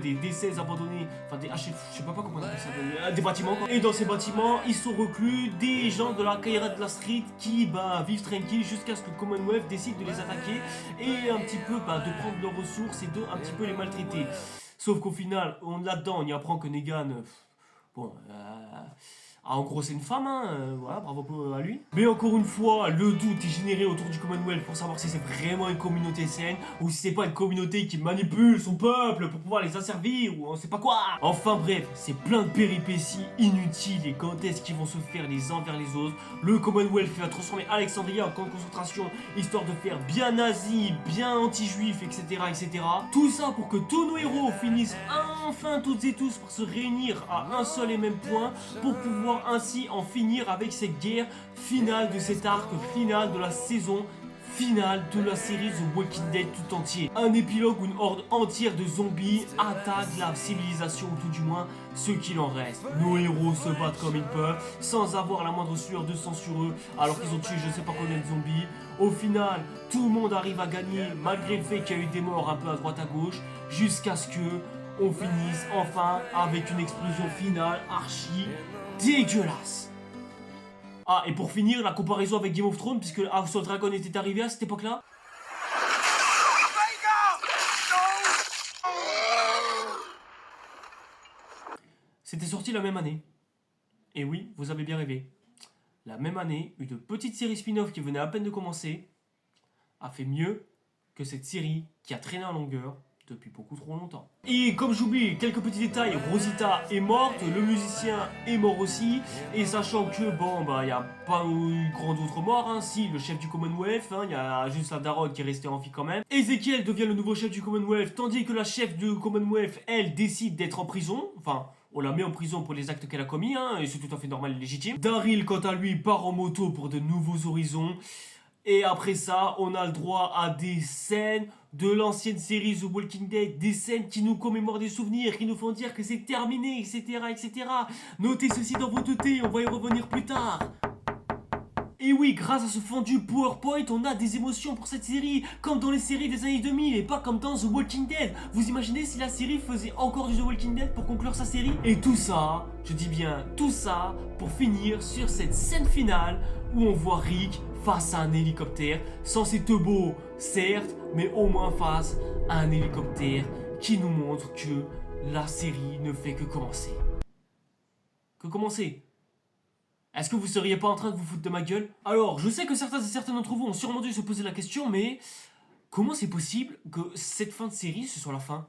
des décès abandonnés, enfin des je sais pas comment on appelle ça, des bâtiments quoi. Et dans ces bâtiments, ils sont reclus des gens de la Kaira de la Street qui vivent tranquilles jusqu'à ce que le Commonwealth décide de les attaquer et un petit peu de prendre leurs ressources et de un petit peu les maltraiter. Sauf qu'au final, là-dedans, on y apprend que Negan, Bon, en gros, c'est une femme, hein, voilà, bravo à lui. Mais encore une fois, le doute est généré autour du Commonwealth pour savoir si c'est vraiment une communauté saine ou si c'est pas une communauté qui manipule son peuple pour pouvoir les asservir ou on sait pas quoi. Enfin bref, c'est plein de péripéties inutiles et quand est-ce qu'ils vont se faire les uns vers les autres. Le Commonwealth va transformer Alexandria en camp de concentration histoire de faire bien nazi, bien anti-juif, etc., etc. Tout ça pour que tous nos héros finissent enfin toutes et tous par se réunir à un seul et même point pour pouvoir ainsi en finir avec cette guerre finale de cet arc final de la saison finale de la série The Walking Dead tout entier. Un épilogue où une horde entière de zombies attaque la civilisation ou tout du moins ce qu'il en reste. Nos héros se battent comme ils peuvent sans avoir la moindre sueur de sang sur eux alors qu'ils ont tué je sais pas combien de zombies. Au final, tout le monde arrive à gagner malgré le fait qu'il y a eu des morts un peu à droite à gauche jusqu'à ce que on finisse enfin avec une explosion finale archi dégueulasse. Ah, et pour finir, la comparaison avec Game of Thrones, puisque House of Dragon était arrivé à cette époque-là. C'était sorti la même année. Et oui, vous avez bien rêvé. La même année, une petite série spin-off qui venait à peine de commencer a fait mieux que cette série qui a traîné en longueur depuis beaucoup trop longtemps. Et comme j'oublie quelques petits détails, Rosita est morte, le musicien est mort aussi, et sachant que bon bah y a pas eu grand d'autres morts, hein, si le chef du Commonwealth, hein, y a juste la daronne qui est restée en vie quand même. Ezekiel devient le nouveau chef du Commonwealth, tandis que la chef du Commonwealth, elle, décide d'être en prison, enfin on la met en prison pour les actes qu'elle a commis, hein, et c'est tout à fait normal et légitime. Daryl quant à lui part en moto pour de nouveaux horizons. Et après ça, on a le droit à des scènes de l'ancienne série The Walking Dead, des scènes qui nous commémorent des souvenirs, qui nous font dire que c'est terminé, etc., etc. Notez ceci dans vos dotés, on va y revenir plus tard. Et oui, grâce à ce fondu PowerPoint, on a des émotions pour cette série, comme dans les séries des années 2000 et pas comme dans The Walking Dead. Vous imaginez si la série faisait encore du The Walking Dead pour conclure sa série? Et tout ça, je dis bien tout ça, pour finir sur cette scène finale où on voit Rick face à un hélicoptère, censé être beau, certes, mais au moins face à un hélicoptère qui nous montre que la série ne fait que commencer. Que commencer? Est-ce que vous seriez pas en train de vous foutre de ma gueule? Alors, je sais que certains et certains d'entre vous ont sûrement dû se poser la question, mais comment c'est possible que cette fin de série, ce soit la fin?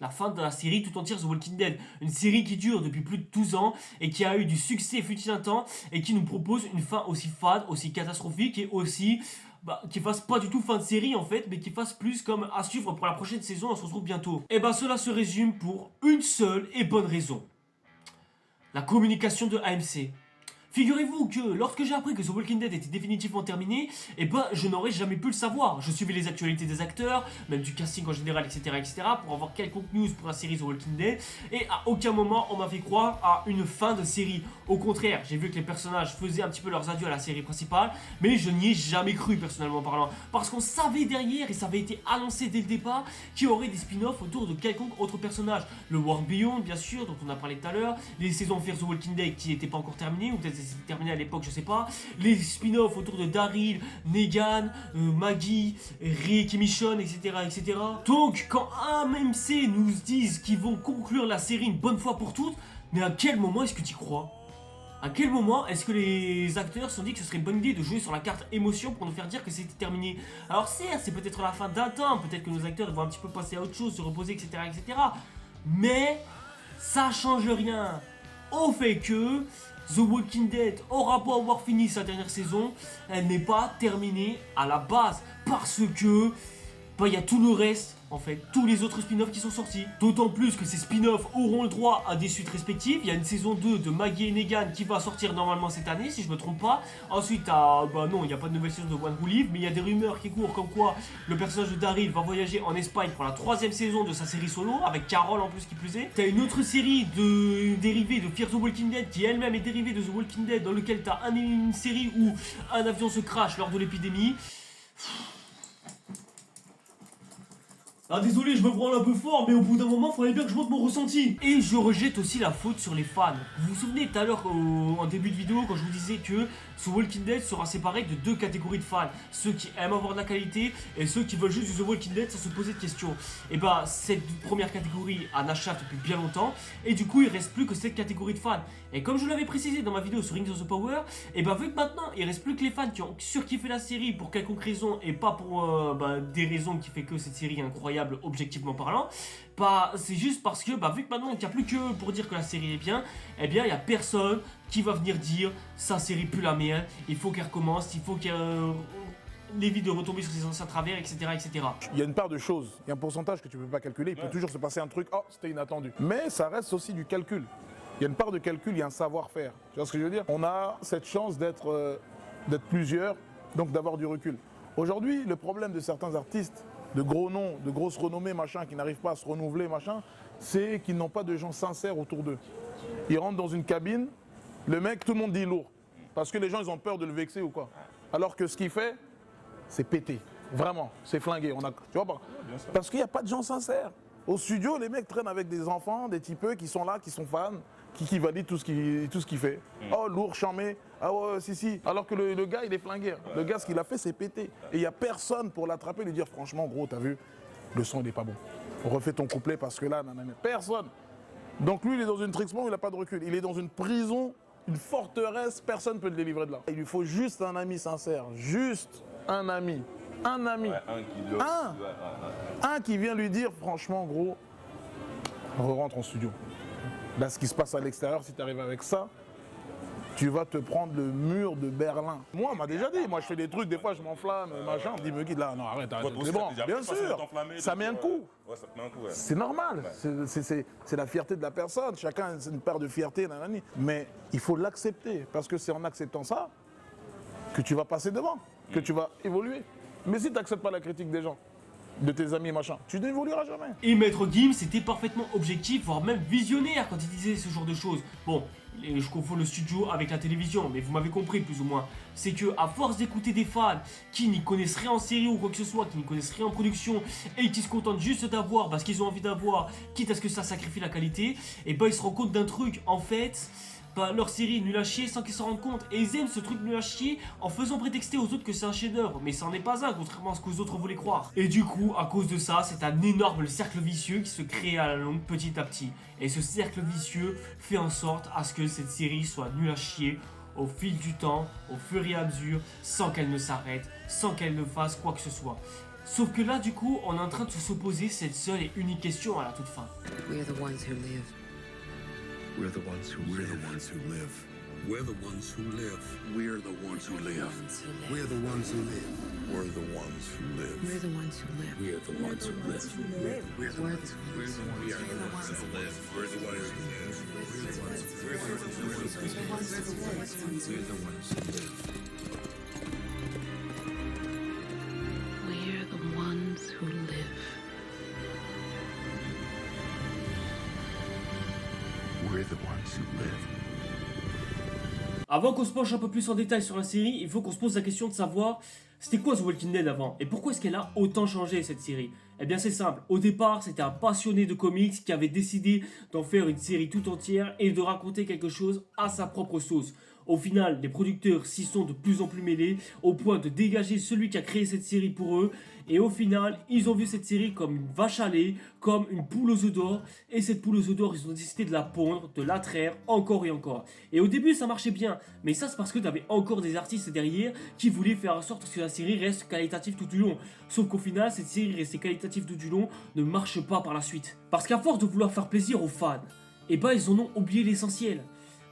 La fin de la série tout entière The Walking Dead. Une série qui dure depuis plus de 12 ans et qui a eu du succès fut-il un temps et qui nous propose une fin aussi fade, aussi catastrophique et aussi... qui fasse pas du tout fin de série en fait, mais qui fasse plus comme à suivre pour la prochaine saison, on se retrouve bientôt. Et ben cela se résume pour une seule et bonne raison. La communication de AMC. Figurez-vous que lorsque j'ai appris que The Walking Dead était définitivement terminé, eh ben je n'aurais jamais pu le savoir. Je suivais les actualités des acteurs, même du casting en général, etc., etc., pour avoir quelconque news pour la série The Walking Dead, et à aucun moment on m'a fait croire à une fin de série. Au contraire, j'ai vu que les personnages faisaient un petit peu leurs adieux à la série principale, mais je n'y ai jamais cru personnellement parlant, parce qu'on savait derrière, et ça avait été annoncé dès le départ, qu'il y aurait des spin-offs autour de quelconque autre personnage. Le World Beyond, bien sûr, dont on a parlé tout à l'heure, les saisons Fear the Walking Dead qui n'étaient pas encore terminées, ou peut-être c'était terminé à l'époque, je sais pas, les spin-offs autour de Daryl, Negan, Maggie, Rick et Michonne, etc., etc. Donc, quand AMC nous disent qu'ils vont conclure la série une bonne fois pour toutes, mais à quel moment est-ce que tu y crois? À quel moment est-ce que les acteurs se sont dit que ce serait une bonne idée de jouer sur la carte émotion pour nous faire dire que c'était terminé? Alors certes, c'est peut-être la fin d'un temps, peut-être que nos acteurs vont un petit peu passer à autre chose, se reposer, etc., etc. Mais ça change rien au fait que The Walking Dead aura beau avoir fini sa dernière saison, elle n'est pas terminée à la base parce que il y a tout le reste, en fait, tous les autres spin-offs qui sont sortis. D'autant plus que ces spin-offs auront le droit à des suites respectives. Il y a une saison 2 de Maggie et Negan qui va sortir normalement cette année, si je me trompe pas. Ensuite, non, il n'y a pas de nouvelle saison de One Who Live, mais il y a des rumeurs qui courent comme quoi le personnage de Daryl va voyager en Espagne pour la 3e saison de sa série solo, avec Carol en plus qui plus est. T'as une autre série dérivée de Fear the Walking Dead qui elle-même est dérivée de The Walking Dead, dans lequel t'as une série où un avion se crache lors de l'épidémie. Ah désolé, je me branle un peu fort, mais au bout d'un moment, fallait bien que je montre mon ressenti. Et je rejette aussi la faute sur les fans. Vous vous souvenez tout à l'heure, en début de vidéo, quand je vous disais que ce Walking Dead sera séparé de deux catégories de fans. Ceux qui aiment avoir de la qualité et ceux qui veulent juste du The Walking Dead sans se poser de questions. Et bah, cette première catégorie en achète depuis bien longtemps, et du coup, il reste plus que cette catégorie de fans. Et comme je l'avais précisé dans ma vidéo sur Rings of the Power, et bah, vu que maintenant, il reste plus que les fans qui ont surkiffé la série pour quelconque raison et pas pour des raisons qui fait que cette série est incroyable objectivement parlant, bah c'est juste parce que vu que maintenant il n'y a plus que pour dire que la série est bien, eh bien il n'y a personne qui va venir dire sa série pue la merde, il faut qu'elle recommence, il faut qu'elle évite de retomber sur ses anciens travers, etc., etc. Il y a une part de choses, il y a un pourcentage que tu ne peux pas calculer, il peut toujours se passer un truc, oh c'était inattendu. Mais ça reste aussi du calcul. Il y a une part de calcul, il y a un savoir-faire. Tu vois ce que je veux dire? On a cette chance d'être plusieurs, donc d'avoir du recul. Aujourd'hui, le problème de certains artistes, de gros noms, de grosses renommées, machin, qui n'arrivent pas à se renouveler, machin, c'est qu'ils n'ont pas de gens sincères autour d'eux. Ils rentrent dans une cabine, le mec, tout le monde dit lourd. Parce que les gens, ils ont peur de le vexer ou quoi. Alors que ce qu'il fait, c'est péter. Vraiment, c'est flingué. Tu vois pas? Parce qu'il n'y a pas de gens sincères. Au studio, les mecs traînent avec des enfants, des typeux qui sont là, qui sont fans, qui valident tout ce qu'il fait. Oh, lourd, charmé. Ah ouais, si. Alors que le gars, il est flingué. Le gars, ce qu'il a fait, c'est péter. Et il n'y a personne pour l'attraper et lui dire, franchement, gros, t'as vu, le son, il n'est pas bon. Refais ton couplet parce que là, nanana. Personne. Donc lui, il est dans une trixement où il n'a pas de recul. Il est dans une prison, une forteresse, personne ne peut le délivrer de là. Il lui faut juste un ami sincère. Juste un ami. Un ami. Ouais, un qui vient lui dire, franchement, gros, rentre en studio. Là, ce qui se passe à l'extérieur, si tu arrives avec ça, tu vas te prendre le mur de Berlin. Moi, on m'a déjà dit, moi je fais des trucs, des fois je m'enflamme, machin, on me dit, me guide là, non arrête, c'est bon, bien sûr, ça met un coup. Ouais, ça te met un coup, ouais. C'est normal, ouais. C'est la fierté de la personne, chacun a une part de fierté, nanani. Mais il faut l'accepter, parce que c'est en acceptant ça que tu vas passer devant, que tu vas évoluer. Mais si tu n'acceptes pas la critique des gens, de tes amis, machin, tu n'évolueras jamais. Et Maître Gims était parfaitement objectif, voire même visionnaire quand il disait ce genre de choses. Bon, je confonds le studio avec la télévision, mais vous m'avez compris plus ou moins. C'est que à force d'écouter des fans qui n'y connaissent rien en série ou quoi que ce soit, qui n'y connaissent rien en production et qui se contentent juste d'avoir parce qu'ils ont envie d'avoir, quitte à ce que ça sacrifie la qualité, et bah ils se rendent compte d'un truc, en fait. Leur série est nulle à chier sans qu'ils s'en rendent compte. Et ils aiment ce truc nul à chier en faisant prétexter aux autres que c'est un chef-d'œuvre. Mais ça n'en est pas un, contrairement à ce que les autres voulaient croire. Et du coup, à cause de ça, c'est un énorme cercle vicieux qui se crée à la longue petit à petit. Et ce cercle vicieux fait en sorte à ce que cette série soit nulle à chier au fil du temps, au fur et à mesure, sans qu'elle ne s'arrête, sans qu'elle ne fasse quoi que ce soit. Sauf que là, du coup, on est en train de se poser cette seule et unique question à la toute fin. We are the ones who live. We're the ones who live. We're the ones who live. We're the ones who live. We're the ones who live. We're the ones who live. We're the ones who live. We're the ones who live. We're the ones who live. We're the ones who live. We're the ones who live. We're the ones who live. We're the ones who live. We're the ones who live. We're the ones who live. Avant qu'on se penche un peu plus en détail sur la série, il faut qu'on se pose la question de savoir c'était quoi The Walking Dead avant et pourquoi est-ce qu'elle a autant changé cette série. Eh bien c'est simple, au départ c'était un passionné de comics qui avait décidé d'en faire une série tout entière et de raconter quelque chose à sa propre sauce. Au final, les producteurs s'y sont de plus en plus mêlés au point de dégager celui qui a créé cette série pour eux. Et au final, ils ont vu cette série comme une vache à lait, comme une poule aux œufs d'or. Et cette poule aux œufs d'or, ils ont décidé de la pondre, de la traire encore et encore. Et au début, ça marchait bien. Mais ça, c'est parce que t'avais encore des artistes derrière qui voulaient faire en sorte que la série reste qualitative tout du long. Sauf qu'au final, cette série restée qualitative tout du long ne marche pas par la suite. Parce qu'à force de vouloir faire plaisir aux fans, et bah ils en ont oublié l'essentiel.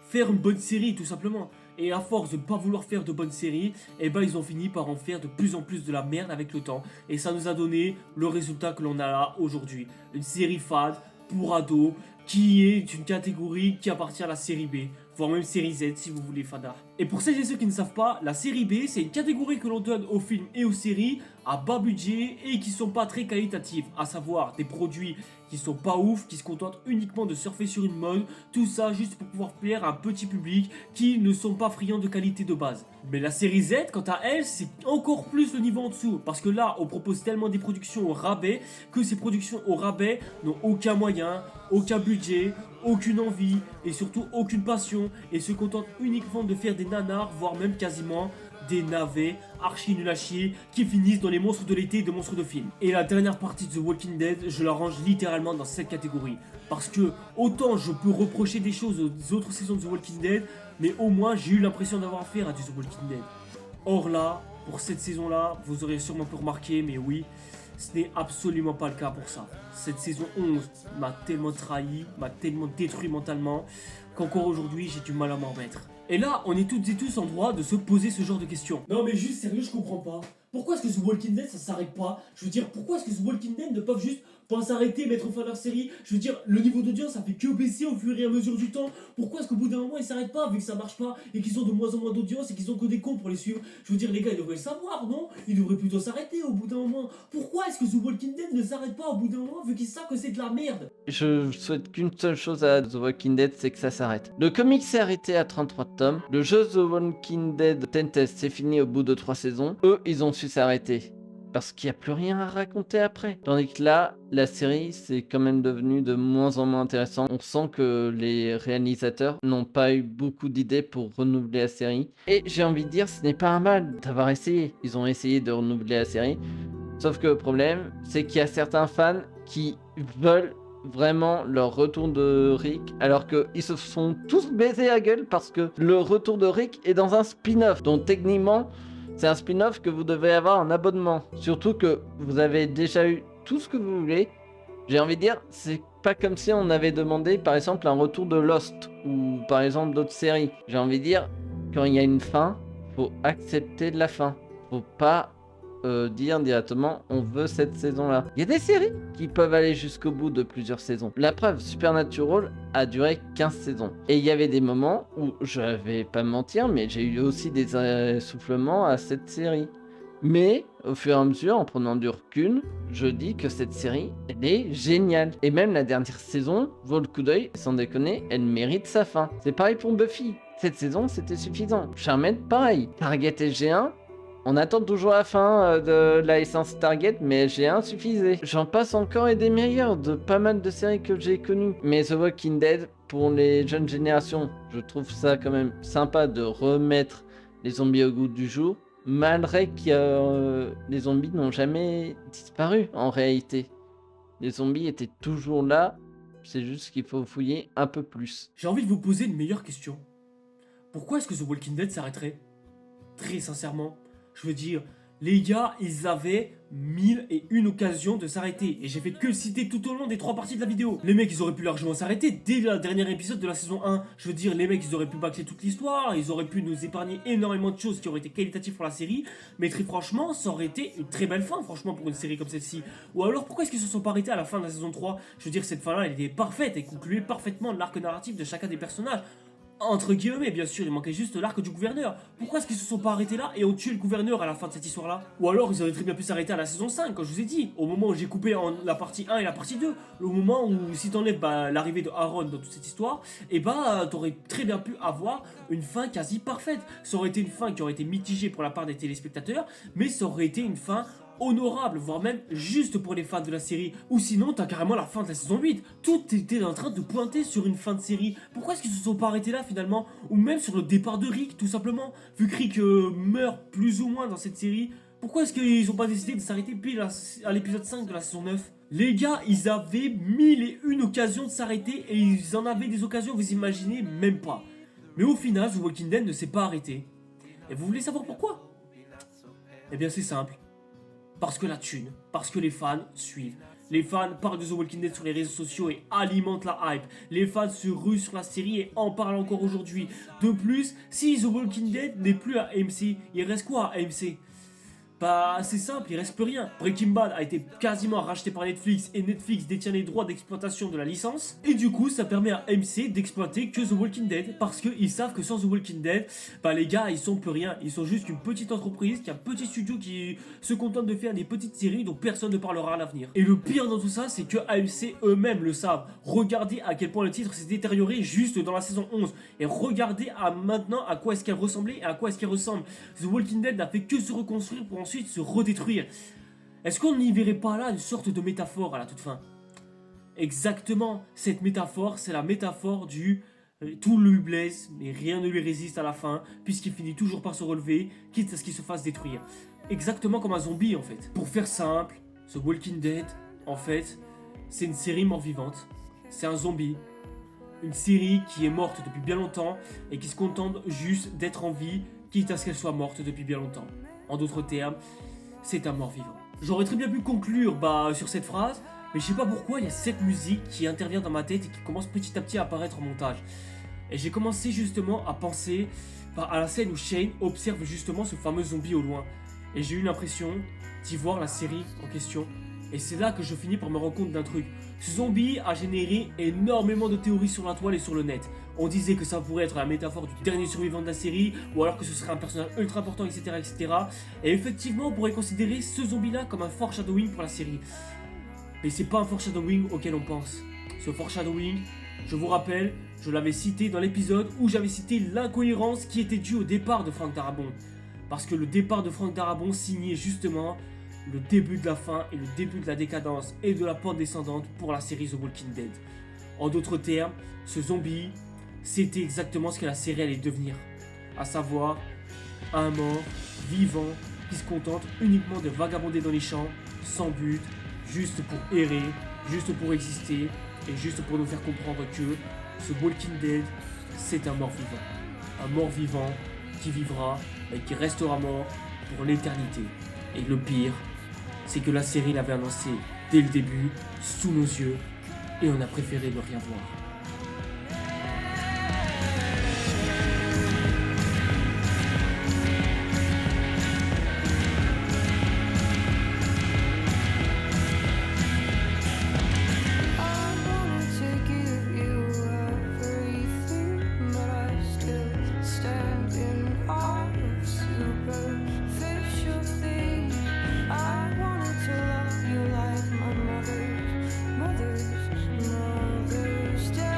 Faire une bonne série tout simplement. Et à force de ne pas vouloir faire de bonnes séries, et ben ils ont fini par en faire de plus en plus de la merde avec le temps. Et ça nous a donné le résultat que l'on a là aujourd'hui. Une série fade, pour ados, qui est une catégorie qui appartient à la série B, voire même série Z si vous voulez fada. Et pour celles et ceux qui ne savent pas, la série B, c'est une catégorie que l'on donne aux films et aux séries à bas budget et qui sont pas très qualitatifs, à savoir des produits qui sont pas ouf, qui se contentent uniquement de surfer sur une mode, tout ça juste pour pouvoir plaire à un petit public qui ne sont pas friands de qualité de base. Mais la série Z, quant à elle, c'est encore plus le niveau en dessous, parce que là, on propose tellement des productions au rabais que ces productions au rabais n'ont aucun moyen, aucun budget, aucune envie et surtout aucune passion et se contentent uniquement de faire des nanars, voire même quasiment des navets archi nuls à chier qui finissent dans les monstres de l'été et de monstres de films. Et la dernière partie de The Walking Dead, je la range littéralement dans cette catégorie. Parce que autant je peux reprocher des choses aux autres saisons de The Walking Dead, mais au moins j'ai eu l'impression d'avoir affaire à du The Walking Dead. Or là, pour cette saison-là, vous aurez sûrement pu remarquer, mais oui, ce n'est absolument pas le cas pour ça. Cette saison 11 m'a tellement trahi, m'a tellement détruit mentalement, qu'encore aujourd'hui j'ai du mal à m'en remettre. Et là, on est toutes et tous en droit de se poser ce genre de questions. Non mais juste sérieux, je comprends pas. Pourquoi est-ce que The Walking Dead ça s'arrête pas? Je veux dire, pourquoi est-ce que The Walking Dead ne peuvent juste pas s'arrêter, mettre fin à leur série? Je veux dire, le niveau d'audience ça fait que baisser au fur et à mesure du temps. Pourquoi est-ce qu'au bout d'un moment ils s'arrêtent pas vu que ça marche pas et qu'ils ont de moins en moins d'audience et qu'ils ont que des cons pour les suivre? Je veux dire, les gars ils devraient le savoir, non? Ils devraient plutôt s'arrêter au bout d'un moment. Pourquoi est-ce que The Walking Dead ne s'arrête pas au bout d'un moment vu qu'ils savent que c'est de la merde? Je souhaite qu'une seule chose à The Walking Dead, c'est que ça s'arrête. Le comic s'est arrêté à 33 tomes. Le jeu The Walking Dead Tentest c'est fini au bout de 3 saisons. Eux, ils ont su s'arrêter. Parce qu'il n'y a plus rien à raconter après. Tandis que là, la série, c'est quand même devenu de moins en moins intéressant. On sent que les réalisateurs n'ont pas eu beaucoup d'idées pour renouveler la série. Et j'ai envie de dire, ce n'est pas un mal d'avoir essayé. Ils ont essayé de renouveler la série. Sauf que le problème, c'est qu'il y a certains fans qui veulent vraiment leur retour de Rick, alors qu'ils se sont tous baisés la gueule parce que le retour de Rick est dans un spin-off. Donc techniquement, c'est un spin-off que vous devez avoir en abonnement. Surtout que vous avez déjà eu tout ce que vous voulez. J'ai envie de dire, c'est pas comme si on avait demandé par exemple un retour de Lost ou par exemple d'autres séries. J'ai envie de dire, quand il y a une fin, faut accepter de la fin. Faut pas dire directement on veut cette saison-là. Il y a des séries qui peuvent aller jusqu'au bout de plusieurs saisons. La preuve, Supernatural a duré 15 saisons. Et il y avait des moments où, je vais pas me mentir, mais j'ai eu aussi des essoufflements à cette série. Mais au fur et à mesure, en prenant du recul, je dis que cette série, elle est géniale. Et même la dernière saison, vaut le coup d'œil, sans déconner, elle mérite sa fin. C'est pareil pour Buffy. Cette saison, c'était suffisant. Charmed, pareil. Target SG1, on attend toujours la fin de la licence Target, mais SG1 suffisait. J'en passe encore et des meilleurs de pas mal de séries que j'ai connues. Mais The Walking Dead, pour les jeunes générations, je trouve ça quand même sympa de remettre les zombies au goût du jour, malgré que les zombies n'ont jamais disparu en réalité. Les zombies étaient toujours là, c'est juste qu'il faut fouiller un peu plus. J'ai envie de vous poser une meilleure question. Pourquoi est-ce que The Walking Dead s'arrêterait? Très sincèrement. Je veux dire, les gars, ils avaient 1001 occasions de s'arrêter. Et j'ai fait que le citer tout au long des 3 parties de la vidéo. Les mecs, ils auraient pu largement s'arrêter dès le dernier épisode de la saison 1. Je veux dire, les mecs, ils auraient pu bâcler toute l'histoire. Ils auraient pu nous épargner énormément de choses qui auraient été qualitatives pour la série. Mais très franchement, ça aurait été une très belle fin, franchement, pour une série comme celle-ci. Ou alors, pourquoi est-ce qu'ils se sont pas arrêtés à la fin de la saison 3? Je veux dire, cette fin-là, elle était parfaite. Elle concluait parfaitement l'arc narratif de chacun des personnages. Entre guillemets, bien sûr, il manquait juste l'arc du gouverneur. Pourquoi est-ce qu'ils se sont pas arrêtés là et ont tué le gouverneur à la fin de cette histoire-là? Ou alors, ils auraient très bien pu s'arrêter à la saison 5, comme je vous ai dit, au moment où j'ai coupé la partie 1 et la partie 2. Au moment où, si t'enlèves l'arrivée de Aaron dans toute cette histoire, et t'aurais très bien pu avoir une fin quasi parfaite. Ça aurait été une fin qui aurait été mitigée pour la part des téléspectateurs, mais ça aurait été une fin honorable, voire même juste pour les fans de la série. Ou sinon, t'as carrément la fin de la saison 8. Tout était en train de pointer sur une fin de série. Pourquoi est-ce qu'ils se sont pas arrêtés là finalement? Ou même sur le départ de Rick, tout simplement. Vu que Rick meurt plus ou moins dans cette série, pourquoi est-ce qu'ils ont pas décidé de s'arrêter pile à l'épisode 5 de la saison 9? Les gars, ils avaient 1001 occasions de s'arrêter et ils en avaient des occasions, vous imaginez même pas. Mais au final, The Walking Dead ne s'est pas arrêté. Et vous voulez savoir pourquoi? Eh bien c'est simple. Parce que la thune, parce que les fans suivent. Les fans parlent de The Walking Dead sur les réseaux sociaux et alimentent la hype. Les fans se ruent sur la série et en parlent encore aujourd'hui. De plus, si The Walking Dead n'est plus à AMC, il reste quoi à AMC? Bah c'est simple, il reste plus rien. Breaking Bad a été quasiment racheté par Netflix et Netflix détient les droits d'exploitation de la licence. Et du coup ça permet à MC d'exploiter que The Walking Dead parce qu'ils savent que sans The Walking Dead, bah les gars ils sont plus rien. Ils sont juste une petite entreprise qui a un petit studio qui se contente de faire des petites séries dont personne ne parlera à l'avenir. Et le pire dans tout ça c'est que AMC eux-mêmes le savent. Regardez à quel point le titre s'est détérioré juste dans la saison 11 et regardez à maintenant à quoi est-ce qu'elle ressemblait et à quoi est-ce qu'elle ressemble. The Walking Dead n'a fait que se reconstruire pour ensuite se redétruire. Est-ce qu'on n'y verrait pas là une sorte de métaphore à la toute fin? Exactement, cette métaphore, c'est la métaphore du tout lui blesse, mais rien ne lui résiste à la fin, puisqu'il finit toujours par se relever, quitte à ce qu'il se fasse détruire. Exactement comme un zombie en fait. Pour faire simple, The Walking Dead, en fait, c'est une série mort-vivante. C'est un zombie. Une série qui est morte depuis bien longtemps et qui se contente juste d'être en vie, quitte à ce qu'elle soit morte depuis bien longtemps. En d'autres termes, c'est un mort-vivant. J'aurais très bien pu conclure sur cette phrase, mais je sais pas pourquoi il y a cette musique qui intervient dans ma tête et qui commence petit à petit à apparaître en montage. Et j'ai commencé justement à penser à la scène où Shane observe justement ce fameux zombie au loin. Et j'ai eu l'impression d'y voir la série en question. Et c'est là que je finis par me rendre compte d'un truc. Ce zombie a généré énormément de théories sur la toile et sur le net. On disait que ça pourrait être la métaphore du dernier survivant de la série, ou alors que ce serait un personnage ultra important, etc. etc. Et effectivement, on pourrait considérer ce zombie-là comme un foreshadowing pour la série. Mais c'est pas un foreshadowing auquel on pense. Ce foreshadowing, je vous rappelle, je l'avais cité dans l'épisode où j'avais cité l'incohérence qui était due au départ de Frank Darabont. Parce que le départ de Frank Darabont signait justement le début de la fin et le début de la décadence et de la pente descendante pour la série The Walking Dead. En d'autres termes, ce zombie, c'était exactement ce que la série allait devenir. À savoir, un mort vivant qui se contente uniquement de vagabonder dans les champs, sans but, juste pour errer, juste pour exister et juste pour nous faire comprendre que ce Walking Dead, c'est un mort vivant. Un mort vivant qui vivra et qui restera mort pour l'éternité. Et le pire, c'est que la série l'avait annoncé dès le début, sous nos yeux, et on a préféré ne rien voir. Mother's Day.